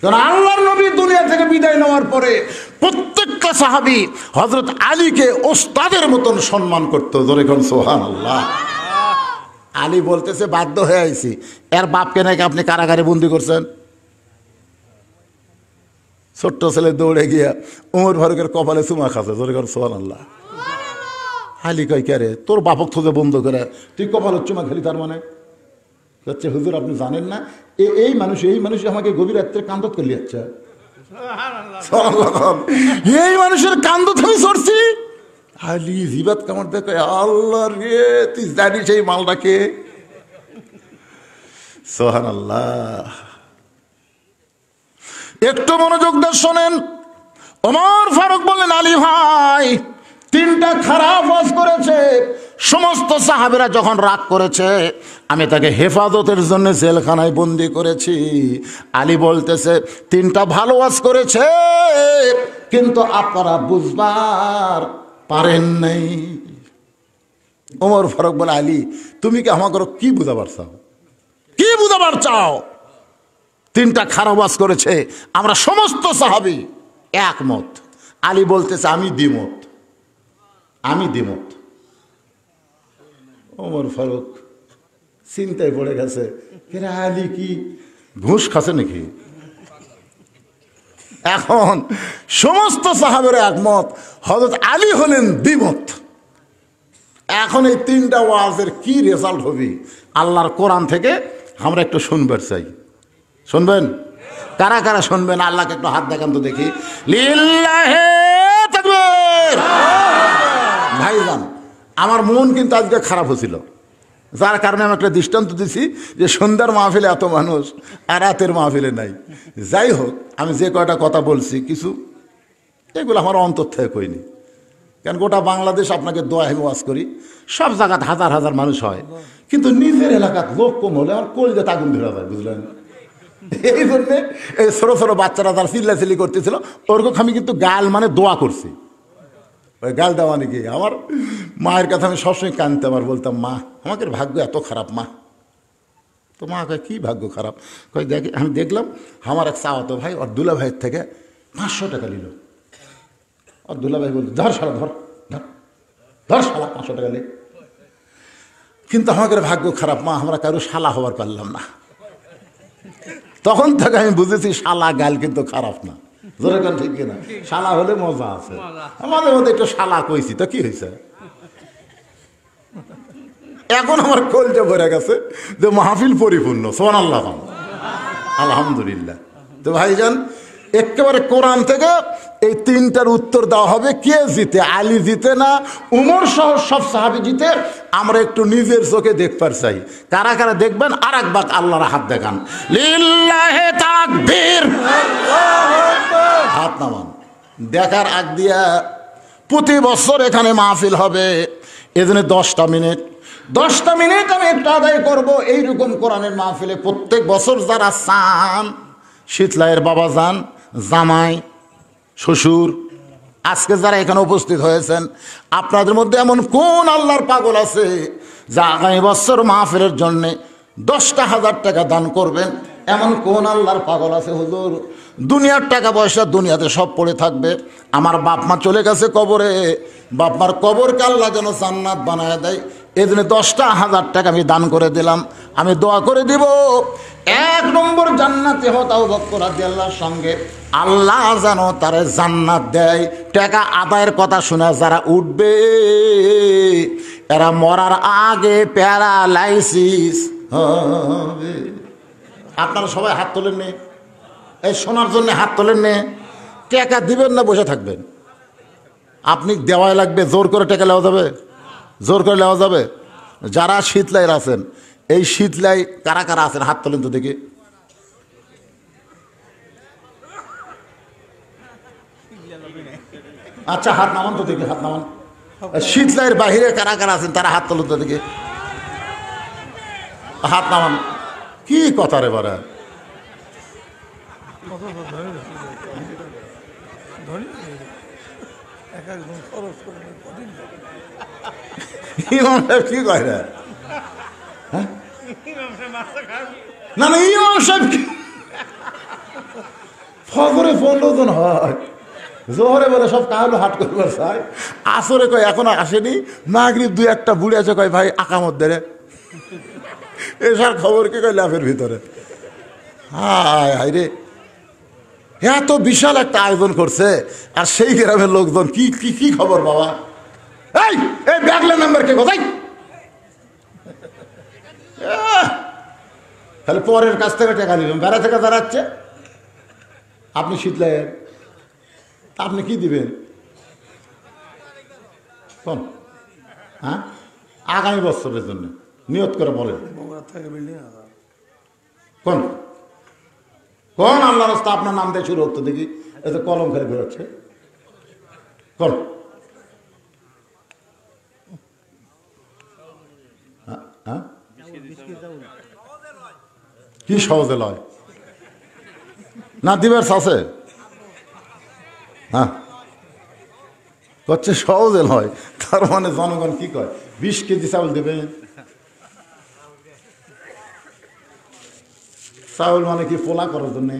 কারণ আল্লাহর নবী দুনিয়া থেকে বিদায় নেওয়ার পরে প্রত্যেকটা সাহাবী হযরত আলীকে ওস্তাদের মতন সম্মান করতো। জোরে কোন সুবহানাল্লাহ। আলী বলতেছে, বাধ্য হয়ে আইছি। এর বাপকে নাকি আপনি কারাগারে বন্দি করছেন। ছোট্ট ছেলে দৌড়ে গিয়া ওমর ফারুকের কপালে চুমা খাচ্ছে। জোরে কোন সুবহানাল্লাহ। আলী কয়, কে রে, তোর বাপক থোজে বন্ধ করে তুই কপালের চুমা খেলি? তার মানে হচ্ছে, হুজুর আপনি জানেন না, এই মানুষ আমাকে গভীর রাত্রে কান্দত করলি। আচ্ছা, এই মানুষের কান্দত আমি সরছি। আলী জিবাত কামড় দেখে, আল্লাহ রে, তুই জানিস এই মালটাকে? সুবহানাল্লাহ। একটু মনোযোগ দিয়ে শোনেন। ওমর ফারুক বললেন, আলী ভাই 3টা খারাপ কাজ করেছে। সমস্ত সাহাবীরা যখন রাগ করেছে, আমি তাকে হেফাজতের জন্য জেলখানায় বন্দি করেছি। আলী বলতেছে, 3টা ভালো কাজ করেছে, কিন্তু আপনারা বুঝবার পারেন নাই। ওমর ফারুক বলে, আলী তুমি কি আমাকে কি বুঝাবার চাও? কি বুঝাবার চাও? 3টা খারাপ কাজ করেছে, আমরা সমস্ত সাহাবী একমত। আলী বলতেছে, আমি দ্বিমত। ওমর ফারুক চিন্তায় পড়ে গেছে, আলী কি ঘুষ খাচ্ছে নাকি? এখন সমস্ত সাহাবেরা একমত, হযরত আলী হলেন দ্বিমত। এখন এই 3টা ওয়াজের কি রেজাল্ট হবে আল্লাহর কোরআন থেকে আমরা একটু শুনবার চাই। শুনবেন? কারা কারা শুনবেন? আল্লাহকে একটু হাত দেখান তো দেখি। লিল্লাহে তাকবীর। ভাইজান, আমার মন কিন্তু আজকে খারাপ হয়েছিল, যার কারণে আমি একটা দৃষ্টান্ত দিছি যে সন্ধ্যার মাহফিলে এত মানুষ আর রাতের মাহফিলে নাই। যাই হোক, আমি যে কয়টা কথা বলছি কিছু এগুলো আমার অন্তর থেকে কইনি, কারণ গোটা বাংলাদেশ আপনাকে দোয়া আমি ওয়াজ করি, সব জায়গায় হাজার হাজার মানুষ হয়, কিন্তু নিজের এলাকার লোক কম হলে আমার কলজাতে আগুন ধরে যায়, বুঝলেন? এই জন্যে এই ছোটো ছোটো বাচ্চারা যারা চিল্লাচিল্লি করতেছিল ওরকম আমি কিন্তু গাল মানে দোয়া করছি। ওই গাল দেওয়া নাকি আমার মায়ের কথা আমি সবসময় কাঁদতাম আর বলতাম, মা আমাদের ভাগ্য এত খারাপ। মা তো মা কয়, কী ভাগ্য খারাপ? কয়, দেখ আমি দেখলাম আমার এক চাওয়াতো ভাই ওর দুলা ভাইয়ের থেকে 500 টাকা নিল। ওর দুলা ভাই বলতো, ধর শালা, ধর ধর ধর শালা, 500 টাকা নে। কিন্তু আমাদের ভাগ্য খারাপ মা, আমরা কারো শালা হওয়ার পারলাম না। তখন থেকে আমি বুঝেছি শালা গাল কিন্তু খারাপ না, যেরকম ঠিক কিনা, শালা হলে মজা আছে। আমাদের মধ্যে একটু শালা কইছি তো কি হয়েছে, এখন আমার কলজা ভরে গেছে যে মাহফিল পরিপূর্ণ, সুবহানাল্লাহ, আলহামদুলিল্লাহ। তো ভাইজান একেবারে কোরআন থেকে এই তিনটার উত্তর দেওয়া হবে। কে জিতে, আলী জিতে না উমর সহ সব সাহাবী জিতে? আমরা একটু নিজের চোখে দেখবার চাই। কারা কারা দেখবেন আর একবার আল্লাহর হাত দেখান, লিল্লাহে তাকবীর, হাত নামান। দেখার আগ দিয়া প্রতি বছর এখানে মাহফিল হবে, এজন্য 10টা মিনিট আমি একটু আদায় করবো এইরকম কোরআনের মাহফিলে। প্রত্যেক বছর যারা চান, শীতলাইয়ের বাবা যান, জামাই, শ্বশুর, আজকে যারা এখানে উপস্থিত হয়েছেন, আপনাদের মধ্যে এমন কোন আল্লাহর পাগল আছে যা আগামী বছর মাহফিলের জন্যে 10,000 টাকা দান করবেন? এমন কোন আল্লাহর পাগল আছে? হুজুর, দুনিয়ার টাকা পয়সা দুনিয়াতে সব পড়ে থাকবে, আমার বাপ মা চলে গেছে কবরে, বাপ মার কবরকে আল্লাহ যেন জান্নাত বানায় দেয়, এই জন্য 10,000 টাকা আমি দান করে দিলাম। আমি দোয়া করে দিব 1 নম্বর জান্নাতে হত আবু বকর রাদিয়াল্লাহর সঙ্গে, আল্লাহ যেন তারে জান্নাত দেয়। টাকা আদায়ের কথা শুনে যারা উঠবে এরা মরার আগে প্যারালাইসিস হবে। আপনারা সবাই হাত তোলেন নে, এই শোনার জন্য হাত তোলেন নে। টাকা দিবেন না বসে থাকবেন? আপনি দেওয়াই লাগবে, জোর করে টাকা নেওয়া যাবে? জোর করে নেওয়া যাবে? যারা শীতলাইয়ের আছেন, এই শীতলাই কারা কারা আছেন হাত তোলেন তো দেখি। আচ্ছা হাত নামান তো দেখি, হাত নামান। শীতলাইয়ের বাহিরে কারা কারা আছেন তারা হাত তোলেন তো দেখি, হাত নামান। কি কথা রে বারা, কি কয় রে? না না, ইমাম সাহেব ফজরে 15 জন হয়, জোহরে বলে সব কাহলো হাট করবার চাই, আসরে কয় এখনো আসেনি, মাগরিব 2-1টা বুড়ে আছে কয় ভাই আকামত দেরে, এসার খবর কি কয় লাভের ভিতরে। হায় হায় রে, এত বিশাল একটা আয়োজন করছে, আর সেই গ্রামের লোকজন কি কি কি খবর বাবা? এই ব্যাগলের নাম্বার কে কোথায়? তাহলে পরের কাছ থেকে টাকা দিবেন, বেড়া থেকে দাঁড়াচ্ছে। আপনি শীতলাইয়ের, আপনি কি দিবেন কোন? হ্যাঁ, আগামী বছরের জন্য নিয়ত করে বলেন কোন কোন আল্লাহ রাস্তা আপনার নাম দিয়ে শুরু হতো দেখি, এত কলম খেলে বেরোচ্ছে কোন? হ্যাঁ, কি সহজে লয় না দিবার আছে? হ্যাঁ করছে সহজে লয়, তার মানে জনগণ কি কয় 20 কেজি চাউল দেবেন? চাউল মানে কি পোলা করার জন্যে?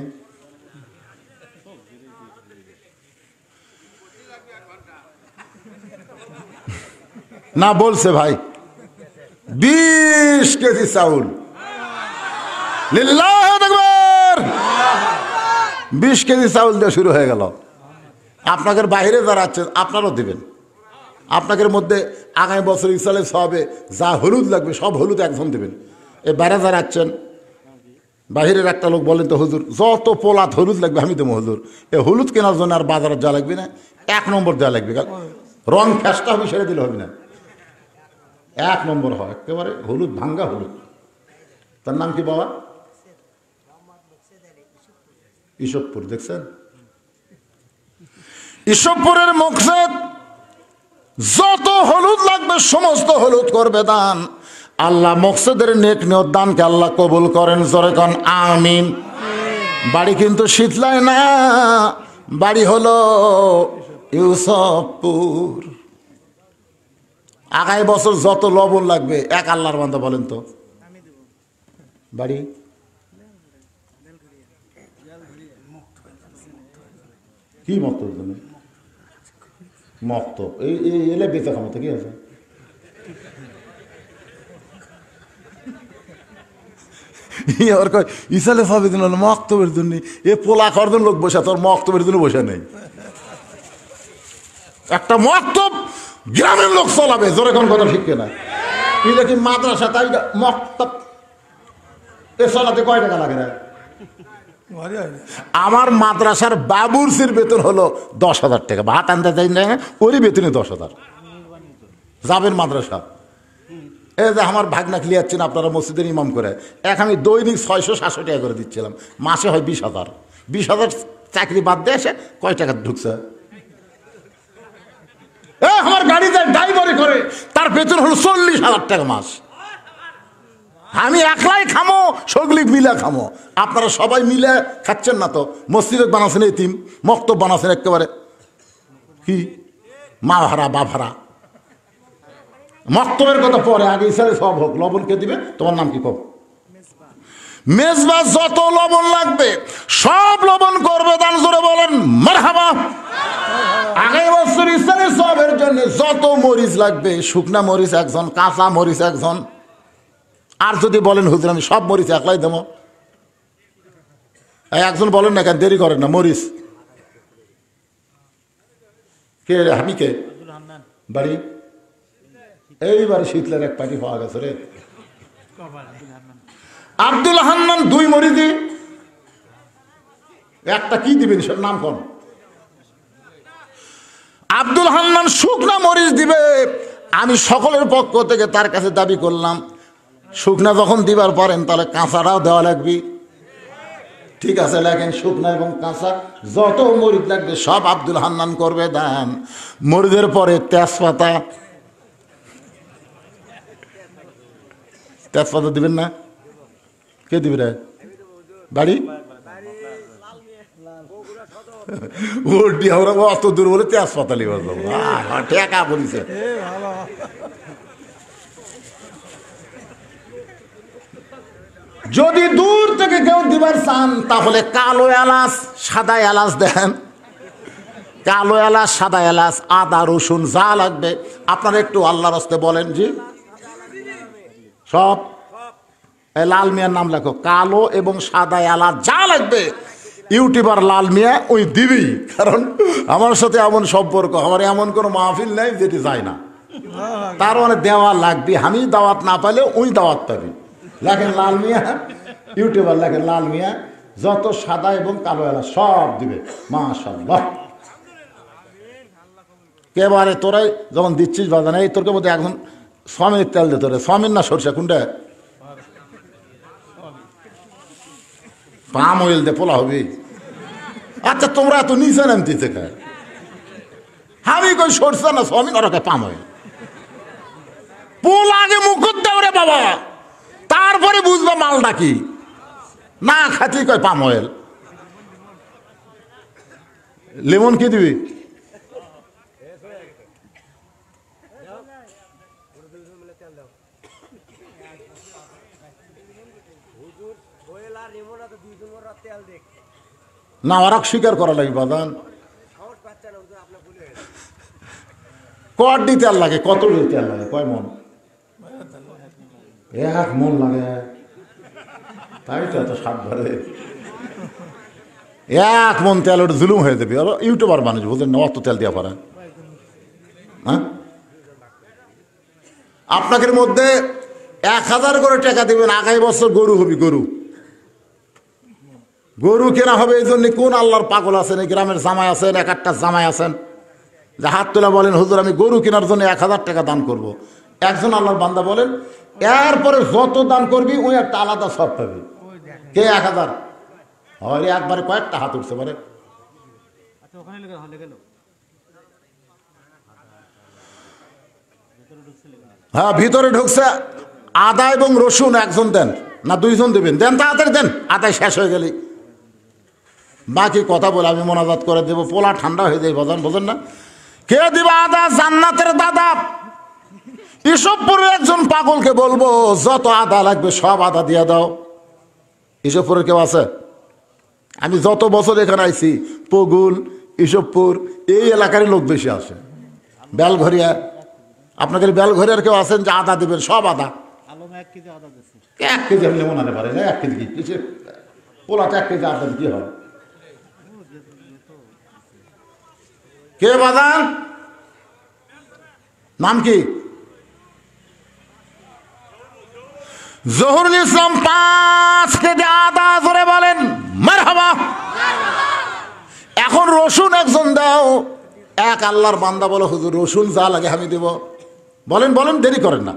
না বলছে ভাই 20 কেজি চাউল, লিল্লাহু আকবার, 20 কেজি চাউল দিয়ে শুরু হয়ে গেল। আপনাদের বাইরে যারা আছেন আপনারাও দিবেন। আপনাদের মধ্যে আগামী বছর ইসলামে সবে যা হলুদ লাগবে সব হলুদ একজন দেবেন। এই বাইরে যারা আছেন, বাহিরের একটা লোক বলেন তো হুজুর যত পোলাত হলুদ লাগবে আমি দেবো হুজুর। এই হলুদ কেনার জন্য আর বাজারে যা লাগবে না, 1 নম্বর দেওয়া লাগবে। রং ফেসটা হবে সেরে দিলে হবে না, 1 নম্বর হয় একেবারে হলুদ, ভাঙ্গা হলুদ। তার নাম কি বাবা? ইসবপুর। দেখছেন, ইসবপুরের মকসদ যত হলুদ লাগবে সমস্ত হলুদ করবে দান। আল্লাহ মকসদের নেক নিয়ত দানকে আল্লাহ কবুল করেন, জোরে কোন আমিন। বাড়ি কিন্তু শীতলায় না, বাড়ি হলো ইউসুফপুর। আগামী বছর যত লবণ লাগবে এক আল্লাহর বান্দা বলেন তো বাড়ি কি মক্ত মক্ত এই এলে বেঁচে ক্ষমতা কি আছে? ওর কয় ইসালে সবে দিন মক্তবের জন্য এ পোলা করজন লোক বসে তোর মক্তবের জন্য বসে নেই। একটা মক্তব গ্রামের লোক চলাবে, জোরে কোন কথা ঠিক কিনা? এই দেখি মাদ্রাসা তাই মক্তব এ চলাতে কয় টাকা লাগে না? আমার মাদ্রাসার বাবুরসির বেতন হলো 10,000 টাকা, ভাত আনতে যাই না ওরই বেতনে 10,000 যাবেন মাদ্রাসা। এই যে আমার ভাগনা ক্লিয়াচ্ছেন আপনারা মসজিদের ইমাম করে, আমি দৈনিক 600-700 টাকা করে দিচ্ছিলাম, মাসে হয় 20,000। 20,000 চাকরি বাদ দিয়ে এসে কয় টাকা ঢুকছে? আমার গাড়িতে ড্রাইভারি করে তার বেতন হলো 40,000 টাকা মাস। আমি একলাই খামো, সগলিক মিলে খামো, আপনারা সবাই মিলে খাচ্ছেন না তো। মসজিদ বানাচ্ছেন এতিম, মক্তব বানাচ্ছেন একেবারে কি মা ভাড়া বা ভাড়া। মক্তবের কথা পরে, আগে ইসালে সব হোক। লবণ কে দিবে? তোমার নাম কি? কব মেজবা। যত লবণ লাগবে সব লবণ করবে দান, জোরে বলেন মারহাবা। আগামী বছর ইসালে সবের জন্য যত মরিচ লাগবে, শুকনা মরিচ একজন, কাঁচা মরিচ একজন। আর যদি বলেন হুজুর আমি সব মরিচ একলাই দেবো, একজন বলেন না কেন, দেরি করেন না। মরিচ কে? আমি কে? বাড়ি এইবারে শীতলের এক পাটি পাওয়া গেছে রে। আব্দুল হান্নান 2 মরিচ দি, একটা কি দিবেন সব নাম কোন? আব্দুল হান্নান শুকনা মরিচ দিবে। আমি সকলের পক্ষ থেকে তার কাছে দাবি করলাম, শুকনা যখন দিবার পারেন তাহলে কাঁচাটাও দেওয়া লাগবে। ঠিক আছে, লেখেন শুকনা এবং কাঁচা যত মরিচ লাগবে সব আব্দুল হান্নান করবে দান। মরিচের পরে তেজপাতা, তেজপাতা দিবেন না? কে দিবে রে? বাড়ি ওরা অত দূর বলে তেজপাতা লিবার যাবো, ঠেকা বলিছে। যদি দূর থেকে কেউ দিবার চান তাহলে কালো এলাচ সাদা এলাচ দেন। কালো এলাচ, সাদা এলাচ, আদা, রসুন যা লাগবে আপনারা একটু আল্লাহর রাস্তে বলেন। জি সব। লাল মিয়ার নাম লেখো, কালো এবং সাদা এলাচ যা লাগবে ইউটিউবার লাল মিয়া ওই দিবি। কারণ আমার সাথে এমন সম্পর্ক, আমার এমন কোনো মাহফিল নেই যেটি যায় না, তার মানে দেওয়া লাগবে। আমি দাওয়াত না পাইলে ওই দাওয়াত পাবি। লেখেন লাল মিয়া, ইউটিউবার লেখেন লাল মিয়া, যত সাদা এবং কালো এলাচ সব দিবে। মাশাআল্লাহ। কেবারে তোরাই যখন দিচ্ছিস বাজানে, এই তোরকে মধ্যে এখন স্বামীর তেল দে। তোরে স্বামীর না সরষা কোনটা? পাম অয়েল দে, পোলা হবি। আচ্ছা তোমরা এত নিচে নামতে থেকে আমি কই সরষা না স্বামী, ওরা পাম অয়েল। পোলা আগে মুকুট দেও রে বাবা, তারপরে বুঝবা মালটা কি। না খাতি কয় পাম অয়েল। লেমন কি দিবি? না ওরা স্বীকার করা লাগবে বাদান। কটি তেল লাগে? কত তেল লাগে? কয় মন? 1 মন লাগে। তাই তো এত সাত ভরে 1 মন তেল, ওটা জুলুম হয়ে যাবে। আর ইউটিউবার মানুষ বলতেন না অত তেল দিয়া পারেন। হ্যাঁ, আপনাদের মধ্যে 1000 করে টাকা দিবেন, আগামী বছর গরু হবি। গরু কেনা হবে। এই জন্য কোন আল্লাহর পাগল আছেন, এই গ্রামের জামাই আছেন, 1-1টা জামাই আছেন যে হাত তোলা বলেন হুজুর আমি গরু কেনার জন্য 1000 টাকা দান করব। একজন আল্লাহর বান্দা বলেন এরপরে যত দান করবি ওই একটা আলাদা সব পাবি। কে 1000? হয় একবারে কয়েকটা হাত উঠতে পারে। হ্যাঁ ভিতরে ঢুকছে। আদা এবং রসুন একজন দেন না 2 জন দেবেন? দেন তাড়াতাড়ি দেন, আদায় শেষ হয়ে গেলে বাকি কথা বলে আমি মোনাজাত করে দেবো। পোলা ঠান্ডা হয়ে যায় বাজান, বোঝেন না? কে দিবা আদা? জান্নাতের দাদা ইসবপুরের একজন পাগলকে বলবো যত আদা লাগবে সব আদা দিয়ে দাও। ইসবপুরের কেউ আছে? আমি যত বছর এখানে আইছি পগুল, ইসবপুর এই এলাকারই লোক বেশি আসে। বেলঘরিয়া, আপনাদের বেলঘরিয়ার কেউ আছেন যে আদা দেবেন? সব আদা। 1 কেজি আমি লেমন আনতে পারে না, 1 কেজি কি পোলাতে 1 কেজি আপনার কি হয়? কে বাদান? নাম কি? জহুরুল ইসলাম 5 কেজি আদা, জোরে বলেন মারহাবা। এখন রসুন একজন দাও। এক আল্লাহর বান্দা বলো, হুজুর রসুন যা লাগে আমি দেব। বলেন বলেন, দেরি করেন না।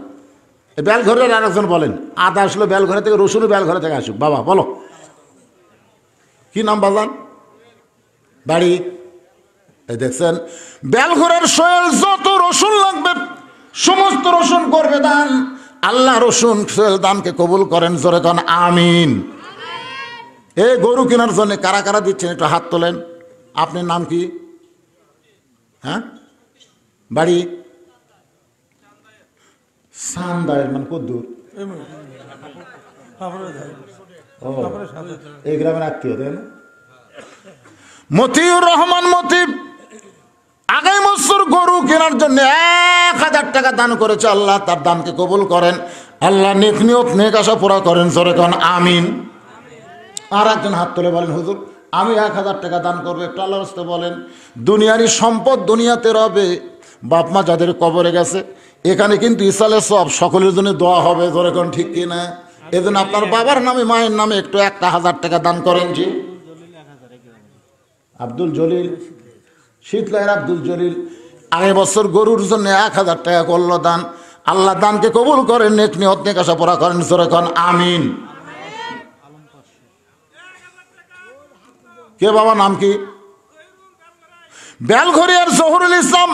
বেল ঘরের আর একজন বলেন, আদা আসলো বেল ঘরে থেকে, রসুনও বেল ঘরে থেকে আসুক। বাবা বলো কি নাম বাজান? বাড়ি? এই দেখছেন, বেলঘরের সোহেল যত রসুন লাগবে সমস্ত রসুন করবে দান। আল্লাহ রসুন সোহেল দানকে কবুল করেন, জোরে কন আমিন। এই গরু কেনার জন্য কারা কারা দিচ্ছেন একটু হাত তোলেন। আপনার নাম কি? হ্যাঁ, বাড়ি? সান্দায়, মানে কত দূর? ও, এই গ্রামের আত্মীয় তাই না? মতিউর রহমান মতিব আগামী বছর গরু কেনার জন্য 1000 টাকা দান করেছে। আল্লাহ তার দানকে কবুল করেন, আল্লাহ নেক নিয়ত নেক আশা পুরা করেন, জোরে কন আমিন। আর একজন হাত তুলে বলেন, হুজুর আমি 1000 টাকা দান করবো, একটু আল্লাহর রাস্তায় বলেন। দুনিয়ারই সম্পদ দুনিয়াতে রবে, বাপ মা যাদের কবরে গেছে এখানে কিন্তু ইসালে সব সকলের জন্য দোয়া হবে, জোরে কন ঠিক কিনা? এজন্য আপনার বাবার নামে মায়ের নামে একটু 1000 টাকা দান করেন। জি, আব্দুল জলিল, শীতলাইয়ের আব্দুল জলিল আগামী বছর গরুর জন্য 1000 টাকা করলো দান। আল্লাহ দানকে কবুল করেন, নেক নিয়ত নেক আশা পুরা করেন, জোরে কন আমিন। কে বাবা নাম কি? বেলঘরিয়ার জহুরুল ইসলাম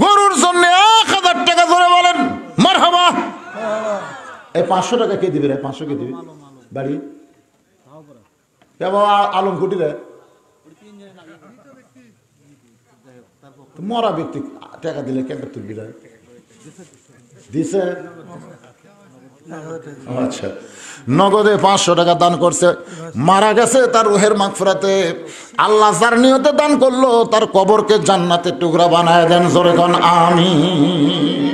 গরুর জন্য 1000 টাকা, জোরে বলেন মারহাবা। এই 500 টাকা কে দিবে রে? 500 কে দিবে? বাড়ি? কে বাবা? আলমকুটি রে, মরা ব্যক্তি টাকা দিলে কেন তুলবি? দিছে? আচ্ছা, নগদে 500 টাকা দান করছে। মারা গেছে, তার রুহের মাগফিরাতে আল্লাহ যার নিয়তে দান করলো তার কবরকে জান্নাতের টুকরা বানায় দেন, জোরে কোন আমিন।